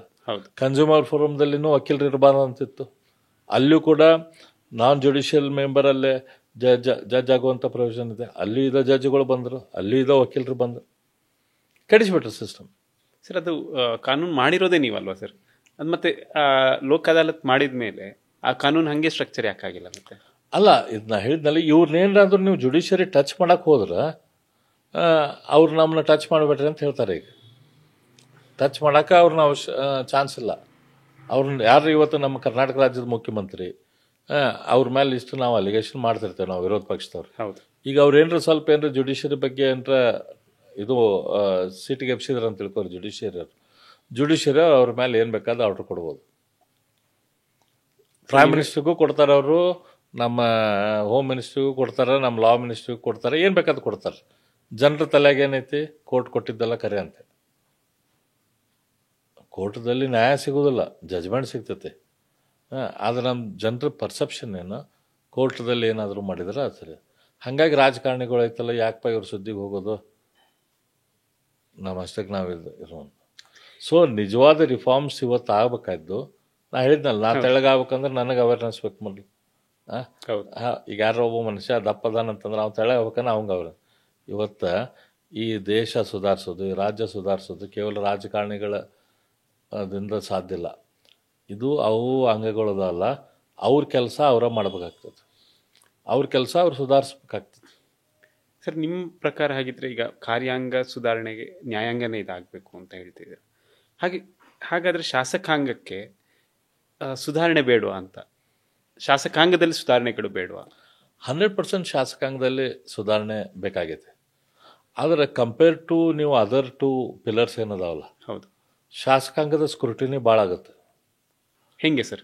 ಕನ್ಸ್ಯೂಮರ್ ಫೋರಮ್ದಲ್ಲಿನೂ ವಕೀಲರು ಇರಬಾರ್ದು ಅಂತಿತ್ತು. ಅಲ್ಲೂ ಕೂಡ ನಾನ್ ಜುಡಿಷಿಯಲ್ ಮೆಂಬರಲ್ಲೇ ಜಡ್ಜ್ ಆಗುವಂಥ ಪ್ರೊವಿಷನ್ ಇದೆ. ಅಲ್ಲೂ ಇದ ಜಡ್ಜ್ಗಳು ಬಂದರು, ಅಲ್ಲೂ ಇದ ವಕೀಲರು ಬಂದರು, ಕೆಡಿಸ್ಬಿಟ್ರು ಸಿಸ್ಟಮ್. ಸರ್ ಅದು ಕಾನೂನು ಮಾಡಿರೋದೇ ನೀವಲ್ವಾ ಸರ್? ಅದು ಮತ್ತೆ ಲೋಕ್ ಅದಾಲತ್ ಮಾಡಿದ ಮೇಲೆ ಆ ಕಾನೂನು ಹಾಗೆ ಸ್ಟ್ರಕ್ಚರ್ ಯಾಕಾಗಿಲ್ಲ ಮತ್ತೆ? ಅಲ್ಲ, ಇದನ್ನ ಹೇಳಿದ್ನಲ್ಲ, ಇವ್ರನ್ನೇನಾದ್ರೂ ನೀವು ಜುಡಿಷಿಯರಿ ಟಚ್ ಮಾಡಕ್ಕೆ ಹೋದ್ರೆ ಅವ್ರು ನಮ್ಮನ್ನ ಟಚ್ ಮಾಡಬೇಡ್ರಿ ಅಂತ ಹೇಳ್ತಾರೆ. ಈಗ ಟಚ್ ಮಾಡೋಕೆ ಅವ್ರನ್ನ ಚಾನ್ಸ್ ಇಲ್ಲ. ಅವ್ರನ್ನ ಯಾರು ಇವತ್ತು ನಮ್ಮ ಕರ್ನಾಟಕ ರಾಜ್ಯದ ಮುಖ್ಯಮಂತ್ರಿ, ಅವ್ರ ಮೇಲೆ ಇಷ್ಟು ನಾವು ಅಲಿಗೇಷನ್ ಮಾಡ್ತಿರ್ತೇವೆ ನಾವು ವಿರೋಧ ಪಕ್ಷದವ್ರು. ಹೌದು, ಈಗ ಅವ್ರು ಏನಾರ ಸ್ವಲ್ಪ ಏನಾರ ಜುಡಿಷಿಯರಿ ಬಗ್ಗೆ ಏನಾರ ಇದು ಸೀಟಿಗೆ ಎಬ್ಸಿದ್ರು ಅಂತ ತಿಳ್ಕೊರು ಜುಡಿಷಿಯರಿ ಅವ್ರ ಮೇಲೆ ಏನು ಬೇಕಾದ ಆರ್ಡರ್ ಕೊಡ್ಬೋದು. ಪ್ರೈಮ್ ಮಿನಿಸ್ಟ್ರಿಗೂ ಕೊಡ್ತಾರೆ ಅವರು, ನಮ್ಮ ಹೋಮ್ ಮಿನಿಸ್ಟ್ರಿಗೂ ಕೊಡ್ತಾರೆ, ನಮ್ಮ ಲಾ ಮಿನಿಸ್ಟ್ರಿಗೂ ಕೊಡ್ತಾರೆ, ಏನು ಬೇಕಾದ್ರೂ ಕೊಡ್ತಾರೆ. ಜನರ ತಲೆಗೆ ಏನೈತಿ, ಕೋರ್ಟ್ ಕೊಟ್ಟಿದ್ದೆಲ್ಲ ಕರೆ ಅಂತ. ಕೋರ್ಟ್ದಲ್ಲಿ ನ್ಯಾಯ ಸಿಗೋದಿಲ್ಲ, ಜಜ್ಮೆಂಟ್ ಸಿಗ್ತೈತೆ. ಆದರೆ ನಮ್ಮ ಜನರ ಪರ್ಸೆಪ್ಷನ್ ಏನು, ಕೋರ್ಟ್ದಲ್ಲಿ ಏನಾದರೂ ಮಾಡಿದ್ರೆ ಅದು ಸರಿ. ಹಾಗಾಗಿ ರಾಜಕಾರಣಿಗಳು ಐತಲ್ಲ, ಯಾಕಪ್ಪ ಇವ್ರ ಸುದ್ದಿಗೆ ಹೋಗೋದು, ನಮ್ಮ ಅಷ್ಟಕ್ಕೆ ನಾವು ಇರೋದು. ಸೊ ನಿಜವಾದ ರಿಫಾರ್ಮ್ಸ್ ಇವತ್ತು ಆಗ್ಬೇಕಾದ್ದು, ನಾ ಹೇಳಿದ್ನಲ್ಲ, ನಾ ತೆಳಗಾಗ್ಬೇಕಂದ್ರೆ ನನಗೆ ಅವೇರ್ನೆಸ್ ಬೇಕು ಮೊದಲು. ಈಗ ಯಾರೋ ಒಬ್ಬ ಮನುಷ್ಯ ದಪ್ಪದಾನಂತಂದ್ರೆ ಅವ್ನು ತೆಳಗಾಗ್ಬೇಕಂದ್ರೆ ಅವಂಗೆ ಅವ್ರ ಇವತ್ತು ಈ ದೇಶ ಸುಧಾರಿಸೋದು, ಈ ರಾಜ್ಯ ಸುಧಾರಿಸೋದು ಕೇವಲ ರಾಜಕಾರಣಿಗಳ ದಿಂದ ಸಾಧ್ಯ ಇಲ್ಲ. ಇದು ಅವು ಅಂಗಗಳದಲ್ಲ, ಅವ್ರ ಕೆಲಸ ಅವರ ಮಾಡಬೇಕಾಗ್ತದೆ, ಅವ್ರ ಕೆಲಸ ಅವ್ರು ಸುಧಾರಿಸ್ಬೇಕಾಗ್ತದೆ. ಸರ್, ನಿಮ್ಮ ಪ್ರಕಾರ ಹಾಗಿದ್ರೆ ಈಗ ಕಾರ್ಯಾಂಗ ಸುಧಾರಣೆಗೆ ನ್ಯಾಯಾಂಗನೇ ಇದಾಗಬೇಕು ಅಂತ ಹೇಳ್ತಿದ್ದೀರಾ. ಹಾಗಾದರೆ ಶಾಸಕಾಂಗಕ್ಕೆ ಸುಧಾರಣೆ ಬೇಡವಾ ಅಂತ? ಶಾಸಕಾಂಗದಲ್ಲಿ ಸುಧಾರಣೆಗಳು ಬೇಡವಾ? 100% ಶಾಸಕಾಂಗದಲ್ಲಿ ಸುಧಾರಣೆ ಬೇಕಾಗೈತೆ. ಆದರೆ ಕಂಪೇರ್ ಟು ನೀವು ಅದರ್ 2 ಪಿಲ್ಲರ್ಸ್ ಏನದಾವಲ್ಲ, ಹೌದು, ಶಾಸಕಾಂಗದ ಸ್ಕ್ರೂಟಿನಿ ಭಾಳ ಆಗುತ್ತೆ. ಹೆಂಗೆ ಸರ್?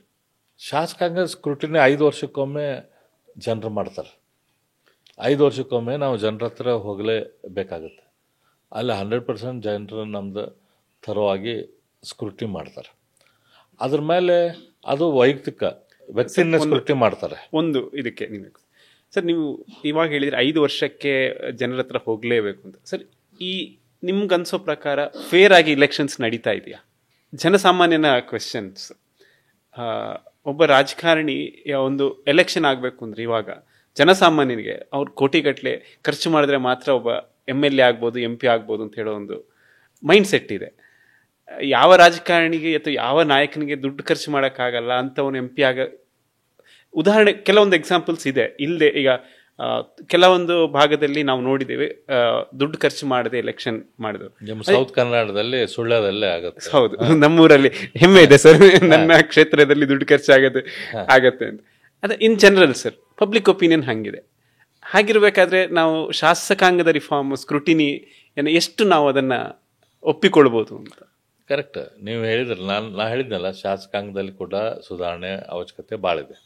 ಶಾಸಕಾಂಗದ ಸ್ಕ್ರೂಟಿನಿ 5 ವರ್ಷಕ್ಕೊಮ್ಮೆ ಜನರು ಮಾಡ್ತಾರೆ. 5 ವರ್ಷಕ್ಕೊಮ್ಮೆ ನಾವು ಜನರ ಹತ್ರ ಹೋಗಲೇಬೇಕಾಗುತ್ತೆ. ಅಲ್ಲಿ 100% ಜನರು ನಮ್ದು ಥರವಾಗಿ ಸ್ಕ್ರೂಟಿನಿ ಮಾಡ್ತಾರೆ. ಅದ್ರ ಮೇಲೆ ಅದು ವೈಯಕ್ತಿಕ ವ್ಯಕ್ತಿನ ಸ್ಕ್ರೂಟಿನಿ ಮಾಡ್ತಾರೆ. ಒಂದು ಇದಕ್ಕೆ ನೀವು ಸರ್, ನೀವು ಇವಾಗ ಹೇಳಿದ್ರೆ 5 ವರ್ಷಕ್ಕೆ ಜನರ ಹತ್ರ ಹೋಗಲೇಬೇಕು ಅಂತ. ಸರ್, ಈ ನಿಮ್ಗನ್ಸೋ ಪ್ರಕಾರ ಫೇರ್ ಆಗಿ ಇಲೆಕ್ಷನ್ಸ್ ನಡೀತಾ ಇದೆಯಾ? ಜನಸಾಮಾನ್ಯನ ಕ್ವೆಶನ್ಸ್. ಒಬ್ಬ ರಾಜಕಾರಣಿ ಒಂದು ಎಲೆಕ್ಷನ್ ಆಗಬೇಕು ಅಂದ್ರೆ ಇವಾಗ ಜನಸಾಮಾನ್ಯನಿಗೆ ಅವ್ರು ಕೋಟಿಗಟ್ಟಲೆ ಖರ್ಚು ಮಾಡಿದ್ರೆ ಮಾತ್ರ ಒಬ್ಬ MLA ಆಗ್ಬೋದು, MP ಆಗ್ಬೋದು ಅಂತ ಹೇಳೋ ಒಂದು ಮೈಂಡ್ ಸೆಟ್ ಇದೆ. ಯಾವ ರಾಜಕಾರಣಿಗೆ ಅಥವಾ ಯಾವ ನಾಯಕನಿಗೆ ದುಡ್ಡು ಖರ್ಚು ಮಾಡೋಕ್ಕಾಗಲ್ಲ ಅಂಥವನು MP ಉದಾಹರಣೆ ಕೆಲವೊಂದು ಎಕ್ಸಾಂಪಲ್ಸ್ ಇದೆ. ಇಲ್ಲದೆ ಈಗ ಕೆಲವೊಂದು ಭಾಗದಲ್ಲಿ ನಾವು ನೋಡಿದ್ದೇವೆ, ದುಡ್ಡು ಖರ್ಚು ಮಾಡದೆ ಎಲೆಕ್ಷನ್ ಮಾಡಿದ್ರು. ಸೌತ್ ಕನ್ನಡದಲ್ಲಿ ಸುಳ್ಯದಲ್ಲೇ ಆಗುತ್ತೆ. ಹೌದು, ನಮ್ಮೂರಲ್ಲಿ ಹೆಮ್ಮೆ ಇದೆ ಸರ್, ನನ್ನ ಕ್ಷೇತ್ರದಲ್ಲಿ ದುಡ್ಡು ಖರ್ಚು ಆಗತ್ತೆ ಅಂತ. ಅದೇ in general sir, public opinion ಹಂಗಿದೆ. ಹಾಗಿರ್ಬೇಕಾದ್ರೆ ನಾವು ಶಾಸಕಾಂಗದ ರಿಫಾರ್ಮ್ ಸ್ಕ್ರೂಟಿನಿ ಎಷ್ಟು ನಾವು ಅದನ್ನ ಒಪ್ಪಿಕೊಳ್ಬೋದು ಅಂತ? ಕರೆಕ್ಟ್, ನೀವು ಹೇಳಿದ್ರೆ ನಾ ಹೇಳಿದ್ನಲ್ಲ, ಶಾಸಕಾಂಗದಲ್ಲಿ ಕೂಡ ಸುಧಾರಣೆ ಅವಶ್ಯಕತೆ ಭಾಳ ಇದೆ.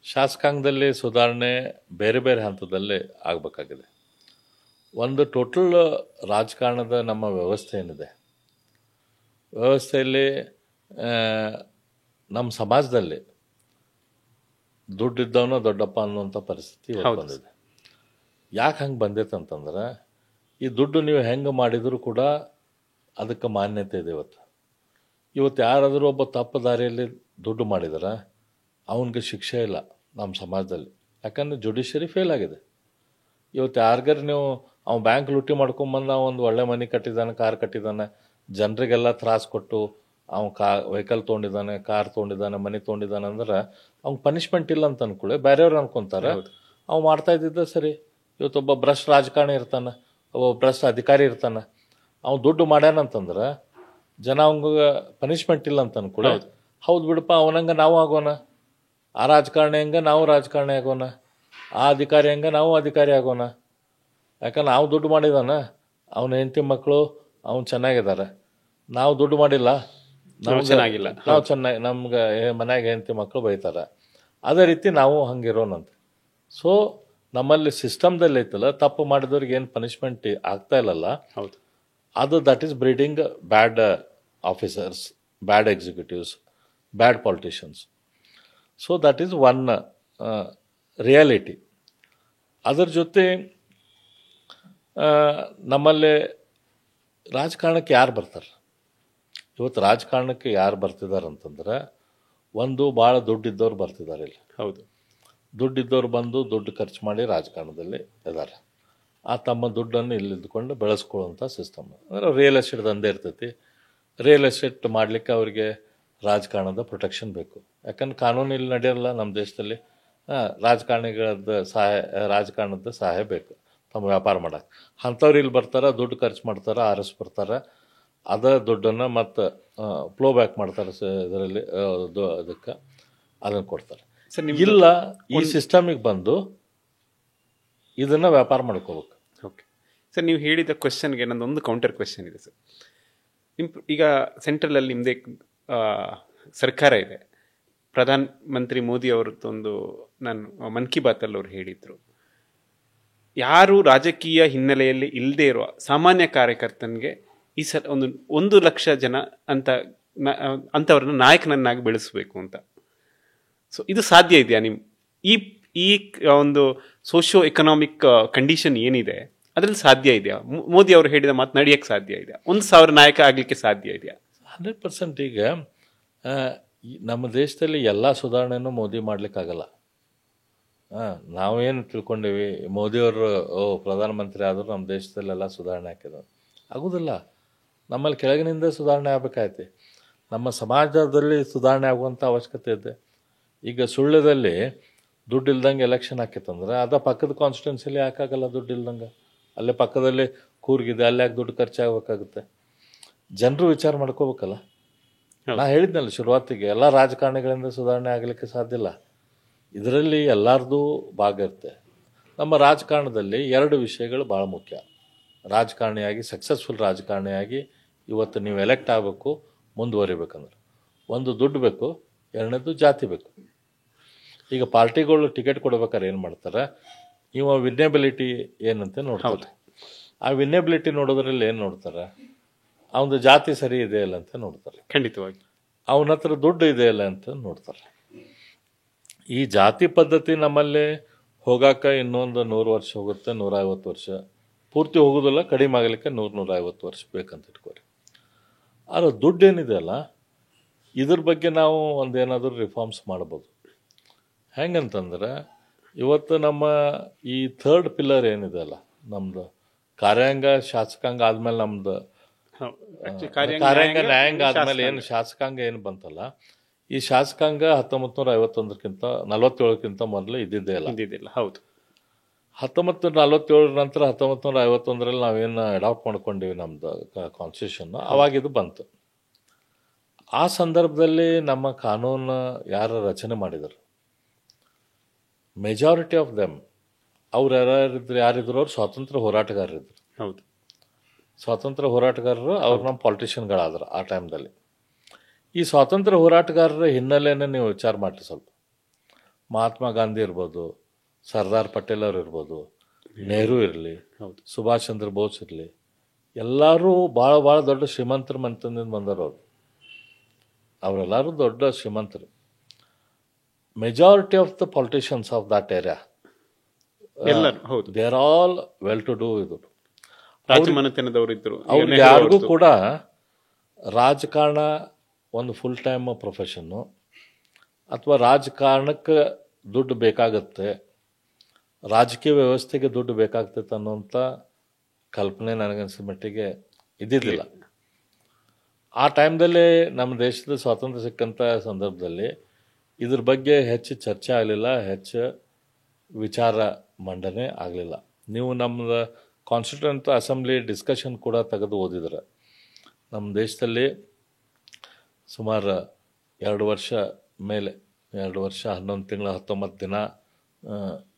ಶಾಸಕಾಂಗದಲ್ಲಿ ಸುಧಾರಣೆ ಬೇರೆ ಬೇರೆ ಹಂತದಲ್ಲಿ ಆಗಬೇಕಾಗಿದೆ. ಒಂದು ಟೋಟಲ್ ರಾಜಕಾರಣದ ನಮ್ಮ ವ್ಯವಸ್ಥೆ ಏನಿದೆ, ವ್ಯವಸ್ಥೆಯಲ್ಲಿ ನಮ್ಮ ಸಮಾಜದಲ್ಲಿ ದುಡ್ಡಿದ್ದವನು ದೊಡ್ಡಪ್ಪ ಅನ್ನುವಂಥ ಪರಿಸ್ಥಿತಿ ಬಂದಿದೆ. ಯಾಕೆ ಹಂಗೆ ಬಂದೈತೆ ಅಂತಂದ್ರೆ, ಈ ದುಡ್ಡು ನೀವು ಹೆಂಗೆ ಮಾಡಿದರೂ ಕೂಡ ಅದಕ್ಕೆ ಮಾನ್ಯತೆ ಇದೆ. ಇವತ್ತು ಯಾರಾದರೂ ಒಬ್ಬ ತಪ್ಪು ದಾರಿಯಲ್ಲಿ ದುಡ್ಡು ಮಾಡಿದರೆ ಅವನಿಗೆ ಶಿಕ್ಷೆ ಇಲ್ಲ ನಮ್ಮ ಸಮಾಜದಲ್ಲಿ. ಯಾಕಂದರೆ ಜುಡಿಷಿಯರಿ ಫೇಲ್ ಆಗಿದೆ. ಇವತ್ತು ಯಾರಿಗಾರು ನೀವು ಅವ್ನು ಬ್ಯಾಂಕ್ ಲೂಟಿ ಮಾಡ್ಕೊಂಬಂದು ಒಂದು ಒಳ್ಳೆ ಮನೆ ಕಟ್ಟಿದ್ದಾನೆ, ಕಾರ್ ಕಟ್ಟಿದ್ದಾನೆ, ಜನರಿಗೆಲ್ಲ ತ್ರಾಸು ಕೊಟ್ಟು ಅವ್ನು ವೆಹಿಕಲ್ ತೊಗೊಂಡಿದ್ದಾನೆ, ಕಾರ್ ತೊಗೊಂಡಿದ್ದಾನೆ, ಮನೆ ತೊಗೊಂಡಿದ್ದಾನೆ ಅಂದ್ರೆ ಅವ್ನು ಪನಿಷ್ಮೆಂಟ್ ಇಲ್ಲ ಅಂತ ಅನ್ಕೊಳ್ಳಿ ಬೇರೆಯವ್ರು ಅನ್ಕೊಂತಾರೆ ಅವ್ನು ಮಾಡ್ತಾ ಇದ್ದಿದ್ದ ಸರಿ. ಇವತ್ತೊಬ್ಬ ಭ್ರಷ್ಟ ರಾಜಕಾರಣಿ ಇರ್ತಾನೆ, ಒಬ್ಬ ಭ್ರಷ್ಟ ಅಧಿಕಾರಿ ಇರ್ತಾನೆ, ಅವ್ನು ದುಡ್ಡು ಮಾಡ್ಯಾನಂತಂದ್ರೆ ಜನ ಅವಂಗೆ ಪನಿಷ್ಮೆಂಟ್ ಇಲ್ಲ ಅಂತ ಅನ್ಕೊಳ್ಳಿ, ಹೌದು ಬಿಡಪ್ಪ ಅವನಂಗೆ ನಾವು ಆಗೋಣ, ಆ ರಾಜಕಾರಣಿ ಹಂಗೆ ನಾವು ರಾಜಕಾರಣಿ ಆಗೋಣ, ಆ ಅಧಿಕಾರಿ ಹಂಗೆ ನಾವು ಅಧಿಕಾರಿ ಆಗೋಣ. ಯಾಕಂದ್ರೆ ನಾವು ದುಡ್ಡು ಮಾಡಿದಾನ, ಅವನ ಹೆಂಡತಿ ಮಕ್ಕಳು ಅವ್ನು ಚೆನ್ನಾಗಿದ್ದಾರೆ, ನಾವು ದುಡ್ಡು ಮಾಡಿಲ್ಲ, ನಾವು ಚೆನ್ನಾಗಿಲ್ಲ, ನಾವು ಚೆನ್ನಾಗಿ ನಮ್ಗೆ ಮನ್ಯಾಗ ಹೆಂಡತಿ ಮಕ್ಕಳು ಬೈತಾರೆ. ಅದೇ ರೀತಿ ನಾವು ಹಂಗಿರೋಣಂತ. ಸೊ ನಮ್ಮಲ್ಲಿ ಸಿಸ್ಟಮ್ದಲ್ಲಿ ಐತಲ್ಲ, ತಪ್ಪು ಮಾಡಿದವ್ರಿಗೆ ಏನು ಪನಿಷ್ಮೆಂಟ್ ಆಗ್ತಾ ಇಲ್ಲಲ್ಲ, ಹೌದು, ಅದು that is breeding bad officers, bad executives, bad politicians. So that is one reality. ಅದರ ಜೊತೆ ನಮ್ಮಲ್ಲಿ ರಾಜಕಾರಣಕ್ಕೆ ಯಾರು ಬರ್ತಾರೆ, ಇವತ್ತು ರಾಜಕಾರಣಕ್ಕೆ ಯಾರು ಬರ್ತಿದ್ದಾರೆ ಅಂತಂದ್ರೆ, ಒಂದು ಭಾಳ ದುಡ್ಡಿದ್ದವ್ರು ಬರ್ತಿದ್ದಾರೆ ಇಲ್ಲಿ. ಹೌದು, ದುಡ್ಡಿದ್ದವ್ರು ಬಂದು ದುಡ್ಡು ಖರ್ಚು ಮಾಡಿ ರಾಜಕಾರಣದಲ್ಲಿ ಇದ್ದಾರೆ. ಆ ತಮ್ಮ ದುಡ್ಡನ್ನು ಇಲ್ಲಿದ್ದುಕೊಂಡು ಬೆಳೆಸ್ಕೊಳ್ಳುವಂಥ ಸಿಸ್ಟಮ್. ಅಂದರೆ ರಿಯಲ್ ಎಸ್ಟೇಟ್ ದಂಧೆ ಇರ್ತೈತಿ. ರಿಯಲ್ ಎಸ್ಟೇಟ್ ಮಾಡಲಿಕ್ಕೆ ಅವರಿಗೆ ರಾಜಕಾರಣದ ಪ್ರೊಟೆಕ್ಷನ್ ಬೇಕು. ಯಾಕಂದ್ರೆ ಕಾನೂನು ಇಲ್ಲಿ ನಡೆಯಲ್ಲ ನಮ್ಮ ದೇಶದಲ್ಲಿ. ರಾಜಕಾರಣದ ಸಹಾಯ ಬೇಕು ತಮ್ಮ ವ್ಯಾಪಾರ ಮಾಡೋಕೆ. ಅಂಥವ್ರು ಇಲ್ಲಿ ಬರ್ತಾರೆ, ದುಡ್ಡು ಖರ್ಚು ಮಾಡ್ತಾರೆ, ಬರ್ತಾರೆ, ಅದ ದುಡ್ಡನ್ನು ಮತ್ತು ಫ್ಲೋ ಬ್ಯಾಕ್ ಮಾಡ್ತಾರೆ ಇದರಲ್ಲಿ, ಅದಕ್ಕೆ ಅದನ್ನು ಕೊಡ್ತಾರೆ. ಇಲ್ಲ, ಈ ಸಿಸ್ಟಮಿಗೆ ಬಂದು ಇದನ್ನು ವ್ಯಾಪಾರ ಮಾಡ್ಕೋಬೇಕು. ಓಕೆ ಸರ್, ನೀವು ಹೇಳಿದ ಕ್ವೆಶನ್ಗೆ ನನ್ನೊಂದು ಕೌಂಟರ್ ಕ್ವೆಶನ್ ಇದೆ ಸರ್. ಈಗ ಸೆಂಟ್ರಲಲ್ಲಿ ನಿಮ್ಮದೇ ಸರ್ಕಾರ ಇದೆ. ಪ್ರಧಾನ ಮಂತ್ರಿ ಮೋದಿ ಅವರದ್ದೊಂದು ನಾನು ಮನ್ ಕಿ ಬಾತಲ್ಲಿ ಅವ್ರು ಹೇಳಿದರು, ಯಾರು ರಾಜಕೀಯ ಹಿನ್ನೆಲೆಯಲ್ಲಿ ಇಲ್ಲದೆ ಇರುವ ಸಾಮಾನ್ಯ ಕಾರ್ಯಕರ್ತನಿಗೆ ಈ ಸಲ 1 ಲಕ್ಷ ಜನ ಅಂಥವ್ರನ್ನ ನಾಯಕನನ್ನಾಗಿ ಬೆಳೆಸಬೇಕು ಅಂತ. ಸೊ ಇದು ಸಾಧ್ಯ ಇದೆಯಾ? ಈ ಒಂದು ಸೋಷಿಯೋ ಎಕನಾಮಿಕ್ ಕಂಡೀಷನ್ ಏನಿದೆ ಅದ್ರಲ್ಲಿ ಸಾಧ್ಯ ಇದೆಯಾ? ಮೋದಿ ಅವರು ಹೇಳಿದ ಮಾತು ನಡೆಯಕ್ಕೆ ಸಾಧ್ಯ ಇದೆಯಾ? 1,000 ನಾಯಕ ಆಗ್ಲಿಕ್ಕೆ ಸಾಧ್ಯ ಇದೆಯಾ? 100% ಈಗ ನಮ್ಮ ದೇಶದಲ್ಲಿ ಎಲ್ಲ ಸುಧಾರಣೆನೂ ಮೋದಿ ಮಾಡ್ಲಿಕ್ಕಾಗಲ್ಲ. ನಾವೇನು ತಿಳ್ಕೊಂಡೇವಿ, ಮೋದಿಯವರು ಪ್ರಧಾನಮಂತ್ರಿ ಆದರೂ ನಮ್ಮ ದೇಶದಲ್ಲೆಲ್ಲ ಸುಧಾರಣೆ ಹಾಕಿದ್ರು, ಆಗೋದಿಲ್ಲ. ನಮ್ಮಲ್ಲಿ ಕೆಳಗಿನಿಂದ ಸುಧಾರಣೆ ಆಗಬೇಕಾಯ್ತು. ನಮ್ಮ ಸಮಾಜದಲ್ಲಿ ಸುಧಾರಣೆ ಆಗುವಂಥ ಅವಶ್ಯಕತೆ ಇದೆ. ಈಗ ಸುಳ್ಳ್ಯದಲ್ಲಿ ದುಡ್ಡು ಇಲ್ದಂಗೆ ಎಲೆಕ್ಷನ್ ಹಾಕಿತ್ತಂದ್ರೆ ಅದ ಪಕ್ಕದ ಕಾನ್ಸ್ಟಿಟ್ಯೂನ್ಸಿಲಿ ಯಾಕಾಗಲ್ಲ ದುಡ್ಡು ಇಲ್ದಂಗೆ? ಅಲ್ಲೇ ಪಕ್ಕದಲ್ಲಿ ಕೂರ್ಗಿದೆ, ಅಲ್ಲಿ ಯಾಕೆ ದುಡ್ಡು ಖರ್ಚಾಗಬೇಕಾಗುತ್ತೆ? ಜನರು ವಿಚಾರ ಮಾಡ್ಕೋಬೇಕಲ್ಲ. ನಾ ಹೇಳಿದ್ನಲ್ಲ ಶುರುವಾತಿಗೆ, ಎಲ್ಲ ರಾಜಕಾರಣಿಗಳಿಂದ ಸುಧಾರಣೆ ಆಗಲಿಕ್ಕೆ ಸಾಧ್ಯ ಇಲ್ಲ. ಇದರಲ್ಲಿ ಎಲ್ಲರದ್ದು ಭಾಗ ಇರುತ್ತೆ. ನಮ್ಮ ರಾಜಕಾರಣದಲ್ಲಿ 2 ವಿಷಯಗಳು ಭಾಳ ಮುಖ್ಯ. ರಾಜಕಾರಣಿಯಾಗಿ, ಸಕ್ಸಸ್ಫುಲ್ ರಾಜಕಾರಣಿಯಾಗಿ ಇವತ್ತು ನೀವು ಎಲೆಕ್ಟ್ ಆಗಬೇಕು, ಮುಂದುವರಿಬೇಕಂದ್ರೆ ಒಂದು ದುಡ್ಡು ಬೇಕು, 2ನೇದು ಜಾತಿ ಬೇಕು. ಈಗ ಪಾರ್ಟಿಗಳು ಟಿಕೆಟ್ ಕೊಡ್ಬೇಕಾದ್ರೆ ಏನು ಮಾಡ್ತಾರೆ, ಇವ ವಿನ್ನೇಬಿಲಿಟಿ ಏನಂತ ನೋಡ್ತಾರೆ. ಆ ವಿನ್ನೇಬಿಲಿಟಿ ನೋಡೋದ್ರಲ್ಲಿ ಏನು ನೋಡ್ತಾರೆ, ಅವನದು ಜಾತಿ ಸರಿ ಇದೆ ಇಲ್ಲ ಅಂತ ನೋಡ್ತಾರೆ. ಖಂಡಿತವಾಗಿ ಅವನ ಹತ್ರ ದುಡ್ಡು ಇದೆ ಇಲ್ಲ ಅಂತ ನೋಡ್ತಾರೆ. ಈ ಜಾತಿ ಪದ್ಧತಿ ನಮ್ಮಲ್ಲಿ ಹೋಗಾಕ ಇನ್ನೊಂದು 100 ವರ್ಷ ಹೋಗುತ್ತೆ, 150 ವರ್ಷ. ಪೂರ್ತಿ ಹೋಗೋದಿಲ್ಲ, ಕಡಿಮೆ ಆಗಲಿಕ್ಕೆ 100-150 ವರ್ಷ ಬೇಕಂತ ಇಟ್ಕೋರಿ. ಆದರೆ ದುಡ್ಡು ಏನಿದೆ ಅಲ್ಲ, ಇದ್ರ ಬಗ್ಗೆ ನಾವು ಒಂದೇನಾದರೂ ರಿಫಾರ್ಮ್ಸ್ ಮಾಡ್ಬೋದು. ಹೆಂಗಂತಂದ್ರೆ ಇವತ್ತು ನಮ್ಮ ಈ 3rd ಪಿಲ್ಲರ್ ಏನಿದೆ ಅಲ್ಲ, ನಮ್ಮದು ಕಾರ್ಯಾಂಗ ಶಾಸಕಾಂಗ ಆದ್ಮೇಲೆ ನಮ್ದು ಕಾರ್ಯಾಂಗ ನ್ಯಾಯಾಂಗ ಆದ್ಮೇಲೆ ಏನು ಶಾಸಕಾಂಗ ಏನು ಬಂತಲ್ಲ, ಈ ಶಾಸಕಾಂಗ 1951ಕ್ಕಿಂತ 47ಕ್ಕಿಂತ ಮೊದಲು ಇದ್ದಿದ್ದಿಲ್ಲ. ಹೌದು. 1947 ನಂತರ 1951ರಲ್ಲಿ ನಾವೇನು ಅಡಾಪ್ಟ್ ಮಾಡ್ಕೊಂಡಿವಿ ನಮ್ದು ಕಾನ್ಸ್ಟಿಟ್ಯೂಷನ್, ಅವಾಗ ಇದು ಬಂತು. ಆ ಸಂದರ್ಭದಲ್ಲಿ ನಮ್ಮ ಕಾನೂನು ಯಾರು ರಚನೆ ಮಾಡಿದರು, ಮೆಜಾರಿಟಿ ಆಫ್ ದೆಮ್ ಅವ್ರು ಯಾರಿದ್ರು ಅವ್ರು ಸ್ವಾತಂತ್ರ್ಯ ಹೋರಾಟಗಾರರಿದ್ರು. ಹೌದು, ಸ್ವಾತಂತ್ರ್ಯ ಹೋರಾಟಗಾರರು, ಅವ್ರು ನಮ್ಮ ಪಾಲಿಟಿಷಿಯನ್ಗಳಾದ್ರು ಆ ಟೈಮ್ದಲ್ಲಿ. ಈ ಸ್ವಾತಂತ್ರ್ಯ ಹೋರಾಟಗಾರರ ಹಿನ್ನೆಲೆಯನ್ನು ನೀವು ವಿಚಾರ ಮಾಡಿ ಸ್ವಲ್ಪ. ಮಹಾತ್ಮ ಗಾಂಧಿ ಇರ್ಬೋದು, ಸರ್ದಾರ್ ಪಟೇಲ್ ಅವ್ರು ಇರ್ಬೋದು, ನೆಹರು ಇರಲಿ, ಸುಭಾಷ್ ಚಂದ್ರ ಬೋಸ್ ಇರಲಿ, ಎಲ್ಲರೂ ಭಾಳ ದೊಡ್ಡ ಶ್ರೀಮಂತರ ಮನೆತನದಿಂದ ಬಂದವರು. ಅವರೆಲ್ಲರೂ ದೊಡ್ಡ ಶ್ರೀಮಂತರು. Majority of the politicians of that area they are all well to do. ಇದು ಅವ್ರಿಗೆ ಯಾರಿಗೂ ಕೂಡ ರಾಜಕಾರಣ ಒಂದು ಫುಲ್ ಟೈಮ್ ಪ್ರೊಫೆಷನ್ನು, ಅಥವಾ ರಾಜಕಾರಣಕ್ಕೆ ದುಡ್ಡು ಬೇಕಾಗತ್ತೆ, ರಾಜಕೀಯ ವ್ಯವಸ್ಥೆಗೆ ದುಡ್ಡು ಬೇಕಾಗ್ತೈತೆ ಅನ್ನೋಂಥ ಕಲ್ಪನೆ ನನಗನ್ಸಿದ ಮಟ್ಟಿಗೆ ಇದ್ದಿದ್ದಿಲ್ಲ. ಆ ಟೈಮ್ದಲ್ಲಿ ನಮ್ಮ ದೇಶದ ಸ್ವಾತಂತ್ರ್ಯ ಸಿಕ್ಕಂಥ ಸಂದರ್ಭದಲ್ಲಿ ಇದ್ರ ಬಗ್ಗೆ ಹೆಚ್ಚು ಚರ್ಚೆ ಆಗಲಿಲ್ಲ, ಹೆಚ್ಚು ವಿಚಾರ ಮಂಡನೆ ಆಗಲಿಲ್ಲ. ನೀವು ನಮ್ಮದು ಕಾನ್ಸ್ಟಿಟ್ಯೂಂಟ್ ಅಸೆಂಬ್ಲಿ ಡಿಸ್ಕಷನ್ ಕೂಡ ತೆಗೆದು ಓದಿದ್ರೆ, ನಮ್ಮ ದೇಶದಲ್ಲಿ ಸುಮಾರು 2 ವರ್ಷ ಮೇಲೆ, 2 ವರ್ಷ 11 ತಿಂಗಳು 19 ದಿನ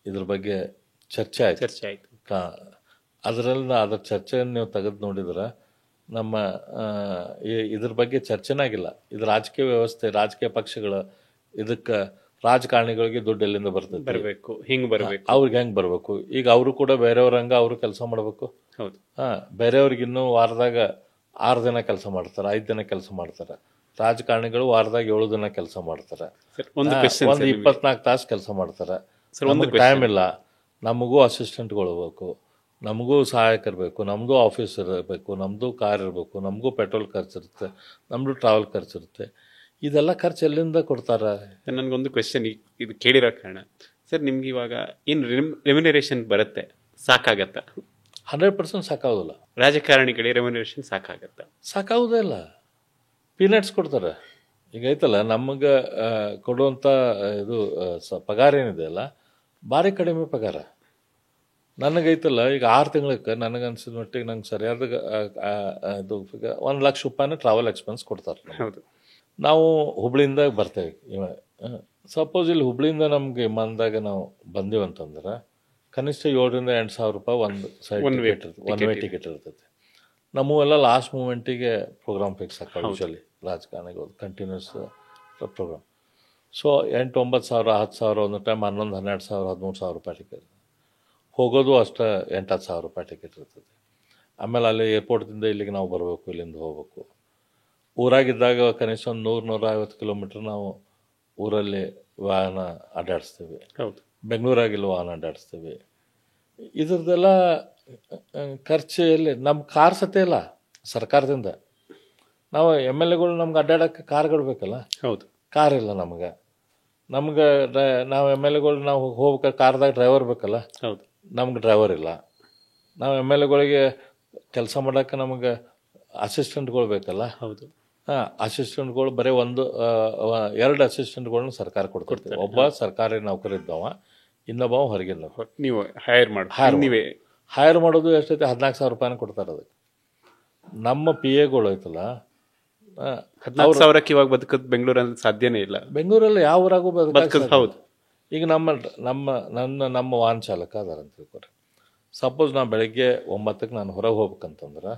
ಇದ್ರ ಬಗ್ಗೆ ಚರ್ಚೆ ಆಯಿತು. ಅದರಲ್ಲಿ ಅದರ ಚರ್ಚೆಯನ್ನು ನೀವು ತೆಗೆದು ನೋಡಿದ್ರೆ ನಮ್ಮ ಇದ್ರ ಬಗ್ಗೆ ಚರ್ಚೆನೇ ಆಗಿಲ್ಲ. ಇದು ರಾಜಕೀಯ ವ್ಯವಸ್ಥೆ, ರಾಜಕೀಯ ಪಕ್ಷಗಳು, ಇದಕ್ಕೆ ರಾಜಕಾರಣಿಗಳಿಗೆ ದುಡ್ಡು ಎಲ್ಲಿಂದ ಬರಬೇಕು, ಹಿಂಗೆ ಬರಬೇಕು, ಅವ್ರಿಗೆ ಹೆಂಗೆ ಬರಬೇಕು. ಈಗ ಅವರು ಕೂಡ ಬೇರೆಯವ್ರಂಗ ಅವರು ಕೆಲಸ ಮಾಡಬೇಕು. ಹೌದು. ಬೇರೆಯವ್ರಿಗೆ ಇನ್ನೂ ವಾರದಾಗ 6 ದಿನ ಕೆಲಸ ಮಾಡ್ತಾರೆ, 5 ದಿನ ಕೆಲಸ ಮಾಡ್ತಾರೆ. ರಾಜಕಾರಣಿಗಳು ವಾರದಾಗ 7 ದಿನ ಕೆಲಸ ಮಾಡ್ತಾರೆ, ಒಂದು 24 ತಾಸು ಕೆಲಸ ಮಾಡ್ತಾರೆ. ಟೈಮ್ ಇಲ್ಲ. ನಮಗೂ ಅಸಿಸ್ಟೆಂಟ್ಗಳು ಬೇಕು, ನಮಗೂ ಸಹಾಯಕರು ಬೇಕು, ನಮಗೂ ಆಫೀಸ್ ಇರಬೇಕು, ನಮ್ಮದು ಕಾರ್ ಇರಬೇಕು, ನಮಗೂ ಪೆಟ್ರೋಲ್ ಖರ್ಚಿರುತ್ತೆ, ನಮ್ಮದು ಟ್ರಾವೆಲ್ ಖರ್ಚಿರುತ್ತೆ. ಇದೆಲ್ಲ ಖರ್ಚು ಎಲ್ಲಿಂದ ಕೊಡ್ತಾರೆ? ನನಗೊಂದು ಕ್ವೆಶನ್ ಇದು ಕೇಳಿರೋ ಕಾರಣ ಸರ್, ನಿಮ್ಗೆ ಇವಾಗ ಏನು ರೆಮ್ಯುನರೇಷನ್ ಬರುತ್ತೆ, ಸಾಕಾಗತ್ತಾ? 100% ಸಾಕಾಗೋದಿಲ್ಲ. ರಾಜಕಾರಣಿಗಳಿಗೆ ರೆಮ್ಯುನರೇಷನ್ ಸಾಕಾಗೋದೇ ಇಲ್ಲ. ಪೀನಟ್ಸ್ ಕೊಡ್ತಾರೆ. ಈಗ ಐತಲ್ಲ ನಮಗೆ ಕೊಡುವಂಥ ಇದು ಪಗಾರ ಏನಿದೆ ಅಲ್ಲ, ಭಾರಿ ಕಡಿಮೆ ಪಗಾರ. ನನಗೈತಲ್ಲ ಈಗ 6 ತಿಂಗಳಿಗೆ ನನಗನ್ಸಿದ ಮಟ್ಟಿಗೆ ನಂಗೆ ಸರಿಯಾದ ಇದು 1 ಲಕ್ಷ ರೂಪಾಯಿನ ಟ್ರಾವೆಲ್ ಎಕ್ಸ್ಪೆನ್ಸ್ ಕೊಡ್ತಾರೆ. ಹೌದು. ನಾವು ಹುಬ್ಳಿಯಿಂದ ಬರ್ತೇವೆ. ಸಪೋಸ್ ಇಲ್ಲಿ ಹುಬ್ಳಿಯಿಂದ ನಮ್ಗೆ ವಿಮಾನದಾಗ ನಾವು ಬಂದೀವಂತಂದ್ರೆ ಕನಿಷ್ಠ 7,000-8,000 ರೂಪಾಯಿ ಒಂದು ಸೈಡ್ ಒನ್ ವೇ ಟಿಕೆಟ್ ಇರ್ತೈತೆ. ನಮ್ಮವೆಲ್ಲ ಲಾಸ್ಟ್ ಮೂಮೆಂಟಿಗೆ ಪ್ರೋಗ್ರಾಮ್ ಫಿಕ್ಸ್ ಆಗ್ತವೆ ಯೂಶಲಿ ರಾಜಕಾರಣಿಗಳು, ಕಂಟಿನ್ಯೂಸ್ ಪ್ರೋಗ್ರಾಮ್. ಸೊ 8-9 ಸಾವಿರ, 10 ಸಾವಿರ, ಒಂದು ಟೈಮ್ 11-12 ಸಾವಿರ, 13 ಸಾವಿರ ರೂಪಾಯಿ ಟಿಕೆಟ್. ಹೋಗೋದು ಅಷ್ಟೇ 8-10 ಸಾವಿರ ರೂಪಾಯಿ ಟಿಕೆಟ್ ಇರ್ತದೆ. ಆಮೇಲೆ ಅಲ್ಲಿ ಏರ್ಪೋರ್ಟ್ದಿಂದ ಇಲ್ಲಿಗೆ ನಾವು ಬರಬೇಕು, ಇಲ್ಲಿಂದ ಹೋಗ್ಬೇಕು. ಊರಾಗಿದ್ದಾಗ ಕನಿಷ್ಠ ಒಂದು 100-150 ಕಿಲೋಮೀಟ್ರ್ ನಾವು ಊರಲ್ಲಿ ವಾಹನ ಅಡ್ಡಾಡಿಸ್ತೀವಿ. ಹೌದು. ಬೆಂಗಳೂರಾಗಿಲ್ಲ ವಾಹನ ಅಡ್ಡಾಡಿಸ್ತೀವಿ. ಇದ್ರದ್ದೆಲ್ಲ ಖರ್ಚು ಎಲ್ಲಿ? ನಮ್ಮ ಕಾರ್ ಸತೆ ಇಲ್ಲ ಸರ್ಕಾರದಿಂದ. ನಾವು ಎಮ್ ಎಲ್ ಎಗಳು ನಮ್ಗೆ ಅಡ್ಡಾಡೋಕ್ಕೆ ಕಾರ್ಗಳು ಬೇಕಲ್ಲ, ಹೌದು. ಕಾರ್ ಇಲ್ಲ ನಮ್ಗೆ. ನಾವು ಎಮ್ ಎಲ್ ಎಗಳು ನಾವು ಹೋಗ್ಬೇಕಾದ್ರೆ ಕಾರ್ದಾಗ ಡ್ರೈವರ್ ಬೇಕಲ್ಲ, ಹೌದು. ನಮ್ಗೆ ಡ್ರೈವರ್ ಇಲ್ಲ. ನಾವು ಎಮ್ ಎಲ್ ಎಗಳಿಗೆ ಕೆಲಸ ಮಾಡೋಕ್ಕೆ ನಮಗೆ ಅಸಿಸ್ಟೆಂಟ್ಗಳು ಬೇಕಲ್ಲ. ಹೌದು. ಅಸಿಸ್ಟೆಂಟ್ಗಳು ಬರೀ ಎರಡು ಅಸಿಸ್ಟೆಂಟ್ಗಳನ್ನ ಸರ್ಕಾರ ಕೊಡ್ತಾರೆ. ಒಬ್ಬ ಸರ್ಕಾರಿ ನೌಕರಿ ಇದ್ದವ, ಇನ್ನೊಬ್ಬ ಹೊರಗಿಂದ. ನೀವು ಹೈರ್ ಮಾಡೋದು ಎಷ್ಟೈತೆ? 14,000 ರೂಪಾಯಿನ ಕೊಡ್ತಾರೆ ಅದಕ್ಕೆ. ನಮ್ಮ ಪಿ ಎಗಳು ಐತಲ್ಲ, 14,000ಕ್ಕೆ ಇವಾಗ ಬದುಕೋದು ಬೆಂಗಳೂರಲ್ಲಿ ಸಾಧ್ಯನೇ ಇಲ್ಲ. ಬೆಂಗಳೂರಲ್ಲಿ ಯಾವ ಊರಾಗೂ ಬದುಕೋದು. ಹೌದು. ಈಗ ನಮ್ಮ ವಾಹನ ಚಾಲಕ ಅದಾರ ಅಂತ ತಿಳ್ಕೊರಿ. ಸಪೋಸ್ ನಾನು ಬೆಳಗ್ಗೆ 9ಕ್ಕೆ ನಾನು ಹೊರಗೆ ಹೋಗ್ಬೇಕಂತಂದ್ರೆ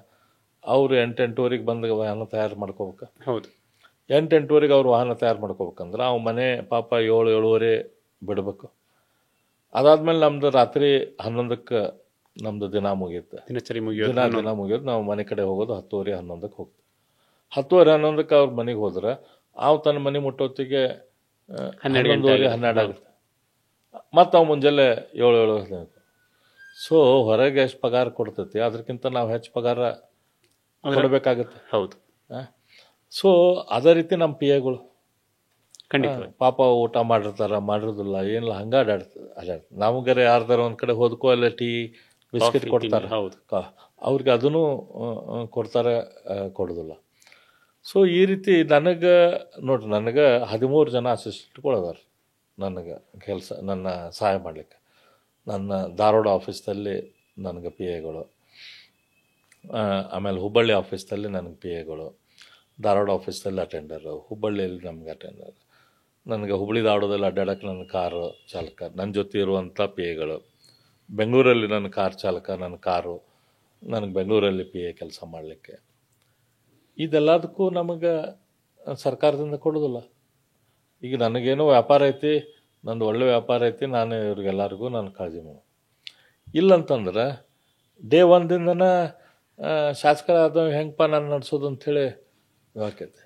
ಅವ್ರು 8-8:30 ಬಂದು ವಾಹನ ತಯಾರು ಮಾಡ್ಕೋಬೇಕು. ಹೌದು. 8-8:30 ಅವ್ರು ವಾಹನ ತಯಾರು ಮಾಡ್ಕೋಬೇಕಂದ್ರೆ ಅವ್ ಮನೆ ಪಾಪ 7-7:30 ಬಿಡಬೇಕು. ಅದಾದ್ಮೇಲೆ ನಮ್ದು ರಾತ್ರಿ 11ಕ್ಕೆ ನಮ್ದು ದಿನ ಮುಗಿಯುತ್ತೆ. ದಿನ ಮುಗಿಯೋದು ನಾವು ಮನೆ ಕಡೆ ಹೋಗೋದು 10:30-11ಕ್ಕೆ ಹೋಗ್ತೀವಿ. 10:30-11ಕ್ಕೆ ಅವ್ರ ಮನೆಗೆ ಹೋದ್ರೆ ಅವ್ ತನ್ನ ಮನೆ ಮುಟ್ಟೋತ್ತಿಗೆ 11:30-12 ಆಗುತ್ತೆ. ಮತ್ತು ಅವ್ ಮುಂಜಾನೆ 7-7:15. ಸೊ ಹೊರಗೆ ಎಷ್ಟು ಪಗಾರ ಕೊಡ್ತೈತಿ ಅದಕ್ಕಿಂತ ನಾವು ಹೆಚ್ಚು ಪಗಾರ ಕೊಡಬೇಕಾಗುತ್ತೆ. ಹೌದು. ಸೊ ಅದೇ ರೀತಿ ನಮ್ಮ ಪಿ ಎಗಳು ಖಂಡಿತ ಪಾಪ ಊಟ ಮಾಡಿರೋದಿಲ್ಲ, ಏನಿಲ್ಲ, ಹಂಗೆ ಅಡ್ಡಾಡ್ತದೆ. ನಮಗರೆ ಯಾರ್ದಾರ ಒಂದು ಕಡೆ ಹೋದ್ಕೋ ಅಲ್ಲ ಟೀ ಬಿಸ್ಕಿಟ್ ಕೊಡ್ತಾರೆ, ಅವ್ರಿಗೆ ಅದನ್ನು ಕೊಡ್ತಾರೆ, ಕೊಡೋದಿಲ್ಲ. ಸೊ ಈ ರೀತಿ ನನಗೆ 13 ಜನ ಅಸಿಸ್ಟೆಂಟ್ಗಳು ಅದಾರ ನನ್ನ ಸಹಾಯ ಮಾಡಲಿಕ್ಕೆ. ನನ್ನ ಧಾರವಾಡ ಆಫೀಸ್ದಲ್ಲಿ ನನಗೆ ಪಿ ಎಗಳು, ಆಮೇಲೆ ಹುಬ್ಬಳ್ಳಿ ಆಫೀಸ್ದಲ್ಲಿ ನನಗೆ ಪಿ ಎಗಳು, ಧಾರವಾಡ ಆಫೀಸ್ದಲ್ಲಿ ಅಟೆಂಡರು, ಹುಬ್ಬಳ್ಳಿಯಲ್ಲಿ ನಮ್ಗೆ ಅಟೆಂಡರ್, ನನಗೆ ಹುಬ್ಬಳ್ಳಿ ಧಾರವಾಡದಲ್ಲಿ ಅಡ್ಡಾಡೋಕ್ಕೆ ನನ್ನ ಕಾರು ಚಾಲಕ, ನನ್ನ ಜೊತೆ ಇರುವಂಥ ಪಿ ಎಗಳು, ಬೆಂಗಳೂರಲ್ಲಿ ನನ್ನ ಕಾರ್ ಚಾಲಕ, ನನ್ನ ಕಾರು, ನನಗೆ ಬೆಂಗಳೂರಲ್ಲಿ ಪಿ ಎ ಕೆಲಸ ಮಾಡಲಿಕ್ಕೆ. ಇದೆಲ್ಲದಕ್ಕೂ ನಮಗೆ ಸರ್ಕಾರದಿಂದ ಕೊಡೋದಿಲ್ಲ. ಈಗ ನನಗೇನೋ ವ್ಯಾಪಾರ ಐತಿ, ನಂದು ಒಳ್ಳೆ ವ್ಯಾಪಾರ ಐತಿ, ನಾನು ಇವ್ರಿಗೆಲ್ಲರಿಗೂ ನಾನು ಕಾಳಜಿ ಮಾಡು. ಇಲ್ಲಂತಂದ್ರೆ ಡೇ 1 ಶಾಸಕರಾದ ಹೆಂಗಪ್ಪ ನಾನು ನಡೆಸೋದು ಅಂಥೇಳಿ ಆಕೈತೆ.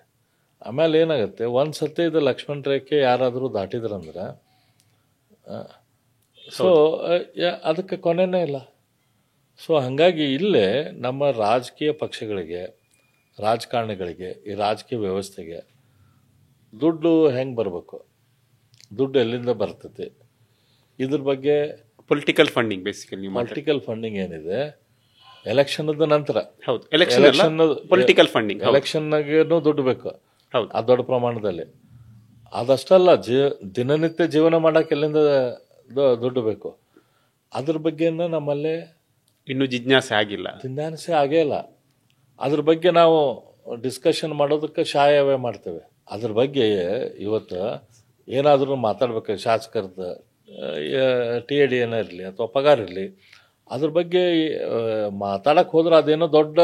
ಆಮೇಲೆ ಏನಾಗುತ್ತೆ, ಒಂದು ಸತಿ ಇದು ಲಕ್ಷ್ಮಣ ರೇಖೆ ಯಾರಾದರೂ ದಾಟಿದ್ರಂದ್ರೆ ಸೊ ಅದಕ್ಕೆ ಕೊನೆಯೇ ಇಲ್ಲ. ಸೊ ಹಾಗಾಗಿ ಇಲ್ಲೇ ನಮ್ಮ ರಾಜಕೀಯ ಪಕ್ಷಗಳಿಗೆ, ರಾಜಕಾರಣಿಗಳಿಗೆ, ಈ ರಾಜಕೀಯ ವ್ಯವಸ್ಥೆಗೆ ದುಡ್ಡು ಹೆಂಗೆ ಬರಬೇಕು, ದುಡ್ಡು ಎಲ್ಲಿಂದ ಬರ್ತೈತಿ, ಇದ್ರ ಬಗ್ಗೆ political funding basically political funding ಏನಿದೆ ಎಲೆಕ್ಷನ್ದ ನಂತರ. ಹೌದು, ಎಲೆಕ್ಷನ್ ಪೊಲಿಟಿಕಲ್ ಫಂಡಿಂಗ್, ಎಲೆಕ್ಷನ್ನಾಗೇನು ದುಡ್ಡು ಬೇಕು, ಹೌದು, ಆ ದೊಡ್ಡ ಪ್ರಮಾಣದಲ್ಲಿ. ಅದಷ್ಟಲ್ಲ, ದಿನನಿತ್ಯ ಜೀವನ ಮಾಡೋಕೆ ಎಲ್ಲಿಂದ ದುಡ್ಡು ಬೇಕು, ಅದ್ರ ಬಗ್ಗೆನ ನಮ್ಮಲ್ಲಿ ಇನ್ನೂ ಜಿಜ್ಞಾಸೆ ಆಗೇ ಇಲ್ಲ. ಅದ್ರ ಬಗ್ಗೆ ನಾವು ಡಿಸ್ಕಷನ್ ಮಾಡೋದಕ್ಕೆ ಶಾಯವೇ ಮಾಡ್ತೇವೆ. ಅದ್ರ ಬಗ್ಗೆ ಇವತ್ತು ಏನಾದರೂ ಮಾತಾಡ್ಬೇಕು, ಶಾಸಕರದ TAD ಏನೋ ಇರಲಿ ಅಥವಾ ಪಗಾರ ಇರಲಿ, ಅದ್ರ ಬಗ್ಗೆ ಮಾತಾಡಕ್ಕೆ ಹೋದ್ರೆ ಅದೇನೋ ದೊಡ್ಡ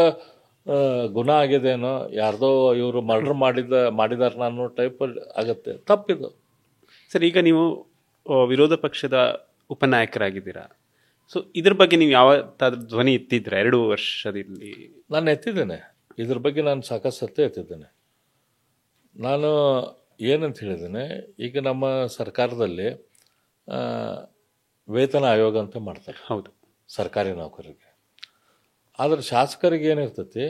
ಗುಣ ಆಗಿದೇನೋ, ಯಾರ್ದೋ ಇವರು ಮರ್ಡರ್ ಮಾಡಿದಾರ ಅನ್ನೋ ಟೈಪ್ ಆಗುತ್ತೆ. ತಪ್ಪಿದು ಸರ್. ಈಗ ನೀವು ವಿರೋಧ ಪಕ್ಷದ ಉಪನಾಯಕರಾಗಿದ್ದೀರಾ. ಸೊ ಇದ್ರ ಬಗ್ಗೆ ನೀವು ಯಾವತ್ತಾದ್ರೂ ಧ್ವನಿ ಎತ್ತಿದ್ರ 2 ವರ್ಷದಲ್ಲಿ? ನಾನು ಎತ್ತಿದ್ದೇನೆ, ಇದ್ರ ಬಗ್ಗೆ ನಾನು ಸಾಕಷ್ಟು ಸತ್ಯ ಎತ್ತಿದ್ದೇನೆ. ನಾನು ಏನಂತ ಹೇಳಿದ್ದೇನೆ, ಈಗ ನಮ್ಮ ಸರ್ಕಾರದಲ್ಲಿ ವೇತನ ಆಯೋಗ ಅಂತ ಮಾಡ್ತಾರೆ. ಹೌದು, ಸರ್ಕಾರಿ ನೌಕರರಿಗೆ. ಆದರೆ ಶಾಸಕರಿಗೆ ಏನಿರ್ತೈತಿ,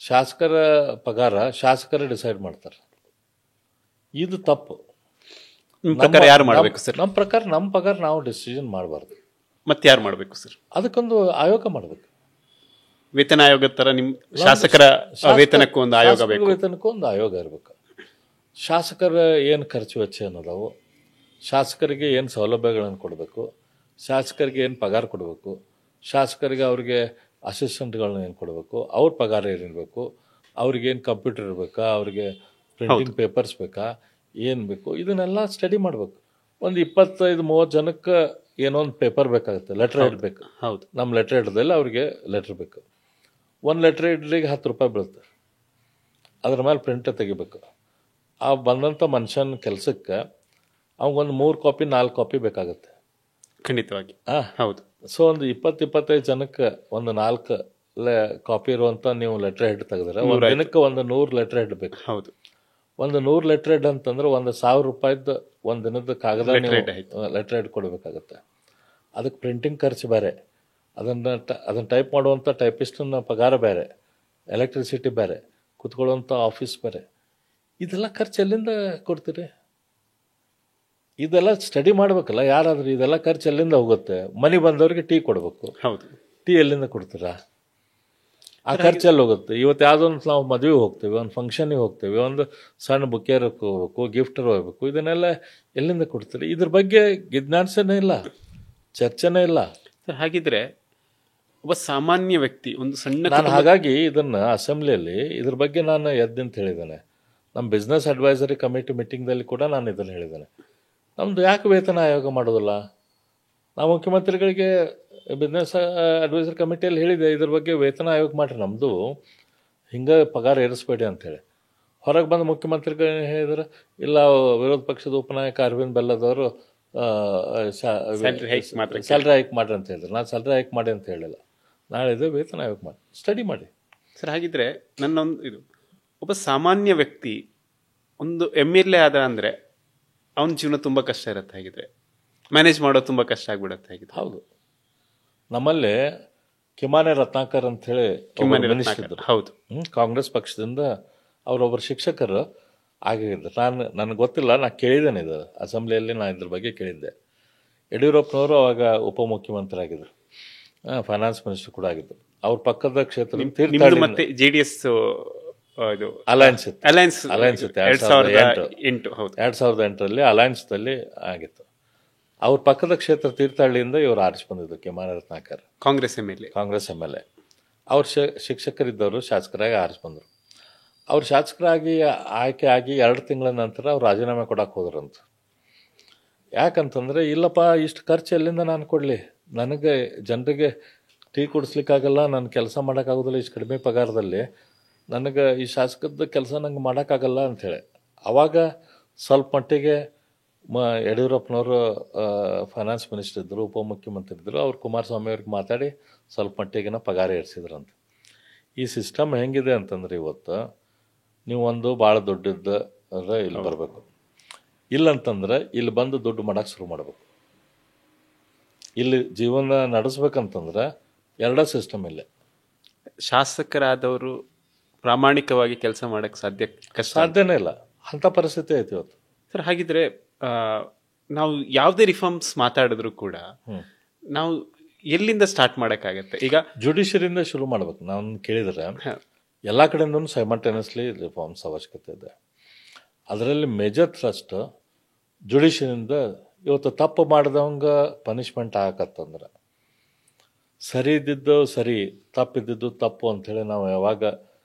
ಶಾಸಕರ ಪಗಾರ ಶಾಸಕರೇ ಡಿಸೈಡ್ ಮಾಡ್ತಾರೆ. ಇದು ತಪ್ಪು. ನಿಮ್ಮ ಪ್ರಕಾರ ಯಾರು ಮಾಡಬೇಕು ಸರ್? ನಮ್ಮ ಪ್ರಕಾರ ನಮ್ಮ ಪಗಾರ ನಾವು ಡಿಸಿಷನ್ ಮಾಡಬಾರ್ದು. ಮತ್ತೆ ಯಾರು ಮಾಡಬೇಕು ಸರ್? ಅದಕ್ಕೊಂದು ಆಯೋಗ ಮಾಡಬೇಕು. ವೇತನ ಆಯೋಗ ತರ ನಿಮ್ಮ ಶಾಸಕರ ವೇತನಕ್ಕೂ ಒಂದು ಆಯೋಗ ಬೇಕು. ವೇತನಕ್ಕೂ ಒಂದು ಆಯೋಗ ಇರಬೇಕು. ಶಾಸಕರ ಏನು ಖರ್ಚು ವೆಚ್ಚ ಅನ್ನೋದವು, ಶಾಸಕರಿಗೆ ಏನು ಸೌಲಭ್ಯಗಳನ್ನು ಕೊಡಬೇಕು, ಶಾಸಕರಿಗೆ ಏನು ಪಗಾರ ಕೊಡಬೇಕು, ಶಾಸಕರಿಗೆ ಅವ್ರಿಗೆ ಅಸಿಸ್ಟೆಂಟ್ಗಳನ್ನ ಏನು ಕೊಡಬೇಕು, ಅವ್ರ ಪಗಾರ ಏನಿರಬೇಕು, ಅವ್ರಿಗೇನು ಕಂಪ್ಯೂಟರ್ ಇರಬೇಕಾ, ಅವ್ರಿಗೆ ಪ್ರಿಂಟಿಂಗ್ ಪೇಪರ್ಸ್ ಬೇಕಾ, ಏನು ಬೇಕು, ಇದನ್ನೆಲ್ಲ ಸ್ಟಡಿ ಮಾಡಬೇಕು. ಒಂದು 25-30 ಜನಕ್ಕೆ ಏನೋ ಒಂದು ಪೇಪರ್ ಬೇಕಾಗುತ್ತೆ, ಲೆಟರ್ ಹೆಡ್ ಬೇಕು. ಹೌದು, ನಮ್ಮ ಲೆಟರ್ ಹೆಡ್ದಲ್ಲಿ ಅವ್ರಿಗೆ ಲೆಟ್ರ್ ಬೇಕು. ಒಂದು ಲೆಟರ್ ಹೆಡ್ರಿಗೆ 10 ರೂಪಾಯಿ ಬೀಳುತ್ತೆ. ಅದ್ರ ಮೇಲೆ ಪ್ರಿಂಟ್ ತೆಗಿಬೇಕು. ಆ ಬಂದಂಥ ಮನುಷ್ಯನ ಕೆಲಸಕ್ಕೆ ಅವಂಗೊಂದು 3 ಕಾಪಿ 4 ಕಾಪಿ ಬೇಕಾಗುತ್ತೆ. ಖಂಡಿತವಾಗಿ. ಹೌದು. ಸೊ ಒಂದು 20-25 ಜನಕ್ಕೆ ಒಂದು 4 ಕಾಪಿ ಇರುವಂಥ ನೀವು ಲೆಟರ್ ಹೆಡ್ ತೆಗೆದ್ರೆ ಒಂದು ದಿನಕ್ಕೆ ಒಂದು 100 ಲೆಟರ್ ಹೆಡ್ ಬೇಕು. ಹೌದು, ಒಂದು 100 ಲೆಟರ್ ಹೆಡ್ ಅಂತಂದ್ರೆ 1,000 ರೂಪಾಯಿದ್ದು ಒಂದು ದಿನದ ಕಾಗದ ಲೆಟರ್ ಹೆಡ್ ಕೊಡಬೇಕಾಗತ್ತೆ. ಅದಕ್ಕೆ ಪ್ರಿಂಟಿಂಗ್ ಖರ್ಚು ಬೇರೆ, ಅದನ್ನು ಟೈಪ್ ಮಾಡುವಂಥ ಟೈಪಿಸ್ಟನ್ನ ಪಗಾರ ಬೇರೆ, ಎಲೆಕ್ಟ್ರಿಸಿಟಿ ಬೇರೆ, ಕುತ್ಕೊಳ್ಳುವಂಥ ಆಫೀಸ್ ಬೇರೆ, ಇದೆಲ್ಲ ಖರ್ಚು ಎಲ್ಲಿಂದ ಕೊಡ್ತೀರಿ? ಇದೆಲ್ಲ ಸ್ಟಡಿ ಮಾಡ್ಬೇಕಲ್ಲ ಯಾರಾದರೂ. ಇದೆಲ್ಲ ಖರ್ಚು ಎಲ್ಲಿಂದ ಹೋಗುತ್ತೆ? ಮನೆ ಬಂದವ್ರಿಗೆ ಟೀ ಕೊಡಬೇಕು, ಹೌದು. ಟೀ ಎಲ್ಲಿಂದ ಕೊಡ್ತೀರಾ? ಆ ಖರ್ಚಲ್ಲಿ ಹೋಗುತ್ತೆ. ಇವತ್ತು ಯಾವುದೊಂದು ನಾವು ಮದುವೆಗೆ ಹೋಗ್ತೀವಿ, ಒಂದು ಫಂಕ್ಷನಿಗೆ ಹೋಗ್ತೀವಿ, ಒಂದು ಸಣ್ಣ ಬುಕ್ಕೇರಕ್ಕೆ ಹೋಗ್ಬೇಕು, ಗಿಫ್ಟರ್ ಹೋಗ್ಬೇಕು, ಇದನ್ನೆಲ್ಲ ಎಲ್ಲಿಂದ ಕೊಡ್ತೀರಿ? ಇದ್ರ ಬಗ್ಗೆ ಜಿಜ್ಞಾಸೆನೇ ಇಲ್ಲ, ಚರ್ಚೆನೇ ಇಲ್ಲ. ಹಾಗಿದ್ರೆ ಒಬ್ಬ ಸಾಮಾನ್ಯ ವ್ಯಕ್ತಿ ಒಂದು ಸಣ್ಣ ನಾನು ಹಾಗಾಗಿ ಇದನ್ನು ಅಸೆಂಬ್ಲಿಯಲ್ಲಿ ಇದ್ರ ಬಗ್ಗೆ ನಾನು ಎದ್ದಿಂತ ಹೇಳಿದ್ದೇನೆ. ನಮ್ಮ ಬಿಸ್ನೆಸ್ ಅಡ್ವೈಸರಿ ಕಮಿಟಿ ಮೀಟಿಂಗ್ದಲ್ಲಿ ಕೂಡ ನಾನು ಇದನ್ನು ಹೇಳಿದ್ದೇನೆ. ನಮ್ಮದು ಯಾಕೆ ವೇತನ ಆಯೋಗ ಮಾಡೋದಿಲ್ಲ? ನಾವು ಮುಖ್ಯಮಂತ್ರಿಗಳಿಗೆ ಬಿಸ್ನೆಸ್ ಅಡ್ವೈಸರಿ ಕಮಿಟಿಯಲ್ಲಿ ಹೇಳಿದೆ, ಇದ್ರ ಬಗ್ಗೆ ವೇತನ ಆಯೋಗ ಮಾಡಿರಿ, ನಮ್ಮದು ಹಿಂಗೆ ಪಗಾರ ಏರಿಸ್ಬೇಡಿ ಅಂಥೇಳಿ. ಹೊರಗೆ ಬಂದು ಮುಖ್ಯಮಂತ್ರಿಗಳು ಹೇಳಿದ್ರೆ, ಇಲ್ಲ ವಿರೋಧ ಪಕ್ಷದ ಉಪನಾಯಕ ಅರವಿಂದ್ ಬೆಲ್ಲದವರು ಸ್ಯಾಲ್ರಿ ಹೈಕ್ ಮಾಡ್ರಿ ಅಂತ ಹೇಳಿದ್ರು. ನಾನು ಸ್ಯಾಲ್ರಿ ಹೈಕ್ ಮಾಡಿ ಅಂತ ಹೇಳಿಲ್ಲ, ನಾಳೆ ಇದು ವೇತನ ಆಯೋಗ ಮಾಡಿ ಸ್ಟಡಿ ಮಾಡಿ. ಸರ್, ಹಾಗಿದ್ರೆ ನನ್ನೊಂದು ಇದು, ಒಬ್ಬ ಸಾಮಾನ್ಯ ವ್ಯಕ್ತಿ ಒಂದು MLA ಆದ ಅಂದರೆ ಅವನ ಜೀವನ ತುಂಬ ಕಷ್ಟ ಇರುತ್ತೆ. ಹಾಗಿದ್ರೆ ಮ್ಯಾನೇಜ್ ಮಾಡೋದು ತುಂಬ ಕಷ್ಟ ಆಗಿಬಿಡುತ್ತೆ. ಹಾಗಿದ್ರೆ ಹೌದು. ನಮ್ಮಲ್ಲಿ ಕಿಮಾನೆ ರತ್ನಾಕರ್ ಅಂಥೇಳಿ ಮಿನಿಸ್ಟರ್ ಇದ್ದರು. ಹೌದು. ಕಾಂಗ್ರೆಸ್ ಪಕ್ಷದಿಂದ ಅವರೊಬ್ಬರು ಶಿಕ್ಷಕರು ಆಗಿದ್ರು. ನನಗೆ ಗೊತ್ತಿಲ್ಲ, ನಾನು ಕೇಳಿದ್ದೇನೆ ಇದು ಅಸೆಂಬ್ಲಿಯಲ್ಲಿ, ನಾನು ಇದ್ರ ಬಗ್ಗೆ ಕೇಳಿದ್ದೆ. ಯಡಿಯೂರಪ್ಪನವರು ಅವಾಗ ಉಪಮುಖ್ಯಮಂತ್ರಿ ಆಗಿದ್ದರು, ಫೈನಾನ್ಸ್ ಮಿನಿಸ್ಟರ್ ಕೂಡ ಆಗಿದ್ದರು. ಅವ್ರ ಪಕ್ಕದ ಕ್ಷೇತ್ರ ಮತ್ತೆ JDS ಅಲಯನ್ಸ್ ಇತ್ತು. 2008 ಅಲಯನ್ಸ್ದಲ್ಲಿ ಆಗಿತ್ತು. ಅವ್ರ ಪಕ್ಕದ ಕ್ಷೇತ್ರ ತೀರ್ಥಹಳ್ಳಿಯಿಂದ ಇವರು ಆರಿಸಿ ಬಂದಿದ್ದು ಕಿಮಾನೆ ರತ್ನಾಕರ್, ಕಾಂಗ್ರೆಸ್ MLA. ಅವ್ರ ಶಿಕ್ಷಕರಿದ್ದವರು ಶಾಸಕರಾಗಿ ಆರಿಸಿ ಬಂದರು. ಅವ್ರು ಶಾಸಕರಾಗಿ ಆಯ್ಕೆ ಆಗಿ 2 ತಿಂಗಳ ನಂತರ ಅವ್ರು ರಾಜೀನಾಮೆ ಕೊಡಕ್ಕೆ ಹೋದ್ರಂತ. ಯಾಕಂತಂದರೆ, ಇಲ್ಲಪ್ಪ ಇಷ್ಟು ಖರ್ಚು ಎಲ್ಲಿಂದ ನಾನು ಕೊಡಲಿ, ನನಗೆ ಜನರಿಗೆ ಟೀ ಕುಡಿಸ್ಲಿಕ್ಕಾಗಲ್ಲ, ನನ್ನ ಕೆಲಸ ಮಾಡೋಕ್ಕಾಗೋದಿಲ್ಲ ಇಷ್ಟು ಕಡಿಮೆ ಪಗಾರದಲ್ಲಿ, ನನಗೆ ಈ ಶಾಸಕದ ಕೆಲಸ ನಂಗೆ ಮಾಡೋಕ್ಕಾಗಲ್ಲ ಅಂಥೇಳಿ. ಆವಾಗ ಸ್ವಲ್ಪ ಮಟ್ಟಿಗೆ ಯಡಿಯೂರಪ್ಪನವರು ಫೈನಾನ್ಸ್ ಮಿನಿಸ್ಟರ್ ಇದ್ದರು, ಉಪಮುಖ್ಯಮಂತ್ರಿ ಇದ್ದರು. ಅವ್ರು ಕುಮಾರಸ್ವಾಮಿ ಅವ್ರಿಗೆ ಮಾತಾಡಿ ಸ್ವಲ್ಪ ಮಟ್ಟಿಗಿನ ಪಗಾರ ಏರಿಸಿದ್ರಂತ. ಈ ಸಿಸ್ಟಮ್ ಹೆಂಗಿದೆ ಅಂತಂದ್ರೆ, ಇವತ್ತು ನೀವು ಒಂದು ಭಾಳ ದೊಡ್ಡದ ಇಲ್ಲಿ ಬರಬೇಕು, ಇಲ್ಲಂತಂದ್ರೆ ಇಲ್ಲಿ ಬಂದು ದುಡ್ಡು ಮಾಡೋಕ್ಕೆ ಶುರು ಮಾಡಬೇಕು. ಇಲ್ಲಿ ಜೀವನ ನಡೆಸ್ಬೇಕಂತಂದ್ರೆ 2 ಸಿಸ್ಟಮ್ ಇಲ್ಲೇ. ಶಾಸಕರಾದವರು ಪ್ರಾಮಾಣಿಕವಾಗಿ ಕೆಲಸ ಮಾಡೋಕ್ಕೆ ಸಾಧ್ಯನೇ ಇಲ್ಲ, ಅಂಥ ಪರಿಸ್ಥಿತಿ ಐತಿ ಇವತ್ತು. ಸರ್, ಹಾಗಿದ್ರೆ ನಾವು ಯಾವುದೇ ರಿಫಾರ್ಮ್ಸ್ ಮಾತಾಡಿದ್ರು ಕೂಡ ನಾವು ಎಲ್ಲಿಂದ ಸ್ಟಾರ್ಟ್ ಮಾಡೋಕ್ಕಾಗತ್ತೆ? ಈಗ ಜುಡಿಷಿಯರಿಯಿಂದ ಶುರು ಮಾಡ್ಬೇಕು. ನಾವು ಕೇಳಿದ್ರೆ ಎಲ್ಲ ಕಡೆಯಿಂದೂ ಸೈಮಲ್ಟೇನಿಯಸ್ಲಿ ರಿಫಾರ್ಮ್ಸ್ ಅವಶ್ಯಕತೆ ಇದೆ. ಅದರಲ್ಲಿ ಮೇಜರ್ ಥ್ರಸ್ಟ್ ಜುಡಿಷಿಯರಿಂದ. ಇವತ್ತು ತಪ್ಪು ಮಾಡಿದವಂಗೆ ಪನಿಷ್ಮೆಂಟ್ ಆಗತ್ತಂದ್ರೆ, ಸರಿ ಇದ್ದಿದ್ದು ಸರಿ, ತಪ್ಪಿದ್ದಿದ್ದು ತಪ್ಪು ಅಂಥೇಳಿ ನಾವು ಯಾವಾಗ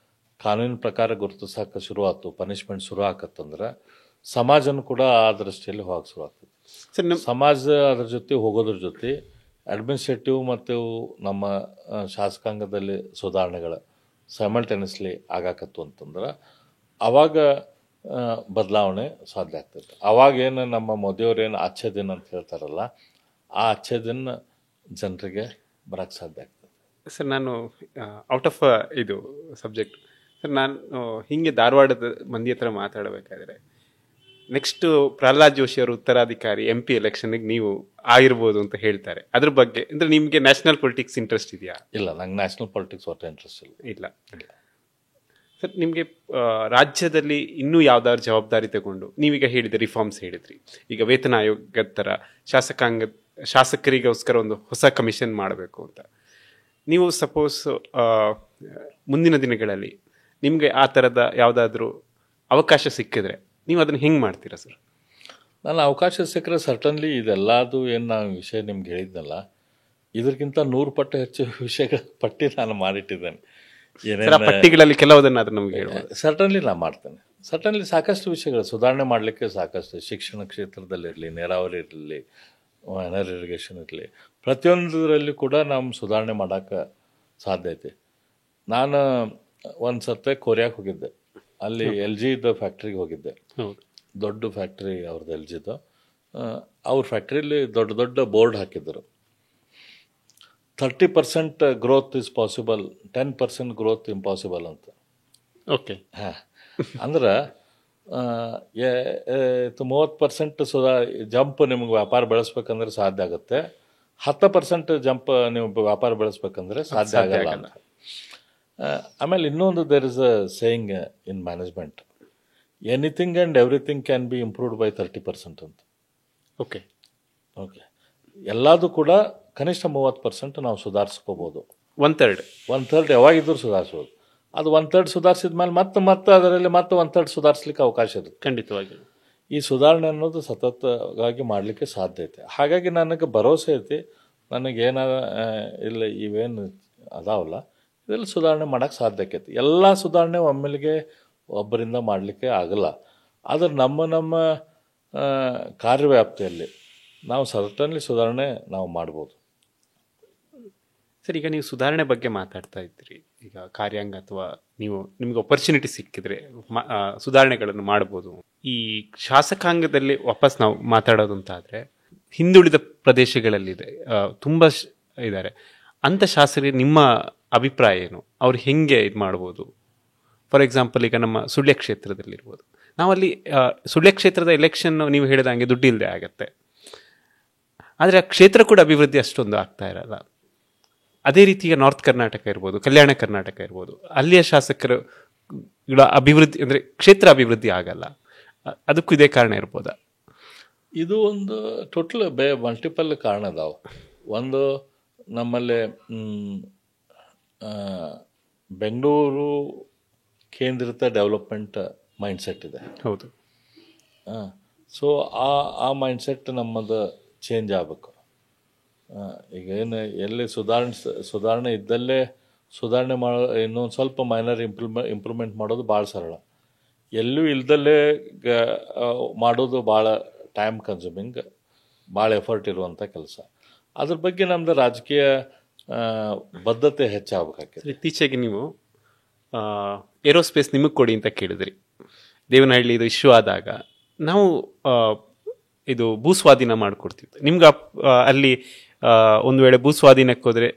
ಕಾನೂನಿನ ಪ್ರಕಾರ ಗುರುತಿಸೋಕೆ ಶುರು ಆಯ್ತು, ಪನಿಷ್ಮೆಂಟ್ ಶುರು ಆಕತ್ತಂದ್ರೆ ಸಮಾಜನೂ ಕೂಡ ಆ ದೃಷ್ಟಿಯಲ್ಲಿ ಹೋಗಕ್ಕೆ ಶುರು ಆಗ್ತದೆ. ಸಮಾಜ ಅದ್ರ ಜೊತೆ ಹೋಗೋದ್ರ ಜೊತೆ ಅಡ್ಮಿನಿಸ್ಟ್ರೇಟಿವ್ ಮತ್ತು ನಮ್ಮ ಶಾಸಕಾಂಗದಲ್ಲಿ ಸುಧಾರಣೆಗಳು ಸೈಮಲ್ಟೇನಿಯಸ್ಲಿ ಆಗಾಕತ್ತು ಅಂತಂದ್ರೆ ಆವಾಗ ಬದಲಾವಣೆ ಸಾಧ್ಯ ಆಗ್ತದೆ. ಆವಾಗೇನು ನಮ್ಮ ಮೋದಿಯವ್ರೇನು ಅಚ್ಚೆ ದಿನ ಅಂತ ಹೇಳ್ತಾರಲ್ಲ, ಆ ಅಚ್ಚೆ ದಿನ ಜನರಿಗೆ ಬರೋಕ್ಕೆ ಸಾಧ್ಯ ಆಗ್ತದೆ. ಸರ್, ನಾನು ಔಟ್ ಆಫ್ ಇದು ಸಬ್ಜೆಕ್ಟ್ ಸರ್, ನಾನು ಹೀಗೆ ಧಾರವಾಡದ ಮಂದಿ ಹತ್ರ ಮಾತಾಡಬೇಕಾದ್ರೆ, ನೆಕ್ಸ್ಟ್ ಪ್ರಹ್ಲಾದ್ ಜೋಶಿ ಅವರು ಉತ್ತರಾಧಿಕಾರಿ MP ಎಲೆಕ್ಷನ್ಗೆ ನೀವು ಆಗಿರ್ಬೋದು ಅಂತ ಹೇಳ್ತಾರೆ. ಅದ್ರ ಬಗ್ಗೆ ಅಂದರೆ ನಿಮಗೆ ನ್ಯಾಷನಲ್ ಪೊಲಿಟಿಕ್ಸ್ ಇಂಟ್ರೆಸ್ಟ್ ಇದೆಯಾ? ಇಲ್ಲ, ನಂಗೆ ನ್ಯಾಷನಲ್ ಪೊಲಿಟಿಕ್ಸ್ ಒಟ್ಟು ಇಂಟ್ರೆಸ್ಟ್ ಇಲ್ಲ. ಸರ್, ನಿಮಗೆ ರಾಜ್ಯದಲ್ಲಿ ಇನ್ನೂ ಯಾವ್ದಾದ್ರು ಜವಾಬ್ದಾರಿ ತಗೊಂಡು, ನೀವೀಗ ಹೇಳಿದೆ ರಿಫಾರ್ಮ್ಸ್ ಹೇಳಿದ್ರಿ, ಈಗ ವೇತನ ಆಯೋಗದ ಥರ ಶಾಸಕರಿಗೋಸ್ಕರ ಒಂದು ಹೊಸ ಕಮಿಷನ್ ಮಾಡಬೇಕು ಅಂತ, ನೀವು ಸಪೋಸ್ ಮುಂದಿನ ದಿನಗಳಲ್ಲಿ ನಿಮಗೆ ಆ ಥರದ ಯಾವುದಾದ್ರೂ ಅವಕಾಶ ಸಿಕ್ಕಿದ್ರೆ ನೀವು ಅದನ್ನು ಹೆಂಗೆ ಮಾಡ್ತೀರಾ ಸರ್? ನಾನು ಅವಕಾಶ ಸಿಕ್ಕರೆ ಸರ್ಟನ್ಲಿ ಇದೆಲ್ಲದು ಏನು ನಾನು ವಿಷಯ ನಿಮ್ಗೆ ಹೇಳಿದ್ನಲ್ಲ, ಇದಕ್ಕಿಂತ 100 ಪಟ್ಟು ಹೆಚ್ಚು ವಿಷಯಗಳ ಪಟ್ಟಿ ನಾನು ಮಾಡಿಟ್ಟಿದ್ದೇನೆ. ಪಟ್ಟಿಗಳಲ್ಲಿ ಕೆಲವುದನ್ನು ನಮಗೆ ಸರ್ಟನ್ಲಿ ನಾನು ಮಾಡ್ತೇನೆ. ಸರ್ಟನ್ಲಿ ಸಾಕಷ್ಟು ವಿಷಯಗಳು ಸುಧಾರಣೆ ಮಾಡಲಿಕ್ಕೆ ಸಾಕಷ್ಟು, ಶಿಕ್ಷಣ ಕ್ಷೇತ್ರದಲ್ಲಿರಲಿ, ನೀರಾವರಿ ಇರಲಿ, ಎನರ್ ಇರಿಗೇಷನ್ ಇರಲಿ, ಪ್ರತಿಯೊಂದರಲ್ಲಿ ಕೂಡ ನಾವು ಸುಧಾರಣೆ ಮಾಡೋಕ್ಕೆ ಸಾಧ್ಯ ಐತಿ. ನಾನು ಒಂದು ಸತ್ತೆ ಕೊರಿಯಾಕ್ಕೆ ಹೋಗಿದ್ದೆ. ಅಲ್ಲಿ LGದ ಫ್ಯಾಕ್ಟ್ರಿಗೆ ಹೋಗಿದ್ದೆ. ದೊಡ್ಡ ಫ್ಯಾಕ್ಟ್ರಿ ಅವ್ರದ್ದು LGದು. ಅವ್ರ ಫ್ಯಾಕ್ಟ್ರಿಯಲ್ಲಿ ದೊಡ್ಡ ದೊಡ್ಡ ಬೋರ್ಡ್ ಹಾಕಿದ್ದರು, 30% growth is possible, 10% growth impossible ಅಂತ. ಓಕೆ. ಅಂದ್ರೆ 30% ಜಂಪ್ ನಿಮ್ಗೆ ವ್ಯಾಪಾರ ಬೆಳೆಸ್ಬೇಕಂದ್ರೆ ಸಾಧ್ಯ ಆಗುತ್ತೆ, 10% ಜಂಪ್ ನೀವು ವ್ಯಾಪಾರ ಬೆಳೆಸ್ಬೇಕಂದ್ರೆ ಸಾಧ್ಯ ಆಗಲ್ಲ ಅಂತ. ಆಮೇಲೆ ಇನ್ನೊಂದು there is a saying in management, anything and everything can be improved by 30% ಅಂತ. ಓಕೆ ಓಕೆ, ಎಲ್ಲದೂ ಕೂಡ ಕನಿಷ್ಠ 30% ನಾವು ಸುಧಾರಿಸ್ಕೋಬೋದು. 1/3 ಯಾವಾಗಿದ್ದರೂ ಸುಧಾರಿಸ್ಬೋದು. ಅದು 1/3 ಸುಧಾರಿಸಿದ ಮೇಲೆ ಮತ್ತೆ ಅದರಲ್ಲಿ ಮತ್ತೆ 1/3 ಸುಧಾರಿಸ್ಲಿಕ್ಕೆ ಅವಕಾಶ ಇರುತ್ತೆ. ಖಂಡಿತವಾಗಿ ಈ ಸುಧಾರಣೆ ಅನ್ನೋದು ಸತತವಾಗಿ ಮಾಡಲಿಕ್ಕೆ ಸಾಧ್ಯ ಐತೆ. ಹಾಗಾಗಿ ನನಗೆ ಭರವಸೆ ಐತಿ, ನನಗೇನ ಇಲ್ಲ ಇವೇನು ಅದಾವಲ್ಲ ಇದೆಲ್ಲ ಸುಧಾರಣೆ ಮಾಡೋಕ್ಕೆ ಸಾಧ್ಯ ಆಕೈತಿ. ಎಲ್ಲ ಸುಧಾರಣೆ ಒಮ್ಮೆಲಿಗೆ ಒಬ್ಬರಿಂದ ಮಾಡಲಿಕ್ಕೆ ಆಗಲ್ಲ. ಆದರೆ ನಮ್ಮ ಕಾರ್ಯವ್ಯಾಪ್ತಿಯಲ್ಲಿ ನಾವು ಸರ್ಟನ್ಲಿ ಸುಧಾರಣೆ ನಾವು ಮಾಡ್ಬೋದು. ಸರ್, ಈಗ ನೀವು ಸುಧಾರಣೆ ಬಗ್ಗೆ ಮಾತಾಡ್ತಾ ಇದ್ದೀರಿ. ಈಗ ಕಾರ್ಯಾಂಗ ಅಥವಾ ನಿಮಗೆ ಅಪರ್ಚುನಿಟಿ ಸಿಕ್ಕಿದ್ರೆ ಸುಧಾರಣೆಗಳನ್ನು ಮಾಡ್ಬೋದು. ಈ ಶಾಸಕಾಂಗದಲ್ಲಿ ವಾಪಸ್ ನಾವು ಮಾತಾಡೋದು ಅಂತಾದರೆ, ಹಿಂದುಳಿದ ಪ್ರದೇಶಗಳಲ್ಲಿದೆ ತುಂಬ ಇದ್ದಾರೆ ಅಂಥ ಶಾಸಕರಿಗೆ ನಿಮ್ಮ ಅಭಿಪ್ರಾಯ ಏನು? ಅವ್ರು ಹೆಂಗೆ ಇದು ಮಾಡ್ಬೋದು? ಫಾರ್ ಎಕ್ಸಾಂಪಲ್, ಈಗ ನಮ್ಮ ಸುಳ್ಯ ಕ್ಷೇತ್ರದಲ್ಲಿರ್ಬೋದು, ನಾವಲ್ಲಿ ಸುಳ್ಯ ಕ್ಷೇತ್ರದ ಎಲೆಕ್ಷನ್ ನೀವು ಹೇಳಿದಂಗೆ ದುಡ್ಡು ಇಲ್ಲದೆ ಆಗತ್ತೆ, ಆದರೆ ಆ ಕ್ಷೇತ್ರ ಕೂಡ ಅಭಿವೃದ್ಧಿ ಅಷ್ಟೊಂದು ಆಗ್ತಾ ಇರಲ್ಲ. ಅದೇ ರೀತಿ ಈಗ ನಾರ್ತ್ ಕರ್ನಾಟಕ ಇರ್ಬೋದು, ಕಲ್ಯಾಣ ಕರ್ನಾಟಕ ಇರ್ಬೋದು, ಅಲ್ಲಿಯ ಶಾಸಕರು ಅಭಿವೃದ್ಧಿ ಅಂದರೆ ಕ್ಷೇತ್ರ ಅಭಿವೃದ್ಧಿ ಆಗಲ್ಲ. ಅದಕ್ಕೂ ಇದೇ ಕಾರಣ ಇರ್ಬೋದಾ? ಇದು ಒಂದು ಟೋಟಲ್ ಮಲ್ಟಿಪಲ್ ಕಾರಣ ಅದಾವೆ. ಒಂದು ನಮ್ಮಲ್ಲಿ ಬೆಂಗಳೂರು ಕೇಂದ್ರಿತ ಡೆವಲಪ್ಮೆಂಟ್ ಮೈಂಡ್ಸೆಟ್ ಇದೆ. ಹೌದು. ಸೊ ಆ ಮೈಂಡ್ಸೆಟ್ ನಮ್ಮದು ಚೇಂಜ್ ಆಗಬೇಕು. ಈಗ ಏನು ಎಲ್ಲಿ ಸುಧಾರಣೆ ಇದ್ದಲ್ಲೇ ಸುಧಾರಣೆ ಮಾಡೋ ಇನ್ನೊಂದು ಸ್ವಲ್ಪ ಮೈನರ್ ಇಂಪ್ರೂವ್ಮೆಂಟ್ ಮಾಡೋದು ಭಾಳ ಸರಳ. ಎಲ್ಲೂ ಇಲ್ದಲ್ಲೇ ಮಾಡೋದು ಭಾಳ ಟೈಮ್ ಕನ್ಸ್ಯೂಮಿಂಗ್, ಭಾಳ ಎಫರ್ಟ್ ಇರುವಂಥ ಕೆಲಸ. ಅದ್ರ ಬಗ್ಗೆ ನಮ್ಮದು ರಾಜಕೀಯ ಬದ್ಧತೆ ಹೆಚ್ಚಾಗಬೇಕಾಗ್ತದೆ. ಇತ್ತೀಚೆಗೆ ನೀವು ಏರೋಸ್ಪೇಸ್ ನಿಮಗೆ ಕೊಡಿ ಅಂತ ಕೇಳಿದ್ರಿ. ದೇವನಹಳ್ಳಿ ಇದು ಇಶ್ಯೂ ಆದಾಗ ನಾವು ಇದು ಭೂಸ್ವಾಧೀನ ಮಾಡಿಕೊಡ್ತಿತ್ತು ನಿಮ್ಗೆ. ಅಲ್ಲಿ ಒಂದು ವೇಳೆ ಭೂಸ್ವಾಧೀನಕ್ಕೆ ಹೋದರೆ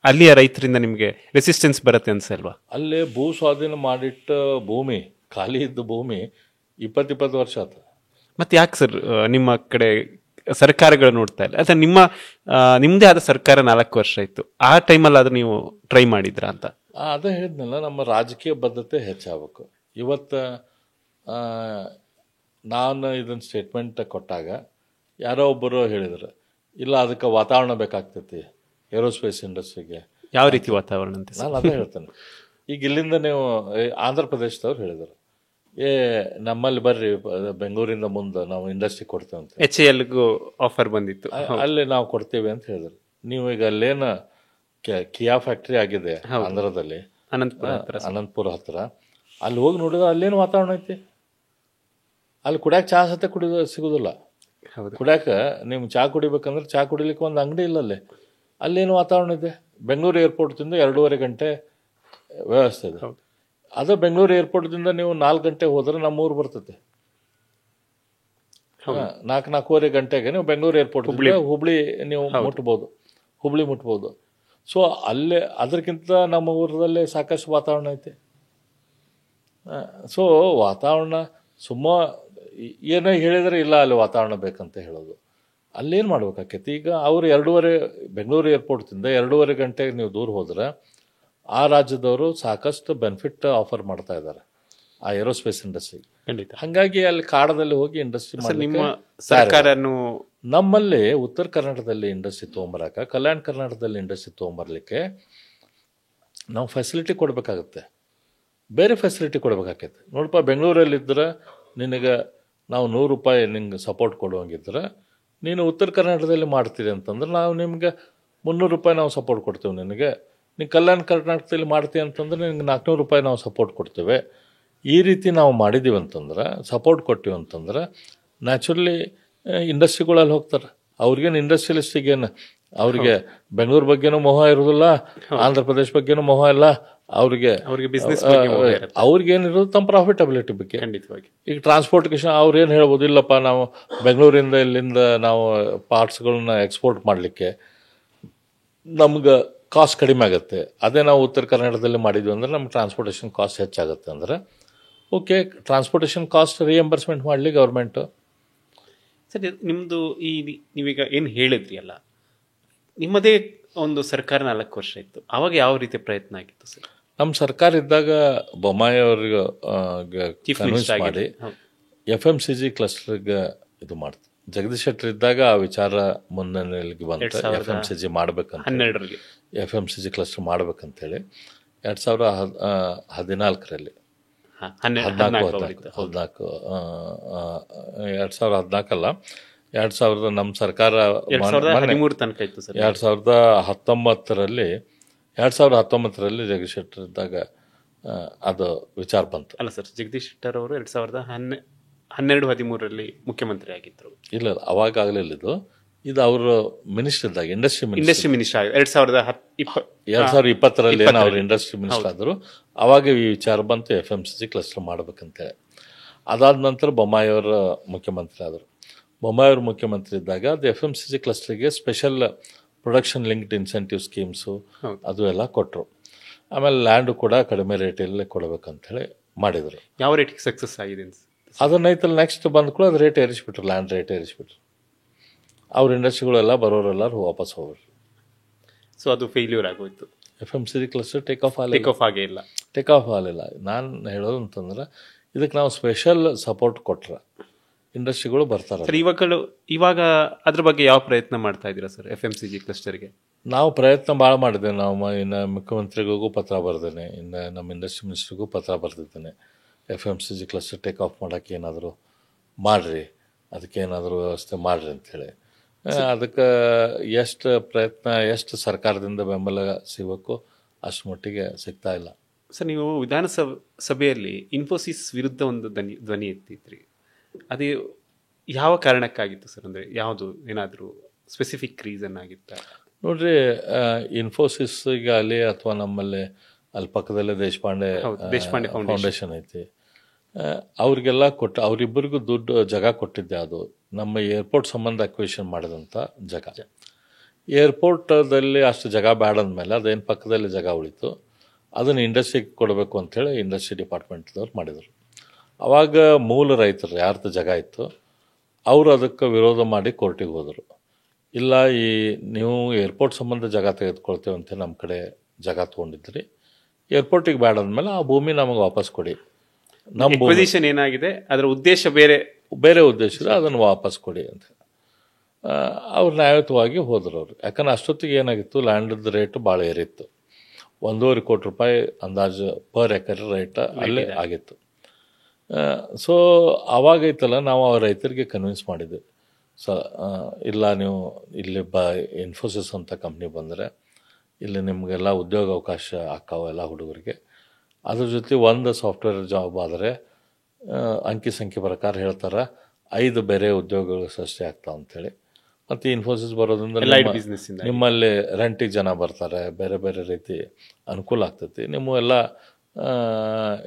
ಅಲ್ಲಿಯ ರೈತರಿಂದ ನಿಮಗೆ ರೆಸಿಸ್ಟೆನ್ಸ್ ಬರುತ್ತೆ ಅನ್ಸಲ್ವಾ? ಅಲ್ಲೇ ಭೂ ಸ್ವಾಧೀನ ಮಾಡಿಟ್ಟ ಭೂಮಿ, ಖಾಲಿ ಇದ್ದ ಭೂಮಿ 20 ವರ್ಷ ಆತ. ಮತ್ತೆ ಯಾಕೆ ಸರ್ ನಿಮ್ಮ ಕಡೆ ಸರ್ಕಾರಗಳು ನೋಡ್ತಾ ಇಲ್ಲ? ಅಥವಾ ನಿಮ್ಮದೇ ಆದ ಸರ್ಕಾರ 4 ವರ್ಷ ಇತ್ತು, ಆ ಟೈಮಲ್ಲಿ ಅದು ನೀವು ಟ್ರೈ ಮಾಡಿದ್ರಾ ಅಂತ? ಅದೇ ಹೇಳಿದ್ನಲ್ಲ, ನಮ್ಮ ರಾಜಕೀಯ ಬದ್ಧತೆ ಹೆಚ್ಚಾಗಬೇಕು. ಇವತ್ತು ನಾನು ಇದನ್ನು ಸ್ಟೇಟ್ಮೆಂಟ್ ಕೊಟ್ಟಾಗ ಯಾರೋ ಒಬ್ಬರು ಹೇಳಿದ್ರು, ಇಲ್ಲ ಅದಕ್ಕೆ ವಾತಾವರಣ ಬೇಕಾಗ್ತೈತಿ ಏರೋಸ್ಪೇಸ್ ಇಂಡಸ್ಟ್ರಿಗೆ. ಯಾವ ರೀತಿ ವಾತಾವರಣ ಅಂತ ನಾನು ಅದೇ ಹೇಳ್ತೇನೆ. ಈಗ ಇಲ್ಲಿಂದ ನೀವು ಆಂಧ್ರ ಪ್ರದೇಶದವ್ರು ಹೇಳಿದರು, ನಮ್ಮಲ್ಲಿ ಬರ್ರಿ ಬೆಂಗಳೂರಿಂದ ಮುಂದೆ ನಾವು ಇಂಡಸ್ಟ್ರಿ ಕೊಡ್ತೇವೆ ಅಂತ. HALಗೂ ಆಫರ್ ಬಂದಿತ್ತು, ಅಲ್ಲಿ ನಾವು ಕೊಡ್ತೇವೆ ಅಂತ ಹೇಳಿದ್ರು. ನೀವು ಈಗ ಅಲ್ಲೇನು ಕಿಯಾ ಫ್ಯಾಕ್ಟ್ರಿ ಆಗಿದೆ ಆಂಧ್ರದಲ್ಲಿ, ಅನಂತಪುರ ಹತ್ರ, ಅಲ್ಲಿ ಹೋಗಿ ನೋಡಿದ್ರೆ ಅಲ್ಲೇನು ವಾತಾವರಣ ಐತಿ? ಅಲ್ಲಿ ಕುಡಿಯಾಕ ಚಹಾ ಸತೆ ಸಿಗೋದಿಲ್ಲ. ಕುಡಿಯಾಕ ನೀವು ಚಹಾ ಕುಡಿಬೇಕಂದ್ರೆ ಚಹಾ ಕುಡಿಲಿಕ್ಕೆ ಒಂದು ಅಂಗಡಿ ಇಲ್ಲ ಅಲ್ಲಿ. ಅಲ್ಲೇನು ವಾತಾವರಣ ಇದೆ? ಬೆಂಗಳೂರು ಏರ್ಪೋರ್ಟ್ದಿಂದ 2.5 ಗಂಟೆ ವ್ಯವಸ್ಥೆ ಇದೆ. ಅದು ಬೆಂಗಳೂರು ಏರ್ಪೋರ್ಟ್ದಿಂದ ನೀವು 4 ಗಂಟೆ ಹೋದ್ರೆ ನಮ್ಮೂರು ಬರ್ತದೆ. 4-4.5 ಗಂಟೆಗೆ ನೀವು ಬೆಂಗಳೂರು ಏರ್ಪೋರ್ಟ್ ಹುಬ್ಳಿ ನೀವು ಹುಬ್ಳಿ ಮುಟ್ಬೋದು. ಸೊ ಅಲ್ಲೇ ಅದಕ್ಕಿಂತ ನಮ್ಮ ಊರದಲ್ಲೇ ಸಾಕಷ್ಟು ವಾತಾವರಣ ಐತೆ. ಸೊ ವಾತಾವರಣ ಏನೋ ಹೇಳಿದರೆ ಇಲ್ಲ ಅಲ್ಲಿ ವಾತಾವರಣ ಬೇಕಂತ ಹೇಳೋದು. ಅಲ್ಲೇನು ಮಾಡ್ಬೇಕಾಕೈತಿ? ಈಗ ಅವರು ಬೆಂಗಳೂರು ಏರ್ಪೋರ್ಟ್ದಿಂದ 2.5 ಗಂಟೆಗೆ ನೀವು ದೂರ ಹೋದ್ರೆ ಆ ರಾಜ್ಯದವರು ಸಾಕಷ್ಟು ಬೆನಿಫಿಟ್ ಆಫರ್ ಮಾಡ್ತಾ ಇದ್ದಾರೆ ಆ ಏರೋಸ್ಪೇಸ್ ಇಂಡಸ್ಟ್ರಿಗೆ. ಹಾಗಾಗಿ ಅಲ್ಲಿ ಕಾಡದಲ್ಲಿ ಹೋಗಿ ಇಂಡಸ್ಟ್ರಿ ಸರ್ಕಾರ ನಮ್ಮಲ್ಲಿ ಉತ್ತರ ಕರ್ನಾಟಕದಲ್ಲಿ ಇಂಡಸ್ಟ್ರಿ ತೊಗೊಂಬರಕ, ಕಲ್ಯಾಣ ಕರ್ನಾಟಕದಲ್ಲಿ ಇಂಡಸ್ಟ್ರಿ ತೊಗೊಂಬರ್ಲಿಕ್ಕೆ ನಾವು ಫೆಸಿಲಿಟಿ ಕೊಡಬೇಕಾಗುತ್ತೆ, ಬೇರೆ ಫೆಸಿಲಿಟಿ ಕೊಡಬೇಕಾಗೈತೆ. ನೋಡಪ್ಪ, ಬೆಂಗಳೂರಲ್ಲಿದ್ದರೆ ನಿನಗೆ ನಾವು ₹100 ನಿಂಗೆ ಸಪೋರ್ಟ್ ಕೊಡುವಂಗಿದ್ರೆ ನೀನು ಉತ್ತರ ಕರ್ನಾಟಕದಲ್ಲಿ ಮಾಡ್ತೀರಿ ಅಂತಂದ್ರೆ ನಾವು ನಿಮ್ಗೆ ₹300 ನಾವು ಸಪೋರ್ಟ್ ಕೊಡ್ತೇವೆ. ನೀನು ಕಲ್ಯಾಣ ಕರ್ನಾಟಕದಲ್ಲಿ ಮಾಡ್ತೀವಿ ಅಂತಂದ್ರೆ ನಿನಗೆ ₹400 ನಾವು ಸಪೋರ್ಟ್ ಕೊಡ್ತೇವೆ. ಈ ರೀತಿ ನಾವು ಮಾಡಿದ್ದೀವಿ ಅಂತಂದ್ರೆ, ಸಪೋರ್ಟ್ ಕೊಟ್ಟಿವಿ ಅಂತಂದ್ರೆ ನ್ಯಾಚುರಲಿ ಇಂಡಸ್ಟ್ರಿಗಳಲ್ಲಿ ಹೋಗ್ತಾರೆ. ಅವ್ರಿಗೇನು ಇಂಡಸ್ಟ್ರಿಯಲಿಸ್ಟಿಗೇನು ಅವ್ರಿಗೆ ಬೆಂಗಳೂರು ಬಗ್ಗೆನೂ ಮೋಹ ಇರೋದಿಲ್ಲ, ಆಂಧ್ರ ಪ್ರದೇಶ ಬಗ್ಗೆನೂ ಮೋಹ ಇಲ್ಲ. ಅವ್ರಿಗೆ ಬಿಸ್ನೆಸ್ ಅವ್ರಿಗೇನಿರೋದು ತಮ್ಮ ಪ್ರಾಫಿಟಬಿಲಿಟಿ ಬಗ್ಗೆ. ಈಗ ಟ್ರಾನ್ಸ್ಪೋರ್ಟೇಷನ್ ಅವ್ರೇನು ಹೇಳ್ಬೋದು, ಇಲ್ಲಪ್ಪ ನಾವು ಬೆಂಗಳೂರಿಂದ ಇಲ್ಲಿಂದ ನಾವು ಪಾರ್ಟ್ಸ್ಗಳನ್ನ ಎಕ್ಸ್ಪೋರ್ಟ್ ಮಾಡಲಿಕ್ಕೆ ನಮ್ಗೆ ಕಾಸ್ಟ್ ಕಡಿಮೆ ಆಗುತ್ತೆ. ಅದೇ ನಾವು ಉತ್ತರ ಕರ್ನಾಟಕದಲ್ಲಿ ಮಾಡಿದ್ವಿ ಅಂದ್ರೆ ನಮ್ಗೆ ಟ್ರಾನ್ಸ್ಪೋರ್ಟೇಷನ್ ಕಾಸ್ಟ್ ಹೆಚ್ಚಾಗುತ್ತೆ ಅಂದ್ರೆ ಓಕೆ, ಟ್ರಾನ್ಸ್ಪೋರ್ಟೇಷನ್ ಕಾಸ್ಟ್ ರಿಯಂಬರ್ಸ್ಮೆಂಟ್ ಮಾಡಲಿ ಗೌರ್ಮೆಂಟು. ಸರಿ, ನಿಮ್ಮದು ನೀವೀಗ ಏನು ಹೇಳಿದ್ರಿ ಅಲ್ಲ, ನಿಮ್ಮದೇ ಒಂದು ಸರ್ಕಾರ 4 ವರ್ಷ ಇತ್ತು, ಅವಾಗ ಯಾವ ರೀತಿಯ ಪ್ರಯತ್ನ ಆಗಿತ್ತು ಸರ್? ನಮ್ಮ ಸರ್ಕಾರ ಇದ್ದಾಗ ಬೊಮ್ಮಾಯಿ ಅವ್ರಿಗೆ ಚೀಫ್ ಕನ್ವಿನ್ಸ್ ಮಿನಿಸ್ಟರ್ ಮಾಡಿ ಆಗಿದೆ. FMCG ಕ್ಲಸ್ಟರ್ಗೆ ಇದು ಮಾಡ್ತು. ಜಗದೀಶ್ ಶೆಟ್ಟರ್ ಇದ್ದಾಗ ಆ ವಿಚಾರ ಮುನ್ನೆಲೆಗೆ ಬಂತು. FMCG ಮಾಡ್ಬೇಕಂತ 12ರಲ್ಲಿ FMCG ಕ್ಲಸ್ಟರ್ ಮಾಡ್ಬೇಕಂತೇಳಿ 2014ರಲ್ಲಿ 2014 ಅಲ್ಲ 2000 ನಮ್ಮ ಸರ್ಕಾರ 2013 ತನಕ ಇತ್ತು ಸರ್. 2019ರಲ್ಲಿ ಜಗದೀಶ್ ಶೆಟ್ಟರ್ ಇದ್ದಾಗ ಅದು ವಿಚಾರ ಬಂತು. ಅಲ್ಲ ಸರ್, ಜಗದೀಶ್ ಶೆಟ್ಟರ್ ಅವರು 2012-13ರಲ್ಲಿ ಮುಖ್ಯಮಂತ್ರಿ ಆಗಿದ್ರು. ಇಲ್ಲ, ಅವಾಗ ಆಗಲಿಲ್ಲ. ಇದು ಅವರು ಮಿನಿಸ್ಟರ್ ಇದ್ದಾಗ ಇಂಡಸ್ಟ್ರಿ ಮಿನಿಸ್ಟರ್ 2020ರಲ್ಲಿ ಏನು ಅವ್ರು ಇಂಡಸ್ಟ್ರಿ ಮಿನಿಸ್ಟರ್ ಆದರು. ಅವಾಗ ಈ ವಿಚಾರ ಬಂತು FMCG ಕ್ಲಸ್ಟರ್ ಮಾಡ್ಬೇಕಂತೇಳಿ. ಅದಾದ ನಂತರ ಬೊಮ್ಮಾಯಿ ಅವರು ಮುಖ್ಯಮಂತ್ರಿ ಆದರು. ಬೊಮ್ಮಾಯಿ ಅವರು ಮುಖ್ಯಮಂತ್ರಿ ಇದ್ದಾಗ ಅದು FMCG ಕ್ಲಸ್ಟರ್ಗೆ special production linked incentive schemes ಅದು ಎಲ್ಲ ಕೊಟ್ಟರು. ಆಮೇಲೆ ಲ್ಯಾಂಡು ಕೂಡ ಕಡಿಮೆ ರೇಟಲ್ಲಿ ಕೊಡಬೇಕಂತೇಳಿ ಮಾಡಿದರು. ಯಾವ ರೇಟಿಗೆ ಸಕ್ಸಸ್ ಆಗಿದೆ ಅದನ್ನೈತಲ್ಲಿ ನೆಕ್ಸ್ಟ್ ಬಂದ ಕೂಡ ಅದು ರೇಟ್ ಏರಿಸ್ಬಿಟ್ರು, ಲ್ಯಾಂಡ್ ರೇಟ್ ಏರಿಸ್ಬಿಟ್ರು. ಅವ್ರ ಇಂಡಸ್ಟ್ರಿಗಳೆಲ್ಲ ಬರೋರೆಲ್ಲರೂ ವಾಪಸ್ ಹೋಗ್ರು. ಸೊ ಅದು ಫೇಲ್ಯೂರ್ ಆಗೋಯ್ತು. FMCG ಕ್ಲಸ್ಟರ್ ಟೇಕ್ ಆಫ್ ಆಗಲಿಲ್ಲ. ನಾನು ಹೇಳೋದು ಅಂತಂದ್ರೆ ಇದಕ್ಕೆ ನಾವು ಸ್ಪೆಷಲ್ ಸಪೋರ್ಟ್ ಕೊಟ್ರೆ ಇಂಡಸ್ಟ್ರಿಗಳು ಬರ್ತಾರೆ. ಸರ್, ಇವಾಗ ಅದ್ರ ಬಗ್ಗೆ ಯಾವ ಪ್ರಯತ್ನ ಮಾಡ್ತಾ ಇದ್ದೀರಾ ಸರ್ FMCG ಕ್ಲಸ್ಟರ್ಗೆ? ನಾವು ಪ್ರಯತ್ನ ಭಾಳ ಮಾಡಿದ್ದೇವೆ. ನಾವು ಇನ್ನು ಮುಖ್ಯಮಂತ್ರಿಗಳಿಗೂ ಪತ್ರ ಬರೆದೇನೆ, ಇನ್ನು ನಮ್ಮ ಇಂಡಸ್ಟ್ರಿ ಮಿನಿಸ್ಟ್ರಿಗೂ ಪತ್ರ ಬರೆದಿದ್ದೇನೆ. FMCG ಕ್ಲಸ್ಟರ್ ಟೇಕ್ ಆಫ್ ಮಾಡೋಕ್ಕೆ ಏನಾದರೂ ಮಾಡಿರಿ, ಅದಕ್ಕೇನಾದರೂ ವ್ಯವಸ್ಥೆ ಮಾಡಿರಿ ಅಂಥೇಳಿ. ಅದಕ್ಕೆ ಎಷ್ಟು ಪ್ರಯತ್ನ, ಎಷ್ಟು ಸರ್ಕಾರದಿಂದ ಬೆಂಬಲ ಸಿಗಬೇಕು ಅಷ್ಟು ಮಟ್ಟಿಗೆ ಸಿಗ್ತಾ ಇಲ್ಲ. ಸರ್, ನೀವು ವಿಧಾನಸಭೆಯಲ್ಲಿ ಇನ್ಫೋಸಿಸ್ ವಿರುದ್ಧ ಒಂದು ಧ್ವನಿ ಎತ್ತಿದ್ರಿ. ಅದೇ ಯಾವ ಕಾರಣಕ್ಕಾಗಿತ್ತು ಸರ್? ಅಂದರೆ ಯಾವುದು, ಏನಾದರೂ ಸ್ಪೆಸಿಫಿಕ್ ರೀಸನ್ ಆಗಿತ್ತಾ? ನೋಡ್ರಿ, ಇನ್ಫೋಸಿಸ್ಗೆ ಅಲ್ಲಿ ಅಥವಾ ನಮ್ಮಲ್ಲಿ ಅಲ್ಲಿ ಪಕ್ಕದಲ್ಲೇ ದೇಶಪಾಂಡೆ ಫೌಂಡೇಶನ್ ಐತಿ. ಅವ್ರಿಗೆಲ್ಲ ಅವರಿಬ್ಬರಿಗೂ ದುಡ್ಡು ಜಾಗ ಕೊಟ್ಟಿದ್ದೆ. ಅದು ನಮ್ಮ ಏರ್ಪೋರ್ಟ್ ಸಂಬಂಧ ಅಕ್ವಿಷನ್ ಮಾಡಿದಂಥ ಜಾಗ. ಏರ್ಪೋರ್ಟದಲ್ಲಿ ಅಷ್ಟು ಜಾಗ ಬೇಡಂದ್ಮೇಲೆ ಅದೇನು ಪಕ್ಕದಲ್ಲಿ ಜಾಗ ಉಳಿತು, ಅದನ್ನು ಇಂಡಸ್ಟ್ರಿಗೆ ಕೊಡಬೇಕು ಅಂಥೇಳಿ ಇಂಡಸ್ಟ್ರಿ ಡಿಪಾರ್ಟ್ಮೆಂಟ್ದವ್ರು ಮಾಡಿದರು. ಆವಾಗ ಮೂಲ ರೈತರು ಯಾರ್ದು ಜಾಗ ಇತ್ತು ಅವರು ಅದಕ್ಕೆ ವಿರೋಧ ಮಾಡಿ ಕೋರ್ಟಿಗೆ ಹೋದರು. ಇಲ್ಲ, ನೀವು ಏರ್ಪೋರ್ಟ್ ಸಂಬಂಧ ಜಾಗ ತೆಗೆದುಕೊಳ್ತೇವೆ ಅಂತ ನಮ್ಮ ಕಡೆ ಜಾಗ ತೊಗೊಂಡಿದ್ರಿ, ಏರ್ಪೋರ್ಟಿಗೆ ಬೇಡ ಅಂದಮೇಲೆ ಆ ಭೂಮಿ ನಮಗೆ ವಾಪಸ್ ಕೊಡಿ. ನಮ್ಮ ಪೊಸಿಷನ್ ಏನಾಗಿದೆ, ಅದರ ಉದ್ದೇಶ ಬೇರೆ ಉದ್ದೇಶ ಇದೆ, ಅದನ್ನು ವಾಪಸ್ ಕೊಡಿ ಅಂತ ಅವ್ರು ನ್ಯಾಯಯುತವಾಗಿ ಹೋದರು ಅವರು. ಯಾಕಂದ್ರೆ ಅಷ್ಟೊತ್ತಿಗೆ ಏನಾಗಿತ್ತು, ಲ್ಯಾಂಡದ ರೇಟು ಭಾಳ ಏರಿತ್ತು. 1.5 ಕೋಟಿ ರೂಪಾಯಿ ಅಂದಾಜು ಪರ್ ಎಕರೆ ರೇಟ್ ಅಲ್ಲೇ ಆಗಿತ್ತು. ಸೊ ಅವಾಗೈತಲ್ಲ, ನಾವು ಆ ರೈತರಿಗೆ ಕನ್ವಿನ್ಸ್ ಮಾಡಿದ್ವಿ. ಇಲ್ಲ, ನೀವು ಇಲ್ಲಿ ಇನ್ಫೋಸಿಸ್ ಅಂತ ಕಂಪ್ನಿ ಬಂದರೆ ಇಲ್ಲಿ ನಿಮಗೆಲ್ಲ ಉದ್ಯೋಗ ಅವಕಾಶ ಆಕ್ಕಾವೆಲ್ಲ ಹುಡುಗರಿಗೆ. ಅದ್ರ ಜೊತೆ ಒಂದು ಸಾಫ್ಟ್ವೇರ್ ಜಾಬ್ ಆದರೆ ಅಂಕಿ ಸಂಖ್ಯೆ ಪ್ರಕಾರ ಹೇಳ್ತಾರೆ 5 ಬೇರೆ ಉದ್ಯೋಗಗಳು ಸೃಷ್ಟಿ ಆಗ್ತಾವೆ ಅಂಥೇಳಿ. ಮತ್ತು ಇನ್ಫೋಸಿಸ್ ಬರೋದ್ರಿಂದ ನಿಮ್ಮಲ್ಲಿ ರೆಂಟಿಗೆ ಜನ ಬರ್ತಾರೆ, ಬೇರೆ ಬೇರೆ ರೀತಿ ಅನುಕೂಲ ಆಗ್ತೈತಿ, ನಿಮ್ಮೆಲ್ಲ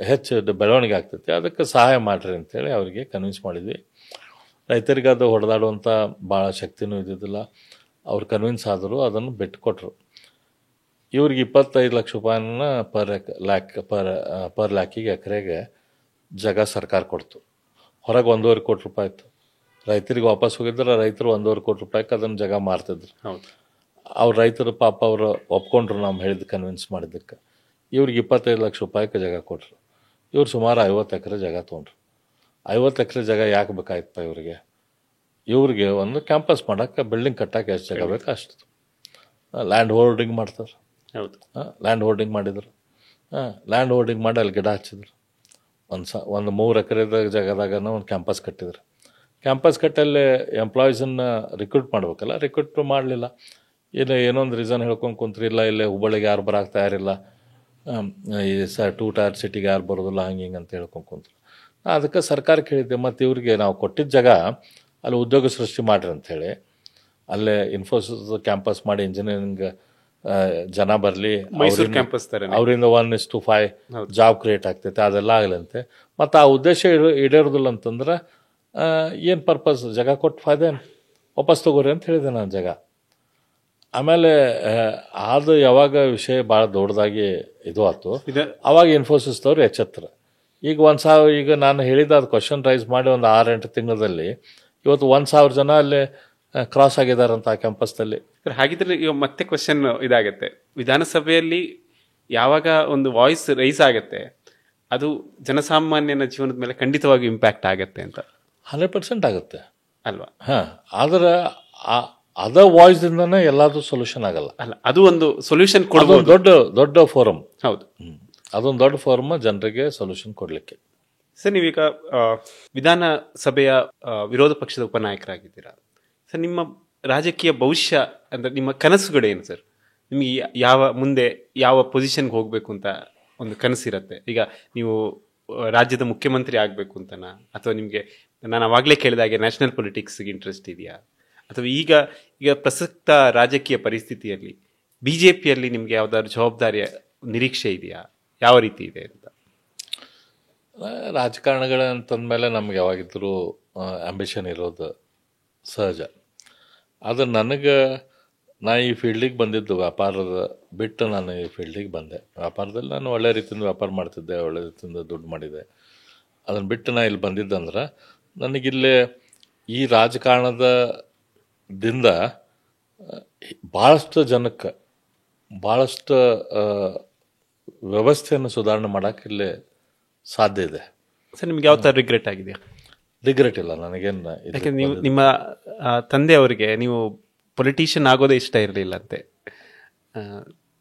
ಹೆಚ್ಚು ಬೆಳವಣಿಗೆ ಆಗ್ತೈತಿ, ಅದಕ್ಕೆ ಸಹಾಯ ಮಾಡಿರಿ ಅಂಥೇಳಿ ಅವರಿಗೆ ಕನ್ವಿನ್ಸ್ ಮಾಡಿದ್ವಿ. ರೈತರಿಗೆ ಅದು ಹೊಡೆದಾಡುವಂಥ ಭಾಳ ಶಕ್ತಿನೂ ಇದ್ದಿದ್ದಿಲ್ಲ. ಅವ್ರು ಕನ್ವಿನ್ಸ್ ಆದರೂ ಅದನ್ನು ಬಿಟ್ಟುಕೊಟ್ರು. ಇವ್ರಿಗೆ 25 ಲಕ್ಷ ರೂಪಾಯಿನ ಪರ್ ಲ್ಯಾಕಿಗೆ ಎಕರೆಗೆ ಜಾಗ ಸರ್ಕಾರ ಕೊಡ್ತು. ಹೊರಗೆ 1.5 ಕೋಟಿ ರೂಪಾಯಿ ಇತ್ತು. ರೈತರಿಗೆ ವಾಪಸ್ ಹೋಗಿದ್ರೆ ರೈತರು 1.5 ಕೋಟಿ ರೂಪಾಯಿಗೆ ಅದನ್ನು ಜಾಗ ಮಾರ್ತಿದ್ರು. ಅವ್ರು ರೈತರು ಪಾಪ ಅವರು ಒಪ್ಕೊಂಡ್ರು, ನಾವು ಹೇಳಿದ್ದು ಕನ್ವಿನ್ಸ್ ಮಾಡಿದ್ದಕ್ಕೆ. ಇವ್ರಿಗೆ 25 ಲಕ್ಷ ರೂಪಾಯಿಗೆ ಜಾಗ ಕೊಟ್ಟರು. ಇವ್ರು ಸುಮಾರು 50 ಎಕರೆ ಜಾಗ ತೊಗೊಂಡ್ರು. 50 ಎಕರೆ ಜಾಗ ಯಾಕೆ ಬೇಕಾಯ್ತಪ್ಪ ಇವ್ರಿಗೆ ಒಂದು ಕ್ಯಾಂಪಸ್ ಮಾಡೋಕ್ಕೆ, ಬಿಲ್ಡಿಂಗ್ ಕಟ್ಟೋಕೆ ಎಷ್ಟು ಜಾಗ ಬೇಕು ಅಷ್ಟು. ಲ್ಯಾಂಡ್ ಹೋಲ್ಡಿಂಗ್ ಮಾಡ್ತಾರೆ. ಹೌದು, ಲ್ಯಾಂಡ್ ಹೋಲ್ಡಿಂಗ್ ಮಾಡಿದ್ರು. ಲ್ಯಾಂಡ್ ಹೋಲ್ಡಿಂಗ್ ಮಾಡಿ ಅಲ್ಲಿ ಗಿಡ ಹಚ್ಚಿದ್ರು. ಒಂದು 3 ಎಕರೆದ ಜಾಗದಾಗ ಒಂದು ಕ್ಯಾಂಪಸ್ ಕಟ್ಟಿದ್ರು. ಕ್ಯಾಂಪಸ್ ಕಟ್ಟಲ್ಲಿ ಎಂಪ್ಲಾಯೀಸನ್ನು ರಿಕ್ರೂಟ್ ಮಾಡ್ಬೇಕಲ್ಲ, ರಿಕ್ರೂಟ್ ಮಾಡಲಿಲ್ಲ. ಏನೊಂದು ರೀಸನ್ ಹೇಳ್ಕೊಂಡು ಕುಂತ್ರಿ, ಇಲ್ಲ ಇಲ್ಲೇ ಹುಬ್ಬಳ್ಳಿಗೆ ಯಾರು ಬರೋಕೆ ತಯಾರಿಲ್ಲ, ಈ 2 ಟೈರ್ ಸಿಟಿಗೆ ಯಾರು ಬರೋದಿಲ್ಲ, ಹಿಂಗೆ ಅಂತ ಹೇಳ್ಕೊಂಡು ಕುಂತ್ರು. ಅದಕ್ಕೆ ಸರ್ಕಾರಕ್ಕೆ ಹೇಳಿದ್ದೆ, ಮತ್ತು ಇವ್ರಿಗೆ ನಾವು ಕೊಟ್ಟಿದ್ದ ಜಾಗ ಅಲ್ಲಿ ಉದ್ಯೋಗ ಸೃಷ್ಟಿ ಮಾಡಿರಿ ಅಂಥೇಳಿ, ಅಲ್ಲೇ ಇನ್ಫೋಸಿಸ್ ಕ್ಯಾಂಪಸ್ ಮಾಡಿ ಇಂಜಿನಿಯರಿಂಗ್ ಜನ ಬರಲಿ, ಅವರಿಂದ 1:5 ಜಾಬ್ ಕ್ರಿಯೇಟ್ ಆಗ್ತೈತೆ, ಅದೆಲ್ಲ ಆಗಲಂತೆ. ಮತ್ತು ಆ ಉದ್ದೇಶ ಈಡೇರೋದಿಲ್ಲ ಅಂತಂದ್ರೆ ಏನು ಪರ್ಪಸ್, ಜಾಗ ಕೊಟ್ಟು ಫಾಯ್ದೆ ವಾಪಸ್ ತಗೋರಿ ಅಂತ ಹೇಳಿದೆ ನಾನು ಜಾಗ. ಆಮೇಲೆ ಅದು ಯಾವಾಗ ವಿಷಯ ಭಾಳ ದೊಡ್ಡದಾಗಿ ಇದು ಆಯ್ತು, ಅವಾಗ ಇನ್ಫೋಸಿಸ್ದವ್ರು ಎಚ್ಚೆತ್ತರು. ಈಗ 1,000, ಈಗ ನಾನು ಹೇಳಿದ ಅದು ಕ್ವಶನ್ ರೈಸ್ ಮಾಡಿ ಒಂದು 6-8 ತಿಂಗಳಲ್ಲಿ ಇವತ್ತು 1,000 ಜನ ಅಲ್ಲಿ ಕ್ರಾಸ್ ಆಗಿದಾರಂತ ಆ ಕ್ಯಾಂಪಸ್ನಲ್ಲಿ. ಹಾಗಿದ್ರೆ ಈಗ ಮತ್ತೆ ಕ್ವಶನ್ ಇದಾಗತ್ತೆ, ವಿಧಾನಸಭೆಯಲ್ಲಿ ಯಾವಾಗ ಒಂದು ವಾಯ್ಸ್ ರೈಸ್ ಆಗತ್ತೆ ಅದು ಜನಸಾಮಾನ್ಯನ ಜೀವನದ ಮೇಲೆ ಖಂಡಿತವಾಗಿ ಇಂಪ್ಯಾಕ್ಟ್ ಆಗತ್ತೆ ಅಂತ. 100% ಆಗುತ್ತೆ ಅಲ್ವಾ? ಆದ್ರೆ ಅದ ವಾಯ್ಸ್ ಇಂದಾನೆ ಎಲ್ಲಾದ್ರೂ ಸೊಲ್ಯೂಷನ್ ಆಗಲ್ಲ. ಅಲ್ಲ, ಅದು ಒಂದು ಸೊಲ್ಯೂಷನ್ ಕೊಡೋದು ದೊಡ್ಡ ಫೋರಮ್. ಹೌದು, ಅದೊಂದು ದೊಡ್ಡ ಫೋರಮ್ ಜನರಿಗೆ ಸೊಲ್ಯೂಷನ್ ಕೊಡ್ಲಿಕ್ಕೆ. ಸರ್, ನೀವೀಗ ವಿಧಾನಸಭೆಯ ವಿರೋಧ ಪಕ್ಷದ ಉಪನಾಯಕರಾಗಿದ್ದೀರಾ ಸರ್. ನಿಮ್ಮ ರಾಜಕೀಯ ಭವಿಷ್ಯ ಅಂದ್ರೆ ನಿಮ್ಮ ಕನಸುಗಳೇನು ಸರ್? ನಿಮಗೆ ಮುಂದೆ ಯಾವ ಪೊಸಿಷನ್ಗೆ ಹೋಗ್ಬೇಕು ಅಂತ ಒಂದು ಕನಸಿರತ್ತೆ? ಈಗ ನೀವು ರಾಜ್ಯದ ಮುಖ್ಯಮಂತ್ರಿ ಆಗಬೇಕು ಅಂತನಾ, ಅಥವಾ ನಿಮಗೆ ನಾನು ಅವಾಗಲೇ ಕೇಳಿದಾಗೆ ನ್ಯಾಷನಲ್ ಪೊಲಿಟಿಕ್ಸ್ಗೆ ಇಂಟ್ರೆಸ್ಟ್ ಇದೆಯಾ, ಅಥವಾ ಈಗ ಪ್ರಸಕ್ತ ರಾಜಕೀಯ ಪರಿಸ್ಥಿತಿಯಲ್ಲಿ ಬಿಜೆಪಿಯಲ್ಲಿ ನಿಮಗೆ ಯಾವ್ದಾದ್ರು ಜವಾಬ್ದಾರಿಯ ನಿರೀಕ್ಷೆ ಇದೆಯಾ? ಯಾವ ರೀತಿ ಇದೆ ಅಂತ? ರಾಜಕಾರಣಗಳಂತಂದ್ಮೇಲೆ ನಮ್ಗೆ ಯಾವಾಗಿದ್ರೂ ಆಂಬಿಷನ್ ಇರೋದು ಸಹಜ. ಆದರೆ ನಾ ಈ ಫೀಲ್ಡಿಗೆ ಬಂದಿದ್ದು ವ್ಯಾಪಾರದ ಬಿಟ್ಟು ನಾನು ಈ ಫೀಲ್ಡಿಗೆ ಬಂದೆ. ವ್ಯಾಪಾರದಲ್ಲಿ ನಾನು ಒಳ್ಳೆ ರೀತಿಯಿಂದ ವ್ಯಾಪಾರ ಮಾಡ್ತಿದ್ದೆ, ಒಳ್ಳೆ ರೀತಿಯಿಂದ ದುಡ್ಡು ಮಾಡಿದೆ. ಅದನ್ನು ಬಿಟ್ಟು ನಾ ಇಲ್ಲಿ ಬಂದಿದ್ದಂದ್ರೆ ನನಗಿಲ್ಲೇ ಈ ರಾಜಕಾರಣದಿಂದ ಭಾಳಷ್ಟು ಜನಕ್ಕೆ ಭಾಳಷ್ಟು ವ್ಯವಸ್ಥೆಯನ್ನು ಸುಧಾರಣೆ ಮಾಡೋಕೆ ಇಲ್ಲೇ ಸಾಧ್ಯ ಇದೆ. ಸರ್, ನಿಮ್ಗೆ ಯಾವ ಥರ ರಿಗ್ರೆಟ್ ಆಗಿದೆಯಾ? ರಿಗ್ರೆಟ್ ಇಲ್ಲ ನನಗೇನು. ಯಾಕೆಂದ್ರೆ ನೀವು ನಿಮ್ಮ ತಂದೆ ಅವರಿಗೆ ನೀವು ಪೊಲಿಟಿಷಿಯನ್ ಆಗೋದೇ ಇಷ್ಟ ಇರಲಿಲ್ಲ ಅಂತೆ.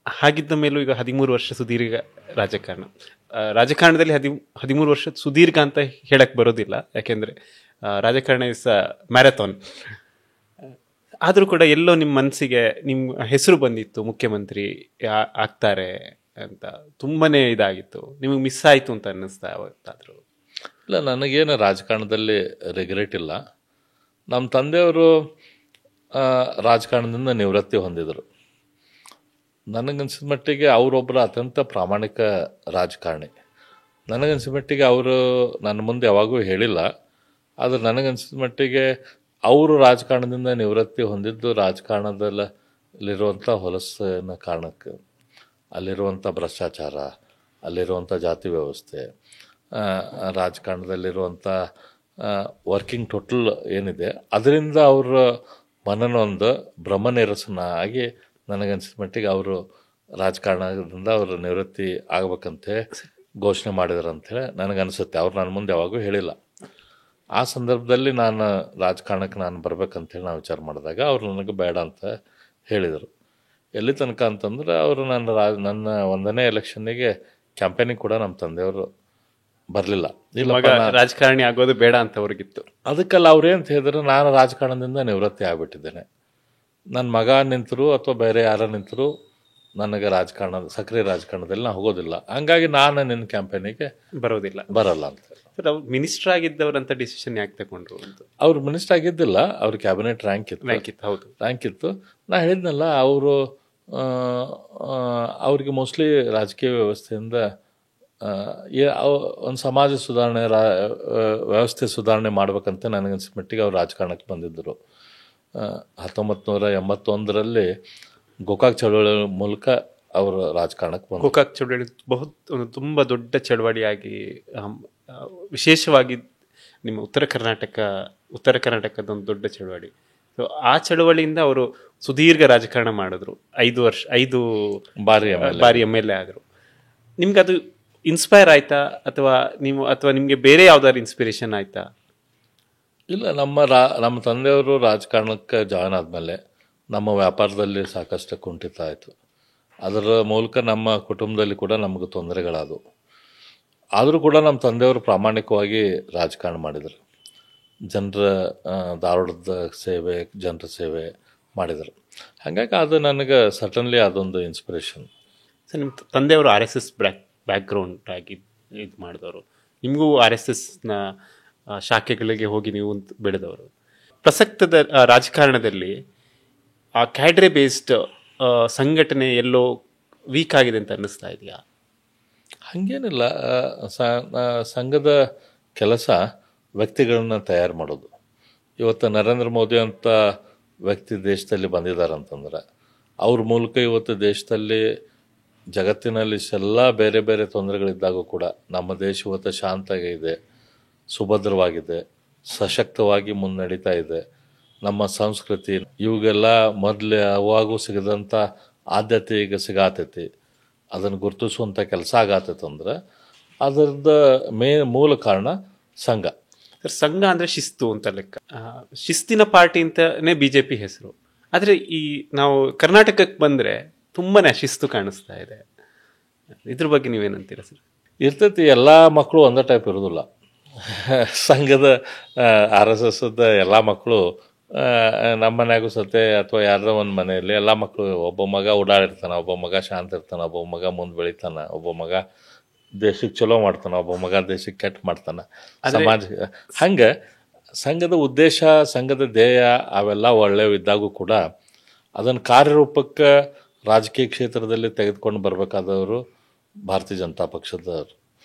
ಹಾಗಿದ್ದ ಮೇಲೂ ಈಗ 13 ವರ್ಷ ಸುದೀರ್ಘ ರಾಜಕಾರಣದಲ್ಲಿ 13 ವರ್ಷ ಸುದೀರ್ಘ ಅಂತ ಹೇಳಕ್ ಬರೋದಿಲ್ಲ, ಯಾಕೆಂದ್ರೆ ರಾಜಕಾರಣ ಇಸ್ ಮ್ಯಾರಥಾನ್. ಆದರೂ ಕೂಡ ಎಲ್ಲೋ ನಿಮ್ಮ ಮನಸ್ಸಿಗೆ ನಿಮ್ಮ ಹೆಸರು ಬಂದಿತ್ತು, ಮುಖ್ಯಮಂತ್ರಿ ಆಗ್ತಾರೆ ಅಂತ ತುಂಬಾನೇ ಇದಾಗಿತ್ತು. ನಿಮಗೆ ಮಿಸ್ ಆಯಿತು ಅಂತ ಅನ್ನಿಸ್ತಾ ಯಾವತ್ತಾದರೂ? ಇಲ್ಲ, ನನಗೇನು ರಾಜಕಾರಣದಲ್ಲಿ ರಿಗ್ರೆಟ್ ಇಲ್ಲ. ನಮ್ಮ ತಂದೆಯವರು ರಾಜಕಾರಣದಿಂದ ನಿವೃತ್ತಿ ಹೊಂದಿದರು. ನನಗನ್ಸಿದ ಮಟ್ಟಿಗೆ ಅವರೊಬ್ಬರು ಅತ್ಯಂತ ಪ್ರಾಮಾಣಿಕ ರಾಜಕಾರಣಿ. ನನಗನ್ಸಿದ ಮಟ್ಟಿಗೆ ಅವರು ನನ್ನ ಮುಂದೆ ಯಾವಾಗೂ ಹೇಳಿಲ್ಲ. ಆದರೆ ನನಗನ್ಸಿದ ಮಟ್ಟಿಗೆ ಅವರು ರಾಜಕಾರಣದಿಂದ ನಿವೃತ್ತಿ ಹೊಂದಿದ್ದು ರಾಜಕಾರಣದಲ್ಲಿರುವಂಥ ಹೊಲಸಿನ ಕಾರಣಕ್ಕೆ, ಅಲ್ಲಿರುವಂಥ ಭ್ರಷ್ಟಾಚಾರ, ಅಲ್ಲಿರುವಂಥ ಜಾತಿ ವ್ಯವಸ್ಥೆ, ರಾಜಕಾರಣದಲ್ಲಿರುವಂಥ ವರ್ಕಿಂಗ್ ಟೋಟಲ್ ಏನಿದೆ ಅದರಿಂದ ಅವರ ಮನನೊಂದು ಭ್ರಮನಿರಸನ ಆಗಿ ನನಗನ್ಸಿದ ಮಟ್ಟಿಗೆ ಅವರು ರಾಜಕಾರಣದಿಂದ ಅವರು ನಿವೃತ್ತಿ ಆಗ್ಬೇಕಂತೆ ಘೋಷಣೆ ಮಾಡಿದ್ರು ಅಂಥೇಳಿ ನನಗನ್ಸುತ್ತೆ. ಅವ್ರು ನನ್ನ ಮುಂದೆ ಯಾವಾಗೂ ಹೇಳಿಲ್ಲ. ಆ ಸಂದರ್ಭದಲ್ಲಿ ನಾನು ರಾಜಕಾರಣಕ್ಕೆ ನಾನು ಬರ್ಬೇಕಂತೇಳಿ ನಾವು ವಿಚಾರ ಮಾಡಿದಾಗ ಅವರು ನನಗೆ ಬೇಡ ಅಂತ ಹೇಳಿದರು. ಎಲ್ಲಿ ತನಕ ಅಂತಂದ್ರೆ ಅವರು ನನ್ನ 1ನೇ ಎಲೆಕ್ಷನ್ನಿಗೆ ಕ್ಯಾಂಪೇನಿಗೆ ಕೂಡ ನಮ್ಮ ತಂದೆಯವರು ಬರಲಿಲ್ಲ. ಇಲ್ಲ, ರಾಜಕಾರಣಿ ಆಗೋದು ಬೇಡ ಅಂತ ಅವ್ರಿಗಿತ್ತು. ಅದಕ್ಕೆಲ್ಲ ಅವ್ರೇಂತ ಹೇಳಿದ್ರೆ ನಾನು ರಾಜಕಾರಣದಿಂದ ನಿವೃತ್ತಿ ಆಗ್ಬಿಟ್ಟಿದ್ದೇನೆ, ನನ್ನ ಮಗ ನಿಂತರು ಅಥವಾ ಬೇರೆ ಯಾರ ನಿಂತರು ನನಗೆ ಸಕ್ರಿಯ ರಾಜಕಾರಣದಲ್ಲಿ ನಾ ಹೋಗೋದಿಲ್ಲ, ಹಂಗಾಗಿ ನಾನು ನಿನ್ನ ಕ್ಯಾಂಪೇನಿಗೆ ಬರಲ್ಲ ಅಂತ. ಅವ್ರು ಮಿನಿಸ್ಟರ್ ಆಗಿದ್ದವ್ರಂತ ಡಿಸಿಷನ್ ಯಾಕೆ ತಗೊಂಡ್ರು ಅಂತ? ಅವ್ರು ಮಿನಿಸ್ಟರ್ ಆಗಿದ್ದಿಲ್ಲ, ಅವ್ರ ಕ್ಯಾಬಿನೆಟ್ ರ್ಯಾಂಕ್ ಇತ್ತು. ನಾ ಹೇಳಿದ್ನಲ್ಲ, ಅವ್ರಿಗೆ ಮೋಸ್ಟ್ಲಿ ರಾಜಕೀಯ ವ್ಯವಸ್ಥೆಯಿಂದ ಒಂದು ಸಮಾಜ ಸುಧಾರಣೆ ವ್ಯವಸ್ಥೆ ಸುಧಾರಣೆ ಮಾಡ್ಬೇಕಂತ ನನಗನ್ಸಿದ ಮಟ್ಟಿಗೆ ಅವ್ರು ರಾಜಕಾರಣಕ್ಕೆ ಬಂದಿದ್ದರು. 1981ರಲ್ಲಿ ಗೋಕಾಕ್ ಚಳವಳಿ ಮೂಲಕ ಅವರು ರಾಜಕಾರಣಕ್ಕೆ ಬಂದರು. ಗೋಕಾಕ್ ಚಳವಳಿ ತುಂಬ ದೊಡ್ಡ ಚಳವಳಿಯಾಗಿ, ವಿಶೇಷವಾಗಿ ನಿಮ್ಮ ಉತ್ತರ ಕರ್ನಾಟಕದ ಒಂದು ದೊಡ್ಡ ಚಳವಳಿ. ಸೊ ಆ ಚಳವಳಿಯಿಂದ ಅವರು ಸುದೀರ್ಘ ರಾಜಕಾರಣ ಮಾಡಿದ್ರು. 5 ಬಾರಿ MLA ಆದರು. ನಿಮ್ಗೆ ಅದು ಇನ್ಸ್ಪೈರ್ ಆಯ್ತಾ, ಅಥವಾ ನಿಮಗೆ ಬೇರೆ ಯಾವ್ದಾದ್ರು ಇನ್ಸ್ಪಿರೇಷನ್ ಆಯ್ತಾ? ಇಲ್ಲ, ನಮ್ಮ ತಂದೆಯವರು ರಾಜಕಾರಣಕ್ಕೆ ಜಾಯ್ನ್ ಆದಮೇಲೆ ನಮ್ಮ ವ್ಯಾಪಾರದಲ್ಲಿ ಸಾಕಷ್ಟು ಕುಂಠಿತ ಆಯಿತು. ಅದರ ಮೂಲಕ ನಮ್ಮ ಕುಟುಂಬದಲ್ಲಿ ಕೂಡ ನಮಗೆ ತೊಂದರೆಗಳಾದವು. ಆದರೂ ಕೂಡ ನಮ್ಮ ತಂದೆಯವರು ಪ್ರಾಮಾಣಿಕವಾಗಿ ರಾಜಕಾರಣ ಮಾಡಿದರು. ಧಾರವಾಡದ ಸೇವೆ, ಜನರ ಸೇವೆ ಮಾಡಿದರು. ಹಾಗಾಗಿ ಅದು ನನಗೆ ಸರ್ಟನ್ಲಿ ಅದೊಂದು ಇನ್ಸ್ಪಿರೇಷನ್. ಸರ್, ನಿಮ್ಮ ತಂದೆಯವರು RSS ಬ್ಯಾಕ್ಗ್ರೌಂಡ್ ಆಗಿ ಇದು ಮಾಡಿದವರು, ನಿಮಗೂ RSSನ ಶಾಖೆಗಳಿಗೆ ಹೋಗಿ ನೀವು ಬೆಳೆದವರು. ಪ್ರಸಕ್ತದ ರಾಜಕಾರಣದಲ್ಲಿ ಆ ಕ್ಯಾಡ್ರೆ ಬೇಸ್ಡ್ ಸಂಘಟನೆ ಎಲ್ಲೋ ವೀಕ್ ಆಗಿದೆ ಅಂತ ಅನ್ನಿಸ್ತಾ ಇದೆಯಾ? ಹಾಗೇನಿಲ್ಲ. ಸಂಘದ ಕೆಲಸ ವ್ಯಕ್ತಿಗಳನ್ನ ತಯಾರು ಮಾಡೋದು. ಇವತ್ತು ನರೇಂದ್ರ ಮೋದಿ ಅಂತ ವ್ಯಕ್ತಿ ದೇಶದಲ್ಲಿ ಬಂದಿದ್ದಾರಂತಂದ್ರೆ ಅವ್ರ ಮೂಲಕ ಇವತ್ತು ದೇಶದಲ್ಲಿ ಜಗತ್ತಿನಲ್ಲಿ ಇಷ್ಟೆಲ್ಲ ಬೇರೆ ಬೇರೆ ತೊಂದರೆಗಳಿದ್ದಾಗೂ ಕೂಡ ನಮ್ಮ ದೇಶ ಇವತ್ತು ಶಾಂತವಾಗಿದೆ, ಸುಭದ್ರವಾಗಿದೆ, ಸಶಕ್ತವಾಗಿ ಮುನ್ನಡೀತಾ ಇದೆ. ನಮ್ಮ ಸಂಸ್ಕೃತಿ ಇವಾಗೆಲ್ಲ ಮೊದಲು ಅವಾಗೂ ಸಿಗದಂಥ ಆದ್ಯತೆ ಈಗ ಸಿಗಾತೈತಿ. ಅದನ್ನು ಗುರುತಿಸುವಂಥ ಕೆಲಸ ಆಗತ್ತೈತೆ ಅಂದ್ರೆ ಅದರದ್ದು ಮೂಲ ಕಾರಣ ಸಂಘ. ಸರ್, ಸಂಘ ಅಂದರೆ ಶಿಸ್ತು ಅಂತ ಲೆಕ್ಕ. ಶಿಸ್ತಿನ ಪಾರ್ಟಿ ಅಂತಾನೆ BJP ಹೆಸರು. ಆದರೆ ಈ ನಾವು ಕರ್ನಾಟಕಕ್ಕೆ ಬಂದರೆ ತುಂಬಾ ಶಿಸ್ತು ಕಾಣಿಸ್ತಾ ಇದೆ. ಇದ್ರ ಬಗ್ಗೆ ನೀವೇನಂತೀರಾ ಸರ್? ಇರ್ತೈತಿ, ಎಲ್ಲ ಮಕ್ಕಳು ಒಂದೇ ಟೈಪ್ ಇರೋದಿಲ್ಲ. ಸಂಘದ RSS ಎಲ್ಲ ಮಕ್ಕಳು ನಮ್ಮ ಮನ್ಯಾಗೂ ಸತೆ ಅಥವಾ ಯಾರ್ದೋ ಒಂದು ಮನೆಯಲ್ಲಿ ಎಲ್ಲ ಮಕ್ಕಳು, ಒಬ್ಬ ಮಗ ಓಡಾಡಿರ್ತಾನೆ, ಒಬ್ಬ ಮಗ ಶಾಂತ ಇರ್ತಾನೆ, ಒಬ್ಬ ಮಗ ಮುಂದೆ ಬೆಳಿತಾನೆ, ಒಬ್ಬ ಮಗ ದೇಶಕ್ಕೆ ಚಲೋ ಮಾಡ್ತಾನೆ, ಒಬ್ಬ ಮಗ ದೇಶಕ್ಕೆ ಕೆಟ್ಟ ಮಾಡ್ತಾನೆ. ಸಮಾಜ ಹಂಗೆ ಸಂಘದ ಉದ್ದೇಶ, ಸಂಘದ ಧ್ಯೇಯ ಅವೆಲ್ಲ ಒಳ್ಳೆಯವಿದ್ದಾಗೂ ಕೂಡ ಅದನ್ನು ಕಾರ್ಯರೂಪಕ್ಕೆ ರಾಜಕೀಯ ಕ್ಷೇತ್ರದಲ್ಲಿ ತೆಗೆದುಕೊಂಡು ಬರಬೇಕಾದವರು ಭಾರತೀಯ ಜನತಾ ಪಕ್ಷದವರು.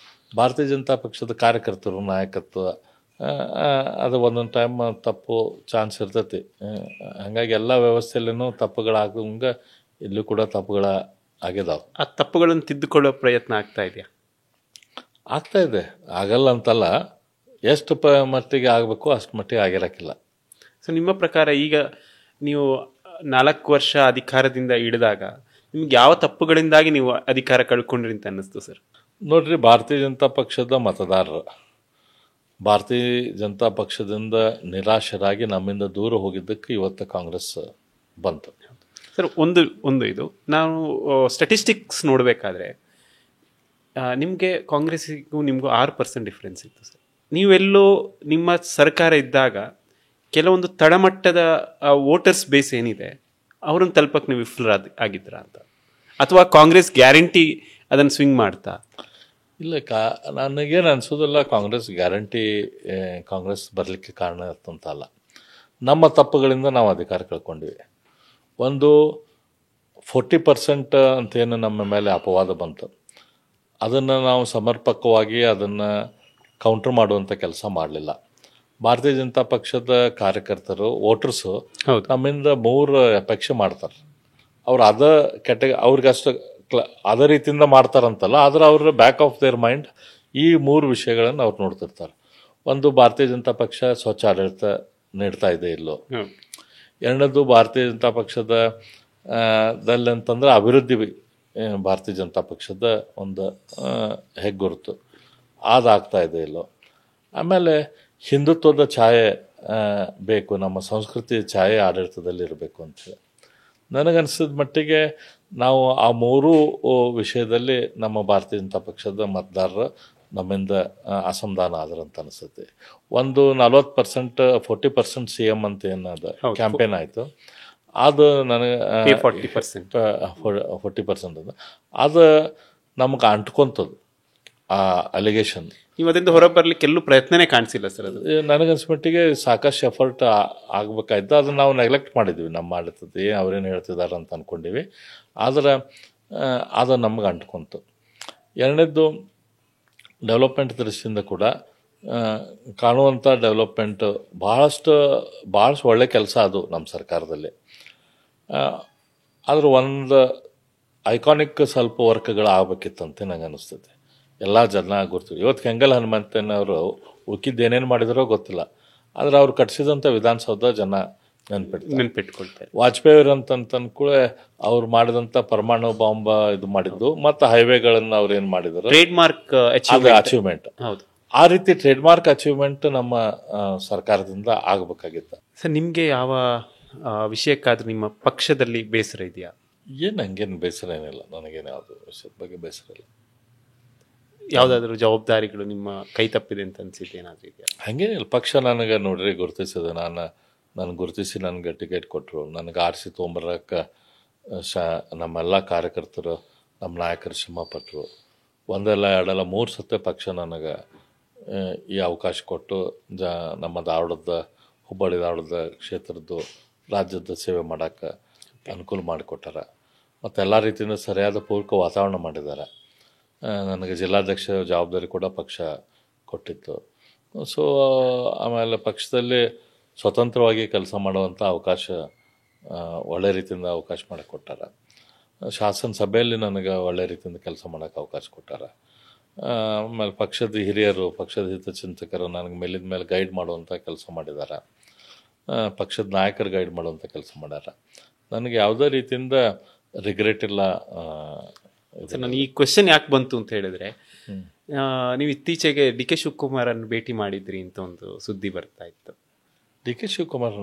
ಭಾರತೀಯ ಜನತಾ ಪಕ್ಷದ ಕಾರ್ಯಕರ್ತರು, ನಾಯಕತ್ವ ಅದು ಒಂದೊಂದು ಟೈಮ್ ತಪ್ಪು ಚಾನ್ಸ್ ಇರ್ತೈತಿ. ಹಾಗಾಗಿ ಎಲ್ಲ ವ್ಯವಸ್ಥೆಯಲ್ಲೂ ತಪ್ಪುಗಳಾಗಂಗೆ ಇಲ್ಲೂ ಕೂಡ ತಪ್ಪುಗಳ ಆಗಿದಾವೆ. ಆ ತಪ್ಪುಗಳನ್ನು ತಿದ್ದುಕೊಳ್ಳೋ ಪ್ರಯತ್ನ ಆಗ್ತಾ ಇದೆಯಾ? ಆಗ್ತಾ ಇದೆ, ಆಗಲ್ಲ ಅಂತಲ್ಲ. ಎಷ್ಟು ಮಟ್ಟಿಗೆ ಆಗಬೇಕು ಅಷ್ಟು ಮಟ್ಟಿಗೆ ಆಗಿರಕ್ಕಿಲ್ಲ. ಸೊ ನಿಮ್ಮ ಪ್ರಕಾರ ಈಗ ನೀವು 4 ವರ್ಷ ಅಧಿಕಾರದಿಂದ ಹಿಡಿದಾಗ ನಿಮ್ಗೆ ಯಾವ ತಪ್ಪುಗಳಿಂದಾಗಿ ನೀವು ಅಧಿಕಾರ ಕಳ್ಕೊಂಡ್ರಿ ಅಂತ ಅನ್ನಿಸ್ತು ಸರ್? ನೋಡ್ರಿ, ಭಾರತೀಯ ಜನತಾ ಪಕ್ಷದ ಮತದಾರರು ಭಾರತೀಯ ಜನತಾ ಪಕ್ಷದಿಂದ ನಿರಾಶರಾಗಿ ನಮ್ಮಿಂದ ದೂರ ಹೋಗಿದ್ದಕ್ಕೆ ಇವತ್ತು ಕಾಂಗ್ರೆಸ್ ಬಂತು ಸರ್. ಒಂದು ಇದು ನಾವು ಸ್ಟ್ಯಾಟಿಸ್ಟಿಕ್ಸ್ ನೋಡಬೇಕಾದ್ರೆ ನಿಮಗೆ ಕಾಂಗ್ರೆಸ್ಸಿಗೂ ನಿಮಗೂ 6% ಡಿಫ್ರೆನ್ಸ್ ಇತ್ತು ಸರ್. ನೀವೆಲ್ಲೋ ನಿಮ್ಮ ಸರ್ಕಾರ ಇದ್ದಾಗ ಕೆಲವೊಂದು ತಳಮಟ್ಟದ ವೋಟರ್ಸ್ ಬೇಸ್ ಏನಿದೆ ಅವ್ರನ್ನ ತಲುಪಕ್ಕೆ ನೀವು ಆಗಿದ್ರ ಅಂತ, ಅಥವಾ ಕಾಂಗ್ರೆಸ್ ಗ್ಯಾರಂಟಿ ಅದನ್ನು ಸ್ವಿಂಗ್ ಮಾಡ್ತಾ? ಇಲ್ಲ, ನನಗೇನು ಅನಿಸೋದಿಲ್ಲ ಕಾಂಗ್ರೆಸ್ ಗ್ಯಾರಂಟಿ ಕಾಂಗ್ರೆಸ್ ಬರಲಿಕ್ಕೆ ಕಾರಣ ಇರ್ತಂತಲ್ಲ. ನಮ್ಮ ತಪ್ಪುಗಳಿಂದ ನಾವು ಅಧಿಕಾರ ಕಳ್ಕೊಂಡಿವಿ. ಒಂದು 40% ಅಂತೇನು ನಮ್ಮ ಮೇಲೆ ಅಪವಾದ ಬಂತು, ಅದನ್ನು ನಾವು ಸಮರ್ಪಕವಾಗಿ ಅದನ್ನು ಕೌಂಟರ್ ಮಾಡುವಂಥ ಕೆಲಸ ಮಾಡಲಿಲ್ಲ. ಭಾರತೀಯ ಜನತಾ ಪಕ್ಷದ ಕಾರ್ಯಕರ್ತರು, ವೋಟರ್ಸು ನಮ್ಮಿಂದ 3 ಅಪೇಕ್ಷೆ ಮಾಡ್ತಾರೆ. ಅವ್ರು ಅವ್ರಿಗಷ್ಟು ಅದೇ ರೀತಿಯಿಂದ ಮಾಡ್ತಾರಂತಲ್ಲ, ಆದರೆ ಅವ್ರ ಬ್ಯಾಕ್ ಆಫ್ ದೇರ್ ಮೈಂಡ್ ಈ 3 ವಿಷಯಗಳನ್ನು ಅವ್ರು ನೋಡ್ತಿರ್ತಾರೆ. ಒಂದು, ಭಾರತೀಯ ಜನತಾ ಪಕ್ಷ ಸ್ವಚ್ಛ ಆಡಳಿತ ನೀಡ್ತಾ ಇದೆ ಇಲ್ಲೋ. ಎರಡನೇದು, ಭಾರತೀಯ ಜನತಾ ಪಕ್ಷದ ದಲ್ಲಿ ಅಂತಂದ್ರೆ ಅಭಿವೃದ್ಧಿ ಭಾರತೀಯ ಜನತಾ ಪಕ್ಷದ ಒಂದು ಹೆಗ್ಗುರುತು, ಅದಾಗ್ತಾ ಇದೆ ಇಲ್ಲೋ. ಆಮೇಲೆ ಹಿಂದುತ್ವದ ಛಾಯೆ ಬೇಕು, ನಮ್ಮ ಸಂಸ್ಕೃತಿ ಛಾಯೆ ಆಡಳಿತದಲ್ಲಿ ಇರಬೇಕು ಅಂತೇಳಿ ನನಗನ್ಸಿದ ಮಟ್ಟಿಗೆ ನಾವು ಆ 3 ವಿಷಯದಲ್ಲಿ ನಮ್ಮ ಭಾರತೀಯ ಜನತಾ ಪಕ್ಷದ ಮತದಾರರು ನಮ್ಮಿಂದ ಅಸಮಾಧಾನ ಆದ್ರಂತ ಅನಿಸುತ್ತೆ. ಒಂದು 40%, 40% CM ಅಂತ ಏನದು ಕ್ಯಾಂಪೇನ್ ಆಯಿತು, ಅದು ನನಗೆ 40% ಅದು ನಮ್ಗೆ ಅಂಟ್ಕೊಂತದ್ದು ಆ ಅಲಿಗೇಷನ್. ನೀವು ಅದರಿಂದ ಹೊರ ಬರ್ಲಿಕ್ಕೆ ಎಲ್ಲೂ ಪ್ರಯತ್ನನೇ ಕಾಣಿಸಿಲ್ಲ ಸರ್. ಅದು ನನಗನ್ಸ್ಮಟ್ಟಿಗೆ ಸಾಕಷ್ಟು ಎಫರ್ಟ್ ಆಗ್ಬೇಕಾಯ್ತು. ಅದನ್ನು ನಾವು ನೆಗ್ಲೆಕ್ಟ್ ಮಾಡಿದ್ವಿ. ನಮ್ಮ ಆಡಳಿತದ ಅವ್ರೇನು ಹೇಳ್ತಿದ್ದಾರೆ ಅಂತ ಅಂದ್ಕೊಂಡಿವಿ, ಆದರೆ ಅದು ನಮ್ಗೆ ಅಂಟ್ಕೊಂತು. ಎರಡನೇದ್ದು, ಡೆವಲಪ್ಮೆಂಟ್ ದೃಷ್ಟಿಯಿಂದ ಕೂಡ ಕಾಣುವಂಥ ಡೆವಲಪ್ಮೆಂಟ್ ಭಾಳಷ್ಟು ಒಳ್ಳೆ ಕೆಲಸ ಅದು ನಮ್ಮ ಸರ್ಕಾರದಲ್ಲಿ. ಆದ್ರೆ ಒಂದು ಐಕಾನಿಕ್ ಸ್ವಲ್ಪ ವರ್ಕ್ಗಳು ಆಗ್ಬೇಕಿತ್ತಂತೆ ನಂಗೆ ಅನಿಸ್ತದೆ. ಎಲ್ಲ ಜನ ಗುರ್ತೀವಿ. ಇವತ್ತು ಕೆಂಗಲ್ ಹನುಮಂತನವರು ಉಳ್ಕಿದ್ದೇನೇನು ಮಾಡಿದಾರೋ ಗೊತ್ತಿಲ್ಲ, ಆದರೆ ಅವ್ರು ಕಟ್ಟಿಸಿದಂಥ ವಿಧಾನಸೌಧ ಜನ ನೆನ್ಪಿಟ್ಕೊಳ್ತಾರೆ. ವಾಜಪೇಯಿ ಅಂತಂದ ಕೂಡ ಅವ್ರು ಮಾಡಿದಂಥ ಪರಮಾಣು ಬಾಂಬ್ ಇದು ಮಾಡಿದ್ದು ಮತ್ತು ಹೈವೇಗಳನ್ನು ಅವ್ರು ಏನು ಮಾಡಿದ್ರು, ಟ್ರೇಡ್ ಮಾರ್ಕ್ ಅಚೀವ್ಮೆಂಟ್. ಆ ರೀತಿ ಟ್ರೇಡ್ ಮಾರ್ಕ್ ಅಚೀವ್ಮೆಂಟ್ ನಮ್ಮ ಸರ್ಕಾರದಿಂದ ಆಗಬೇಕಾಗಿತ್ತು. ಸರ್, ನಿಮಗೆ ಯಾವ ವಿಷಯಕ್ಕಾದ್ರೂ ನಿಮ್ಮ ಪಕ್ಷದಲ್ಲಿ ಬೇಸರ ಇದೆಯಾ? ಹಂಗೇನು ಬೇಸರ ಏನಿಲ್ಲ, ನನಗೇನು ಯಾವುದು ವಿಷಯದ ಬಗ್ಗೆ ಬೇಸರ ಇಲ್ಲ. ಯಾವುದಾದ್ರೂ ಜವಾಬ್ದಾರಿಗಳು ನಿಮ್ಮ ಕೈ ತಪ್ಪಿದೆ ಅಂತ ಅನ್ಸಿದ್ದು ಏನಾದರೂ ಇದೆಯಾ? ಹಾಗೇನಿಲ್ಲ. ಪಕ್ಷ ನನಗೆ ನೋಡ್ರಿ ಗುರುತಿಸಿದೆ. ನಾನು ಗುರುತಿಸಿ ನನಗೆ ಟಿಕೆಟ್ ಕೊಟ್ಟರು. ನನಗೆ ಆರಿಸಿ ತೊಗೊಂಬರಕ್ಕೆ ನಮ್ಮೆಲ್ಲ ಕಾರ್ಯಕರ್ತರು, ನಮ್ಮ ನಾಯಕರು ಶ್ರಮಪಟ್ಟರು. ಒಂದಲ್ಲ ಎರಡಲ್ಲ 3 ಸತಿ ಪಕ್ಷ ನನಗೆ ಈ ಅವಕಾಶ ಕೊಟ್ಟು ನಮ್ಮ ಧಾರವಾಡದ, ಹುಬ್ಬಳ್ಳಿ ಧಾರವಾಡದ ಕ್ಷೇತ್ರದ್ದು ರಾಜ್ಯದ ಸೇವೆ ಮಾಡೋಕ್ಕೆ ಅನುಕೂಲ ಮಾಡಿಕೊಟ್ಟಾರ. ಮತ್ತು ಎಲ್ಲ ರೀತಿಯಿಂದ ಸರಿಯಾದ ಪೂರಕ ವಾತಾವರಣ ಮಾಡಿದ್ದಾರೆ. ನನಗೆ ಜಿಲ್ಲಾಧ್ಯಕ್ಷ ಜವಾಬ್ದಾರಿ ಕೂಡ ಪಕ್ಷ ಕೊಟ್ಟಿತ್ತು. ಸೊ ಆಮೇಲೆ ಪಕ್ಷದಲ್ಲಿ ಸ್ವತಂತ್ರವಾಗಿ ಕೆಲಸ ಮಾಡುವಂಥ ಅವಕಾಶ, ಒಳ್ಳೆ ರೀತಿಯಿಂದ ಅವಕಾಶ ಮಾಡಿಕೊಟ್ಟಾರ. ಶಾಸನ ಸಭೆಯಲ್ಲಿ ನನಗೆ ಒಳ್ಳೆ ರೀತಿಯಿಂದ ಕೆಲಸ ಮಾಡೋಕ್ಕೆ ಅವಕಾಶ ಕೊಟ್ಟಾರ. ಆಮೇಲೆ ಪಕ್ಷದ ಹಿರಿಯರು, ಪಕ್ಷದ ಹಿತಚಿಂತಕರು ನನಗೆ ಮೇಲಿದ ಮೇಲೆ ಗೈಡ್ ಮಾಡುವಂಥ ಕೆಲಸ ಮಾಡಿದ್ದಾರೆ. ಪಕ್ಷದ ನಾಯಕರು ಗೈಡ್ ಮಾಡುವಂಥ ಕೆಲಸ ಮಾಡ್ಯಾರ. ನನಗೆ ಯಾವುದೇ ರೀತಿಯಿಂದ ರಿಗ್ರೆಟ್ ಇಲ್ಲ. ಸರ್, ನಾನು ಈ ಕ್ವೆಶನ್ ಯಾಕೆ ಬಂತು ಅಂತ ಹೇಳಿದ್ರೆ, ನೀವು ಇತ್ತೀಚೆಗೆ ಡಿ ಕೆ ಶಿವಕುಮಾರನ್ನು ಭೇಟಿ ಮಾಡಿದ್ರಿ ಅಂತ ಒಂದು ಸುದ್ದಿ ಬರ್ತಾ ಇತ್ತು. ಡಿ ಕೆ ಶಿವಕುಮಾರ್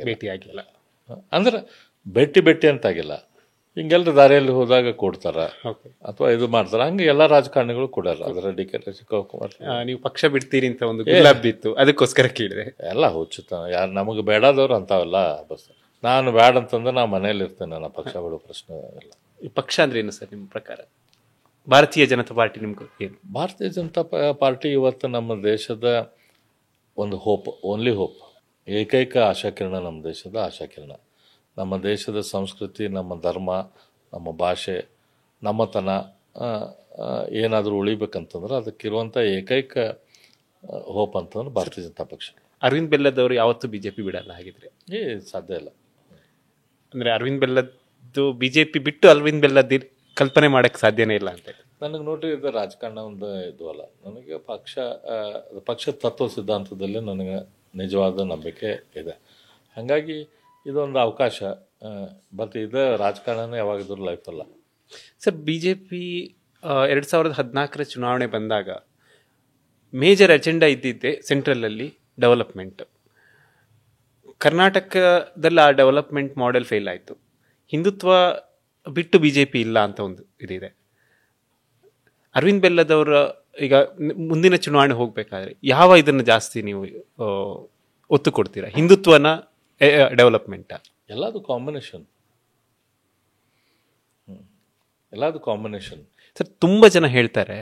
ಭೇಟಿ ಆಗಿಲ್ಲ ಅಂದ್ರೆ ಭೇಟಿ ಅಂತಾಗಿಲ್ಲ. ಹಿಂಗೆಲ್ಲರ ದಾರಿಯಲ್ಲಿ ಹೋದಾಗ ಕೊಡ್ತಾರ ಅಥವಾ ಇದು ಮಾಡ್ತಾರ, ಹಂಗೆ ಎಲ್ಲ ರಾಜಕಾರಣಿಗಳು ಕೊಡಾರ. ಅದರ ಡಿ ಕೆ ಶಿವಕುಮಾರ್ ನೀವು ಪಕ್ಷ ಬಿಡ್ತೀರಿ ಅಂತ ಒಂದು ಗುಲಾಬ್ ಬಿತ್ತು, ಅದಕ್ಕೋಸ್ಕರ ಕೇಳಿದೆ. ಎಲ್ಲ ಹುಚ್ಚುತ್ತ ಯಾರು ನಮಗೆ ಬೇಡಾದವ್ರು ಅಂತಾವಲ್ಲ. ಬಸ್ ನಾನು ಬೇಡ ಅಂತಂದ್ರೆ ನಾ ಮನೇಲಿ ಇರ್ತೇನೆ, ನನ್ನ ಪಕ್ಷ ಬಿಡೋ ಪ್ರಶ್ನೆ ಇಲ್ಲ. ಈ ಪಕ್ಷ ಅಂದ್ರೆ ಏನು ಸರ್ ನಿಮ್ಮ ಪ್ರಕಾರ? ಭಾರತೀಯ ಜನತಾ ಪಾರ್ಟಿ ನಿಮ್ಗೆ ಏನು? ಭಾರತೀಯ ಜನತಾ ಪಾರ್ಟಿ ಇವತ್ತು ನಮ್ಮ ದೇಶದ ಒಂದು ಹೋಪ್, ಓನ್ಲಿ ಹೋಪ್, ಏಕೈಕ ಆಶಾಕಿರಣ, ನಮ್ಮ ದೇಶದ ಆಶಾಕಿರಣ. ನಮ್ಮ ದೇಶದ ಸಂಸ್ಕೃತಿ, ನಮ್ಮ ಧರ್ಮ, ನಮ್ಮ ಭಾಷೆ, ನಮ್ಮತನ ಏನಾದರೂ ಉಳಿಬೇಕಂತಂದ್ರೆ ಅದಕ್ಕಿರುವಂಥ ಏಕೈಕ ಹೋಪ್ ಅಂತಂದ್ರೆ ಭಾರತೀಯ ಜನತಾ ಪಕ್ಷ. ಅರವಿಂದ್ ಬೆಲ್ಲದವರು ಯಾವತ್ತೂ ಬಿಜೆಪಿ ಬಿಡಲ್ಲ ಹಾಗಿದ್ರೆ? ಸಾಧ್ಯ ಇಲ್ಲ. ಅಂದರೆ ಅರವಿಂದ್ ಬೆಲ್ಲದ್ದು ಬಿಜೆಪಿ ಬಿಟ್ಟು ಅರವಿಂದ್ ಬೆಲ್ಲದ ಕಲ್ಪನೆ ಮಾಡೋಕ್ಕೆ ಸಾಧ್ಯನೇ ಇಲ್ಲ ಅಂತ. ನನಗೆ ನೋಡ್ರಿ, ಇದು ರಾಜಕಾರಣ ಒಂದು ಇದು ಅಲ್ಲ. ನನಗೆ ಪಕ್ಷ ತತ್ವ ಸಿದ್ಧಾಂತದಲ್ಲಿ ನನಗೆ ನಿಜವಾದ ನಂಬಿಕೆ ಇದೆ. ಹಾಗಾಗಿ ಇದೊಂದು ಅವಕಾಶ. ಬಟ್ ಇದು ರಾಜಕಾರಣನೇ ಯಾವಾಗಿದ್ರು ಲೈಫಲ್ಲ. ಸರ್, BJP 2014 ಚುನಾವಣೆ ಬಂದಾಗ ಮೇಜರ್ ಅಜೆಂಡಾ ಇದ್ದಿದ್ದೆ ಸೆಂಟ್ರಲಲ್ಲಿ ಡೆವಲಪ್ಮೆಂಟ್. ಕರ್ನಾಟಕದಲ್ಲಿ ಆ ಡೆವಲಪ್ಮೆಂಟ್ ಮಾಡೆಲ್ ಫೇಲ್ ಆಯಿತು. ಹಿಂದುತ್ವ ಬಿಟ್ಟು BJP ಇಲ್ಲ ಅಂತ ಒಂದು ಇದಿದೆ. ಅರವಿಂದ್ ಬೆಲ್ಲದವರ ಈಗ ಮುಂದಿನ ಚುನಾವಣೆ ಹೋಗಬೇಕಾದ್ರೆ ಯಾವ ಇದನ್ನು ಜಾಸ್ತಿ ನೀವು ಒತ್ತು ಕೊಡ್ತೀರಾ, ಹಿಂದುತ್ವನ ಡೆವಲಪ್ಮೆಂಟ? ಎಲ್ಲದು ಕಾಂಬಿನೇಷನ್. ಸರ್, ತುಂಬ ಜನ ಹೇಳ್ತಾರೆ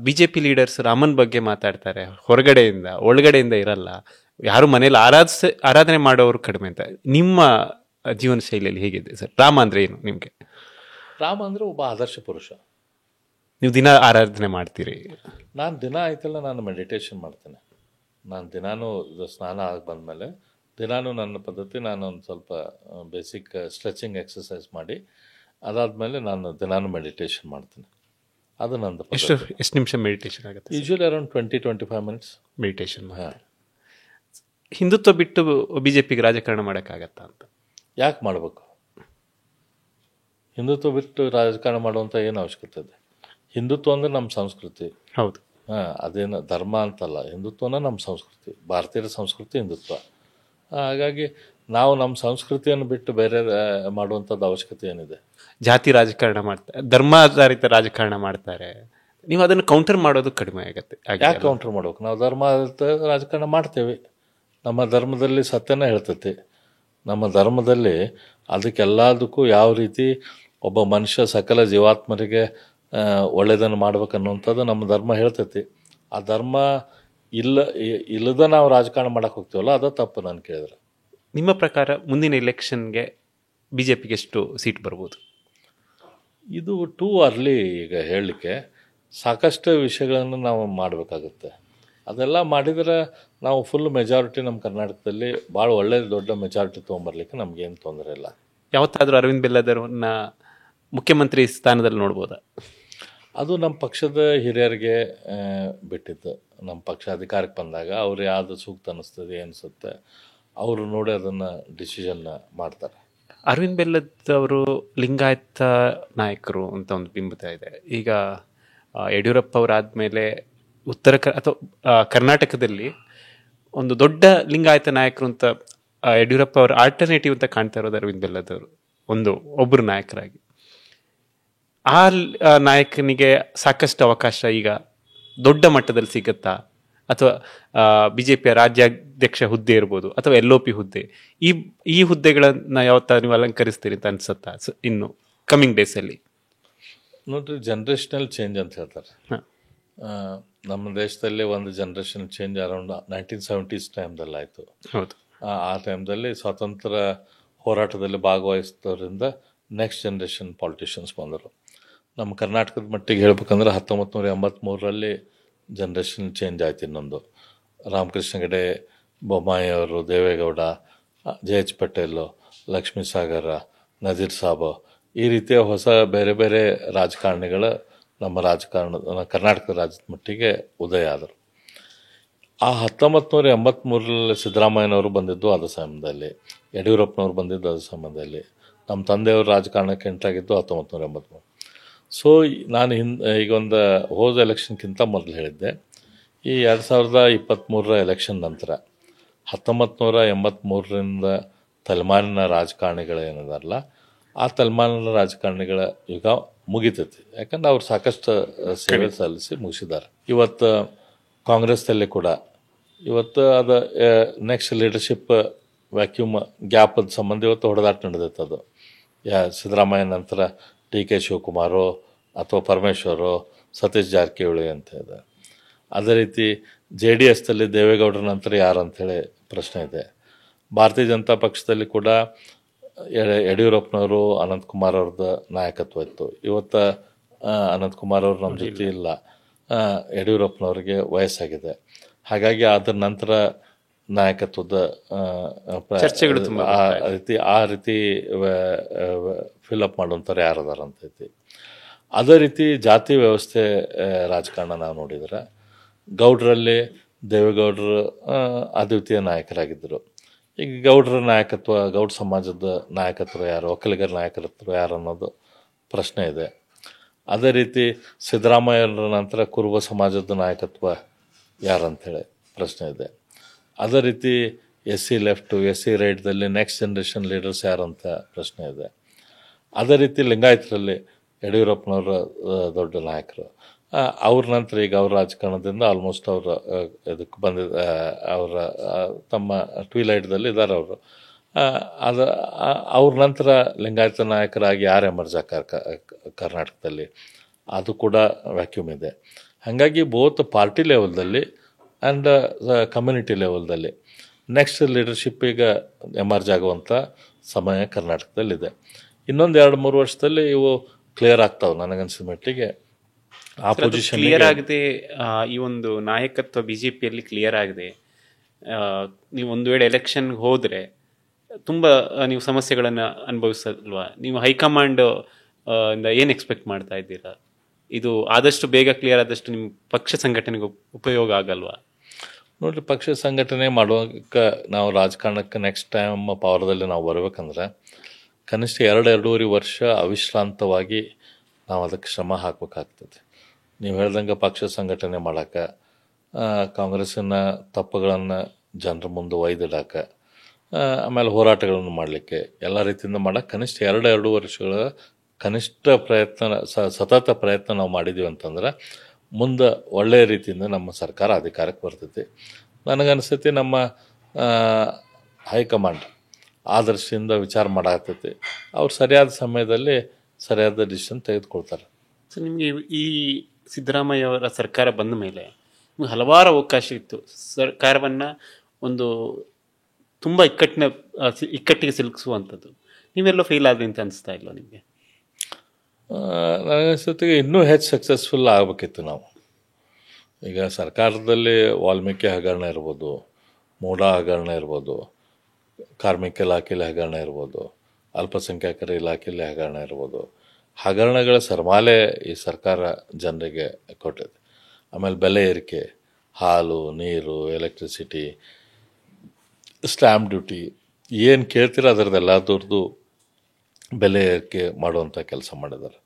BJP ಲೀಡರ್ಸ್ ರಾಮನ್ ಬಗ್ಗೆ ಮಾತಾಡ್ತಾರೆ, ಹೊರಗಡೆಯಿಂದ ಒಳಗಡೆಯಿಂದ ಇರಲ್ಲ, ಯಾರು ಮನೇಲಿ ಆರಾಧನೆ ಮಾಡೋರು ಕಡಿಮೆ ಅಂತ. ನಿಮ್ಮ ಜೀವನ ಶೈಲಿಯಲ್ಲಿ ಹೇಗಿದೆ ಸರ್? ರಾಮ ಅಂದ್ರೆ ಏನು ನಿಮಗೆ? ರಾಮ ಅಂದ್ರೆ ಒಬ್ಬ ಆದರ್ಶ ಪುರುಷ. ನೀವು ದಿನ ಆರಾಧನೆ ಮಾಡ್ತೀರಿ? ನಾನು ದಿನ ಆಯ್ತಲ್ಲ, ನಾನು ಮೆಡಿಟೇಷನ್ ಮಾಡ್ತೇನೆ. ನಾನು ದಿನಾನು ಸ್ನಾನ ಆಗಿ ಬಂದಮೇಲೆ ದಿನಾನು ನನ್ನ ಪದ್ಧತಿ, ನಾನು ಒಂದು ಸ್ವಲ್ಪ ಬೇಸಿಕ್ ಸ್ಟ್ರೆಚಿಂಗ್ ಎಕ್ಸಸೈಸ್ ಮಾಡಿ ಅದಾದಮೇಲೆ ನಾನು ದಿನಾನು ಮೆಡಿಟೇಷನ್ ಮಾಡ್ತೇನೆ. ಅದು ನಂದು. ಎಷ್ಟು ನಿಮಿಷ ಮೆಡಿಟೇಷನ್ ಆಗುತ್ತೆ? Usually around 20-25 minutes meditation. Hindutva ಬಿಟ್ಟು BJPಗೆ ರಾಜಕಾರಣ ಮಾಡೋಕ್ಕಾಗತ್ತಾ ಅಂತ? ಯಾಕೆ ಮಾಡಬೇಕು? ಹಿಂದುತ್ವ ಬಿಟ್ಟು ರಾಜಕಾರಣ ಮಾಡುವಂಥ ಏನು ಅವಶ್ಯಕತೆ ಇದೆ? ಹಿಂದುತ್ವ ಅಂದರೆ ನಮ್ಮ ಸಂಸ್ಕೃತಿ. ಹೌದು. ಅದೇನು ಧರ್ಮ ಅಂತಲ್ಲ, ಹಿಂದುತ್ವನ ನಮ್ಮ ಸಂಸ್ಕೃತಿ, ಭಾರತೀಯರ ಸಂಸ್ಕೃತಿ ಹಿಂದುತ್ವ. ಹಾಗಾಗಿ ನಾವು ನಮ್ಮ ಸಂಸ್ಕೃತಿಯನ್ನು ಬಿಟ್ಟು ಬೇರೆ ಮಾಡುವಂಥದ್ದು ಅವಶ್ಯಕತೆ ಏನಿದೆ? ಜಾತಿ ರಾಜಕಾರಣ ಮಾಡ್ತಾರೆ, ಧರ್ಮಾಧಾರಿತ ರಾಜಕಾರಣ ಮಾಡ್ತಾರೆ. ನೀವು ಅದನ್ನು ಕೌಂಟರ್ ಮಾಡೋದು ಕಡಿಮೆ ಆಗುತ್ತೆ. ಯಾಕೆ ಕೌಂಟರ್ ಮಾಡ್ಬೇಕು? ನಾವು ಧರ್ಮಾಧಾರಿತ ರಾಜಕಾರಣ ಮಾಡ್ತೇವೆ. ನಮ್ಮ ಧರ್ಮದಲ್ಲಿ ಸತ್ಯನ ಹೇಳ್ತೈತಿ. ನಮ್ಮ ಧರ್ಮದಲ್ಲಿ ಅದಕ್ಕೆಲ್ಲದಕ್ಕೂ ಯಾವ ರೀತಿ ಒಬ್ಬ ಮನುಷ್ಯ ಸಕಲ ಜೀವಾತ್ಮರಿಗೆ ಒಳ್ಳೆಯದನ್ನು ಮಾಡ್ಬೇಕನ್ನುವಂಥದ್ದು ನಮ್ಮ ಧರ್ಮ ಹೇಳ್ತೈತಿ. ಆ ಧರ್ಮ ಇಲ್ಲದ ನಾವು ರಾಜಕಾರಣ ಮಾಡಕ್ಕೆ ಹೋಗ್ತೀವಲ್ಲ, ಅದು ತಪ್ಪು ನಾನು ಕೇಳಿದ್ರೆ. ನಿಮ್ಮ ಪ್ರಕಾರ ಮುಂದಿನ ಎಲೆಕ್ಷನ್ಗೆ BJPಗೆ ಎಷ್ಟು ಸೀಟ್ ಬರ್ಬೋದು? ಇದು ಟೂ ಅರ್ಲಿ ಈಗ ಹೇಳಲಿಕ್ಕೆ. ಸಾಕಷ್ಟು ವಿಷಯಗಳನ್ನು ನಾವು ಮಾಡಬೇಕಾಗುತ್ತೆ. ಅದೆಲ್ಲ ಮಾಡಿದರೆ ನಾವು ಫುಲ್ ಮೆಜಾರಿಟಿ ನಮ್ಮ ಕರ್ನಾಟಕದಲ್ಲಿ ಭಾಳ ಒಳ್ಳೆಯ ದೊಡ್ಡ ಮೆಜಾರಿಟಿ ತೊಗೊಂಬರ್ಲಿಕ್ಕೆ ನಮಗೇನು ತೊಂದರೆ ಇಲ್ಲ. ಯಾವತ್ತಾದರೂ ಅರವಿಂದ್ ಬೆಲ್ಲದವ್ರನ್ನ ಮುಖ್ಯಮಂತ್ರಿ ಸ್ಥಾನದಲ್ಲಿ ನೋಡ್ಬೋದಾ? ಅದು ನಮ್ಮ ಪಕ್ಷದ ಹಿರಿಯರಿಗೆ ಬಿಟ್ಟಿದ್ದು. ನಮ್ಮ ಪಕ್ಷ ಅಧಿಕಾರಕ್ಕೆ ಬಂದಾಗ ಅವ್ರು ಯಾವುದು ಸೂಕ್ತ ಅನ್ನಿಸ್ತದೆ, ಅನಿಸುತ್ತೆ, ಅವರು ನೋಡಿ ಅದನ್ನು ಡಿಸಿಷನ್ನ ಮಾಡ್ತಾರೆ. ಅರವಿಂದ್ ಬೆಲ್ಲದವರು ಲಿಂಗಾಯತ ನಾಯಕರು ಅಂತ ಒಂದು ಬಿಂಬಿತ ಇದೆ. ಈಗ ಯಡಿಯೂರಪ್ಪ ಅವರಾದಮೇಲೆ ಅಥವಾ ಕರ್ನಾಟಕದಲ್ಲಿ ಒಂದು ದೊಡ್ಡ ಲಿಂಗಾಯತ ನಾಯಕರು ಅಂತ ಯಡಿಯೂರಪ್ಪ ಅವರು ಆಲ್ಟರ್ನೇಟಿವ್ ಅಂತ ಕಾಣ್ತಾ ಇರೋದು ಅರವಿಂದ್ ಬೆಲ್ಲದವರು ಒಬ್ಬರು ನಾಯಕರಾಗಿ. ಆ ನಾಯಕನಿಗೆ ಸಾಕಷ್ಟು ಅವಕಾಶ ಈಗ ದೊಡ್ಡ ಮಟ್ಟದಲ್ಲಿ ಸಿಗುತ್ತಾ? ಅಥವಾ BJPಯ ರಾಜ್ಯಾಧ್ಯಕ್ಷ ಹುದ್ದೆ ಇರ್ಬೋದು, ಅಥವಾ LOP ಹುದ್ದೆ, ಈ ಹುದ್ದೆಗಳನ್ನ ಯಾವತ್ತ ನೀವು ಅಲಂಕರಿಸ್ತೀರಿ ಅಂತ ಅನ್ಸುತ್ತಾ ಇನ್ನು ಕಮಿಂಗ್ ಡೇಸಲ್ಲಿ? ನೋಡ್ರಿ, ಜನ್ರೇಷನಲ್ ಚೇಂಜ್ ಅಂತ ಹೇಳ್ತಾರೆ. ನಮ್ಮ ದೇಶದಲ್ಲಿ ಒಂದು ಜನ್ರೇಷನ್ ಚೇಂಜ್ ಅರೌಂಡ್ 1970s ಟೈಮ್ದಲ್ಲಿ ಆಯಿತು. ಹೌದು. ಆ ಟೈಮ್ದಲ್ಲಿ ಸ್ವಾತಂತ್ರ್ಯ ಹೋರಾಟದಲ್ಲಿ ಭಾಗವಹಿಸಿದವರಿಂದ ನೆಕ್ಸ್ಟ್ ಜನ್ರೇಷನ್ ಪಾಲಿಟಿಷಿಯನ್ಸ್ ಬಂದರು. ನಮ್ಮ ಕರ್ನಾಟಕದ ಮಟ್ಟಿಗೆ ಹೇಳ್ಬೇಕಂದ್ರೆ 1983ರಲ್ಲಿ ಜನ್ರೇಷನ್ ಚೇಂಜ್ ಆಯ್ತು. ಇನ್ನೊಂದು ರಾಮಕೃಷ್ಣ ಹೆಗಡೆ, ಬೊಮ್ಮಾಯಿ ಅವರು, ದೇವೇಗೌಡ, JH ಪಟೇಲು, ಲಕ್ಷ್ಮೀ ಸಾಗರ, ನಜೀರ್ ಸಾಬ್, ಈ ರೀತಿಯ ಹೊಸ ಬೇರೆ ಬೇರೆ ರಾಜಕಾರಣಿಗಳು ನಮ್ಮ ಕರ್ನಾಟಕ ರಾಜ್ಯದ ಮಟ್ಟಿಗೆ ಉದಯ ಆದರು. ಆ 1983ರಲ್ಲಿ ಸಿದ್ದರಾಮಯ್ಯನವರು ಬಂದಿದ್ದು ಅದ ಸಮಯದಲ್ಲಿ, ಯಡಿಯೂರಪ್ಪನವರು ಬಂದಿದ್ದು ಅದ ಸಮಯದಲ್ಲಿ, ನಮ್ಮ ತಂದೆಯವರು ರಾಜಕಾರಣಕ್ಕೆ ಎಂಟ್ರಾಗಿದ್ದು 1983. ಸೊ ನಾನು ಈಗ ಒಂದು ಹೋದ ಎಲೆಕ್ಷನ್ಗಿಂತ ಮೊದಲು ಹೇಳಿದ್ದೆ, ಈ 2023 ಎಲೆಕ್ಷನ್ ನಂತರ 1983ರಿಂದ ತಲೆಮಾರಿನ ರಾಜಕಾರಣಿಗಳೇನಿದಾರಲ್ಲ, ಆ ತಲೆಮಾರಿನ ರಾಜಕಾರಣಿಗಳ ಯುಗ ಮುಗಿತೈತಿ. ಯಾಕಂದ್ರೆ ಅವ್ರು ಸಾಕಷ್ಟು ಸೇವೆ ಸಲ್ಲಿಸಿ ಮುಗಿಸಿದ್ದಾರೆ. ಇವತ್ತು ಕಾಂಗ್ರೆಸ್ದಲ್ಲಿ ಕೂಡ ಇವತ್ತು ಅದು ನೆಕ್ಸ್ಟ್ ಲೀಡರ್ಶಿಪ್ ವ್ಯಾಕ್ಯೂಮ್ ಗ್ಯಾಪದ ಸಂಬಂಧ ಇವತ್ತು ಹೊಡೆದಾಟ ನಡೆದೈತೆ. ಅದು ಸಿದ್ದರಾಮಯ್ಯ ನಂತರ ಡಿ.ಕೆ. ಶಿವಕುಮಾರೋ ಅಥವಾ ಪರಮೇಶ್ವರೋ ಸತೀಶ್ ಜಾರಕಿಹೊಳಿ ಅಂತ ಇದೆ. ಅದೇ ರೀತಿ JDSದಲ್ಲಿ ದೇವೇಗೌಡರ ನಂತರ ಯಾರು ಅಂಥೇಳಿ ಪ್ರಶ್ನೆ ಇದೆ. ಭಾರತೀಯ ಜನತಾ ಪಕ್ಷದಲ್ಲಿ ಕೂಡ ಯಡಿಯೂರಪ್ಪನವರು, ಅನಂತಕುಮಾರ್ ಅವ್ರದ್ದು ನಾಯಕತ್ವ ಇತ್ತು. ಇವತ್ತು ಅನಂತಕುಮಾರ್ ಅವರು ನಮ್ಮ ಜೊತೆ ಇಲ್ಲ, ಯಡಿಯೂರಪ್ಪನವ್ರಿಗೆ ವಯಸ್ಸಾಗಿದೆ. ಹಾಗಾಗಿ ಅದರ ನಂತರ ನಾಯಕತ್ವದ ಚರ್ಚೆಗಳು ಆ ರೀತಿ ಫಿಲಪ್ ಮಾಡುವಂಥವ್ರು ಯಾರದಾರ ಅಂತೈತಿ. ಅದೇ ರೀತಿ ಜಾತಿ ವ್ಯವಸ್ಥೆ ರಾಜಕಾರಣ ನಾವು ನೋಡಿದ್ರೆ ಗೌಡ್ರಲ್ಲಿ ದೇವೇಗೌಡರು ಅದ್ವಿತೀಯ ನಾಯಕರಾಗಿದ್ದರು. ಈಗ ಗೌಡ್ರ ನಾಯಕತ್ವ, ಗೌಡ ಸಮಾಜದ ನಾಯಕತ್ವ ಯಾರು, ಒಕ್ಕಲಿಗರ ನಾಯಕತ್ವ ಯಾರು ಅನ್ನೋದು ಪ್ರಶ್ನೆ ಇದೆ. ಅದೇ ರೀತಿ ಸಿದ್ದರಾಮಯ್ಯರ ನಂತರ ಕುರುಬ ಸಮಾಜದ ನಾಯಕತ್ವ ಯಾರಂಥೇಳಿ ಪ್ರಶ್ನೆ ಇದೆ. ಅದೇ ರೀತಿ SC ಲೆಫ್ಟು, SC ರೈಟ್ದಲ್ಲಿ ನೆಕ್ಸ್ಟ್ ಜನ್ರೇಷನ್ ಲೀಡರ್ಸ್ ಯಾರಂತ ಪ್ರಶ್ನೆ ಇದೆ. ಅದೇ ರೀತಿ ಲಿಂಗಾಯತರಲ್ಲಿ ಯಡಿಯೂರಪ್ಪನವರ ದೊಡ್ಡ ನಾಯಕರು. ಅವ್ರ ನಂತರ ಈಗ ಅವ್ರ ರಾಜಕಾರಣದಿಂದ ಆಲ್ಮೋಸ್ಟ್ ಅವ್ರ ಇದಕ್ಕೆ ಬಂದಿದ್ದ, ಅವರ ತಮ್ಮ ಟ್ವಿಲೈಟ್ದಲ್ಲಿ ಇದ್ದಾರೆ ಅವರು. ಅವ್ರ ನಂತರ ಲಿಂಗಾಯತ ನಾಯಕರಾಗಿ ಯಾರು ಎಮರ್ಜ್ ಕರ್ನಾಟಕದಲ್ಲಿ, ಅದು ಕೂಡ ವ್ಯಾಕ್ಯೂಮ್ ಇದೆ. ಹಾಗಾಗಿ ಬೋತ್ ಪಾರ್ಟಿ ಲೆವೆಲ್ದಲ್ಲಿ ಆ್ಯಂಡ್ ಕಮ್ಯುನಿಟಿ ಲೆವೆಲ್ದಲ್ಲಿ ನೆಕ್ಸ್ಟ್ ಲೀಡರ್ಶಿಪ್ ಈಗ ಎಮರ್ಜ್ ಆಗುವಂಥ ಸಮಯ ಕರ್ನಾಟಕದಲ್ಲಿದೆ. ಇನ್ನೊಂದು 2-3 ವರ್ಷದಲ್ಲಿ ಇವು ಕ್ಲಿಯರ್ ಆಗ್ತಾವೆ ನನಗನ್ಸಿದ ಮಟ್ಟಿಗೆ. ಆ ಪೊಸಿಷನ್ ಕ್ಲಿಯರ್ ಆಗಿದೆ. ಈ ಒಂದು ನಾಯಕತ್ವ ಬಿಜೆಪಿಯಲ್ಲಿ ಕ್ಲಿಯರ್ ಆಗಿದೆ. ನೀವು ಒಂದು ವೇಳೆ ಎಲೆಕ್ಷನ್ಗೆ ಹೋದರೆ ತುಂಬ ನೀವು ಸಮಸ್ಯೆಗಳನ್ನು ಅನುಭವಿಸಲ್ವಾ? ನೀವು ಹೈಕಮಾಂಡ್ ಇಂದ ಏನು ಎಕ್ಸ್ಪೆಕ್ಟ್ ಮಾಡ್ತಾ ಇದ್ದೀರಾ? ಇದು ಆದಷ್ಟು ಬೇಗ ಕ್ಲಿಯರ್ ಆದಷ್ಟು ನಿಮ್ಮ ಪಕ್ಷ ಸಂಘಟನೆಗೆ ಉಪಯೋಗ ಆಗಲ್ವಾ? ನೋಡಿರಿ, ಪಕ್ಷ ಸಂಘಟನೆ ಮಾಡುವಾಗ ನಾವು ರಾಜಕಾರಣಕ್ಕೆ ನೆಕ್ಸ್ಟ್ ಟೈಮ್ ಪವರ್ದಲ್ಲಿ ನಾವು ಬರಬೇಕಂದ್ರೆ ಕನಿಷ್ಠ 2-2.5 ವರ್ಷ ಅವಿಶ್ರಾಂತವಾಗಿ ನಾವು ಅದಕ್ಕೆ ಶ್ರಮ ಹಾಕಬೇಕಾಗ್ತದೆ. ನೀವು ಹೇಳ್ದಂಗೆ ಪಕ್ಷ ಸಂಘಟನೆ ಮಾಡೋಕ್ಕೆ, ಕಾಂಗ್ರೆಸ್ಸಿನ ತಪ್ಪುಗಳನ್ನು ಜನರ ಮುಂದೆ ಒಯ್ದಿಡೋಕೆ, ಆಮೇಲೆ ಹೋರಾಟಗಳನ್ನು ಮಾಡಲಿಕ್ಕೆ, ಎಲ್ಲ ರೀತಿಯಿಂದ ಮಾಡೋಕ್ಕೆ ಕನಿಷ್ಠ 2 ವರ್ಷಗಳ ಕನಿಷ್ಠ ಪ್ರಯತ್ನ, ಸತತ ಪ್ರಯತ್ನ ನಾವು ಮಾಡಿದ್ದೀವಿ ಅಂತಂದ್ರೆ ಮುಂದೆ ಒಳ್ಳೆಯ ರೀತಿಯಿಂದ ನಮ್ಮ ಸರ್ಕಾರ ಅಧಿಕಾರಕ್ಕೆ ಬರ್ತೈತಿ. ನನಗನ್ಸತಿ ನಮ್ಮ ಹೈಕಮಾಂಡ್ ಆ ದೃಷ್ಟಿಯಿಂದ ವಿಚಾರ ಮಾಡಾಕತ್ತೈತಿ. ಅವ್ರು ಸರಿಯಾದ ಸಮಯದಲ್ಲಿ ಸರಿಯಾದ ಡಿಸಿಷನ್ ತೆಗೆದುಕೊಳ್ತಾರೆ. ಸೊ ನಿಮಗೆ ಈ ಸಿದ್ದರಾಮಯ್ಯ ಅವರ ಸರ್ಕಾರ ಬಂದ ಮೇಲೆ ನಿಮ್ಗೆ ಹಲವಾರು ಅವಕಾಶ ಇತ್ತು ಸರ್ಕಾರವನ್ನು ಒಂದು ತುಂಬ ಇಕ್ಕಟ್ಟಿಗೆ ಸಿಲುಕಿಸುವಂಥದ್ದು. ನೀವೆಲ್ಲೋ ಫೇಲ್ ಆದ್ರಿ ಅಂತ ಅನಿಸ್ತಾ ಇಲ್ಲ ನಿಮಗೆ? ನನಗನ್ಸತ್ತಿಗೆ ಇನ್ನೂ ಹೆಚ್ಚು ಸಕ್ಸಸ್ಫುಲ್ ಆಗಬೇಕಿತ್ತು ನಾವು. ಈಗ ಸರ್ಕಾರದಲ್ಲಿ ವಾಲ್ಮೀಕಿ ಹಗರಣ ಇರ್ಬೋದು, ಮೂಡಾ ಹಗರಣ ಇರ್ಬೋದು, ಕಾರ್ಮಿಕ ಇಲಾಖೆಯಲ್ಲಿ ಹಗರಣ ಇರ್ಬೋದು, ಅಲ್ಪಸಂಖ್ಯಾತರ ಇಲಾಖೆಯಲ್ಲಿ ಹಗರಣ ಇರ್ಬೋದು. ಹಗರಣಗಳ ಸರ್ಮಾಲೆ ಈ ಸರ್ಕಾರ ಜನರಿಗೆ ಕೊಟ್ಟಿದೆ. ಆಮೇಲೆ ಬೆಲೆ ಏರಿಕೆ, ಹಾಲು, ನೀರು, ಎಲೆಕ್ಟ್ರಿಸಿಟಿ, ಸ್ಟ್ಯಾಂಪ್ ಡ್ಯೂಟಿ, ಏನು ಕೇಳ್ತೀರ ಅದರದ್ದೆಲ್ಲದರದ್ದು ಬೆಲೆ ಏರಿಕೆ ಮಾಡುವಂಥ ಕೆಲಸ ಮಾಡಿದ್ದಾರೆ.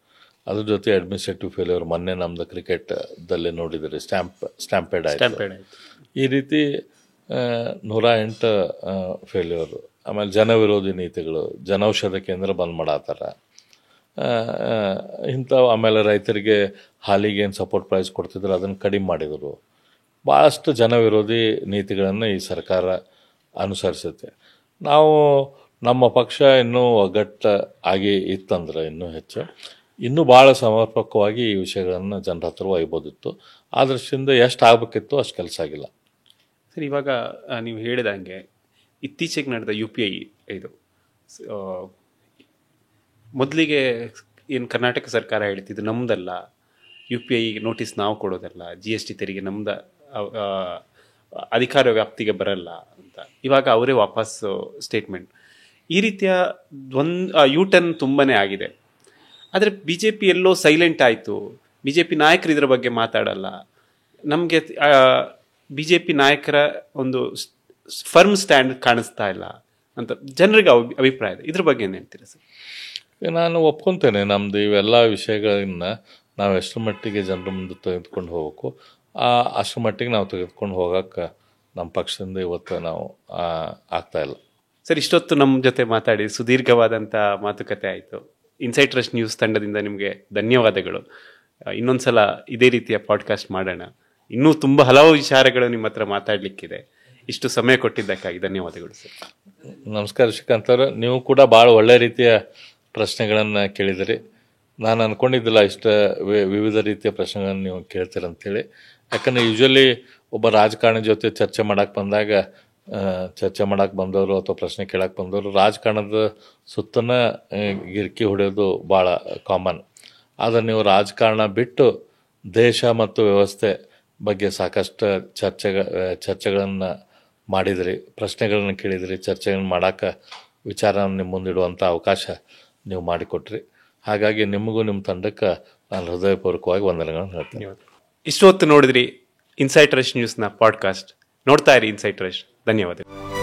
ಅದ್ರ ಜೊತೆ ಅಡ್ಮಿನಿಸ್ಟ್ರೇಟಿವ್ ಫೇಲ್ಯೂರ್, ಮೊನ್ನೆ ನಮ್ಮದು ಕ್ರಿಕೆಟ್ದಲ್ಲಿ ನೋಡಿದರೆ ಸ್ಟ್ಯಾಂಪೇಡ್ ಆಯಿತು. ಈ ರೀತಿ 108 ಫೇಲ್ಯೂರು. ಆಮೇಲೆ ಜನವಿರೋಧಿ ನೀತಿಗಳು, ಜನೌಷಧ ಕೇಂದ್ರ ಬಂದ್ ಮಾಡತ್ತಾರ ಇಂಥವು. ಆಮೇಲೆ ರೈತರಿಗೆ ಹಾಲಿಗೆ ಏನು ಸಪೋರ್ಟ್ ಪ್ರೈಸ್ ಕೊಡ್ತಿದ್ರು ಅದನ್ನು ಕಡಿಮೆ ಮಾಡಿದರು. ಭಾಳಷ್ಟು ಜನವಿರೋಧಿ ನೀತಿಗಳನ್ನು ಈ ಸರ್ಕಾರ ಅನುಸರಿಸುತ್ತೆ. ನಾವು ನಮ್ಮ ಪಕ್ಷ ಇನ್ನೂ ಒಗ್ಗಟ್ಟು ಆಗಿ ಇತ್ತಂದ್ರೆ ಇನ್ನೂ ಭಾಳ ಸಮರ್ಪಕವಾಗಿ ಈ ವಿಷಯಗಳನ್ನು ಜನರ ಹತ್ರ ಒಯ್ಬೋದಿತ್ತು. ಆ ದೃಷ್ಟಿಯಿಂದ ಎಷ್ಟು ಆಗಬೇಕಿತ್ತು ಅಷ್ಟು ಕೆಲಸ ಆಗಿಲ್ಲ. ಸರ್, ಇವಾಗ ನೀವು ಹೇಳಿದಂಗೆ ಇತ್ತೀಚೆಗೆ ನಡೆದ UPI ಇದು ಮೊದಲಿಗೆ ಏನು ಕರ್ನಾಟಕ ಸರ್ಕಾರ ಹೇಳ್ತಿದ್ದು ನಮ್ಮದಲ್ಲ, UPI ನೋಟಿಸ್ ನಾವು ಕೊಡೋದಲ್ಲ, GST ತೆರಿಗೆ ನಮ್ದು ಅಧಿಕಾರ ವ್ಯಾಪ್ತಿಗೆ ಬರಲ್ಲ ಅಂತ ಇವಾಗ ಅವರೇ ವಾಪಸ್ ಸ್ಟೇಟ್ಮೆಂಟ್. ಈ ರೀತಿಯ U-turn ತುಂಬಾ ಆಗಿದೆ. ಆದರೆ BJP ಎಲ್ಲೋ ಸೈಲೆಂಟ್ ಆಯಿತು. BJP ನಾಯಕರು ಇದರ ಬಗ್ಗೆ ಮಾತಾಡಲ್ಲ. ನಮಗೆ BJP ನಾಯಕರ ಒಂದು ಫರ್ಮ್ ಸ್ಟ್ಯಾಂಡ್ ಕಾಣಿಸ್ತಾ ಇಲ್ಲ ಅಂತ ಜನರಿಗೆ ಅಭಿಪ್ರಾಯ ಇದೆ. ಇದ್ರ ಬಗ್ಗೆ ಏನು ಹೇಳ್ತೀರಾ ಸರ್? ನಾನು ಒಪ್ಕೊತೇನೆ, ನಮ್ಮದು ಇವೆಲ್ಲ ವಿಷಯಗಳನ್ನ ನಾವು ಎಷ್ಟರ ಮಟ್ಟಿಗೆ ಜನರ ಮುಂದೆ ತೆಗೆದುಕೊಂಡು ಹೋಗಬೇಕು, ಅಷ್ಟರ ಮಟ್ಟಿಗೆ ನಾವು ತೆಗೆದುಕೊಂಡು ಹೋಗೋಕ್ಕೆ ನಮ್ಮ ಪಕ್ಷದಿಂದ ಇವತ್ತು ನಾವು ಆಗ್ತಾಯಿಲ್ಲ. ಸರ್, ಇಷ್ಟೊತ್ತು ನಮ್ಮ ಜೊತೆ ಮಾತಾಡಿ ಸುದೀರ್ಘವಾದಂಥ ಮಾತುಕತೆ ಆಯಿತು. ಇನ್ಸೈಟ್ ಟ್ರಸ್ಟ್ ನ್ಯೂಸ್ ತಂಡದಿಂದ ನಿಮಗೆ ಧನ್ಯವಾದಗಳು. ಇನ್ನೊಂದ್ಸಲ ಇದೇ ರೀತಿಯ ಪಾಡ್ಕಾಸ್ಟ್ ಮಾಡೋಣ. ಇನ್ನೂ ತುಂಬ ಹಲವು ವಿಚಾರಗಳು ನಿಮ್ಮ ಹತ್ರ ಮಾತಾಡಲಿಕ್ಕಿದೆ. ಇಷ್ಟು ಸಮಯ ಕೊಟ್ಟಿದ್ದಕ್ಕಾಗಿ ಧನ್ಯವಾದಗಳು ಸರ್. ನಮಸ್ಕಾರ ಶ್ರೀಕಾಂತ್ ಅವರ, ನೀವು ಕೂಡ ಭಾಳ ಒಳ್ಳೆ ರೀತಿಯ ಪ್ರಶ್ನೆಗಳನ್ನು ಕೇಳಿದಿರಿ. ನಾನು ಅಂದ್ಕೊಂಡಿದ್ದಿಲ್ಲ ಇಷ್ಟು ವಿವಿಧ ರೀತಿಯ ಪ್ರಶ್ನೆಗಳನ್ನು ನೀವು ಕೇಳ್ತೀರಂತೇಳಿ. ಯಾಕಂದರೆ ಯೂಶ್ವಲಿ ಒಬ್ಬ ರಾಜಕಾರಣಿ ಜೊತೆ ಚರ್ಚೆ ಮಾಡೋಕ್ಕೆ ಬಂದವರು ಅಥವಾ ಪ್ರಶ್ನೆ ಕೇಳಕ್ಕೆ ಬಂದವರು ರಾಜಕಾರಣದ ಸುತ್ತನ ಗಿರ್ಕಿ ಹೊಡೆಯೋದು ಭಾಳ ಕಾಮನ್. ಆದರೆ ನೀವು ರಾಜಕಾರಣ ಬಿಟ್ಟು ದೇಶ ಮತ್ತು ವ್ಯವಸ್ಥೆ ಬಗ್ಗೆ ಸಾಕಷ್ಟು ಚರ್ಚೆಗಳನ್ನು ಮಾಡಿದಿರಿ, ಪ್ರಶ್ನೆಗಳನ್ನು ಕೇಳಿದಿರಿ, ಚರ್ಚೆಗಳನ್ನು ಮಾಡೋಕ್ಕೆ ವಿಚಾರ ನಿಮ್ಮ ಮುಂದಿಡುವಂಥ ಅವಕಾಶ ನೀವು ಮಾಡಿಕೊಟ್ರಿ. ಹಾಗಾಗಿ ನಿಮಗೂ ನಿಮ್ಮ ತಂಡಕ್ಕೆ ನಾನು ಹೃದಯಪೂರ್ವಕವಾಗಿ ವಂದನೆಗಳನ್ನು ಹೇಳ್ತೀನಿ. ಇಷ್ಟು ಹೊತ್ತು ನೋಡಿದ್ರಿ ಇನ್ಸೈಟ್ ಟ್ರಸ್ಟ್ ನ್ಯೂಸ್ನ ಪಾಡ್ಕಾಸ್ಟ್. ನೋಡ್ತಾ ಇರಿ ಇನ್ಸೈಟ್ ಟ್ರಸ್ಟ್. ಧನ್ಯವಾದಗಳು.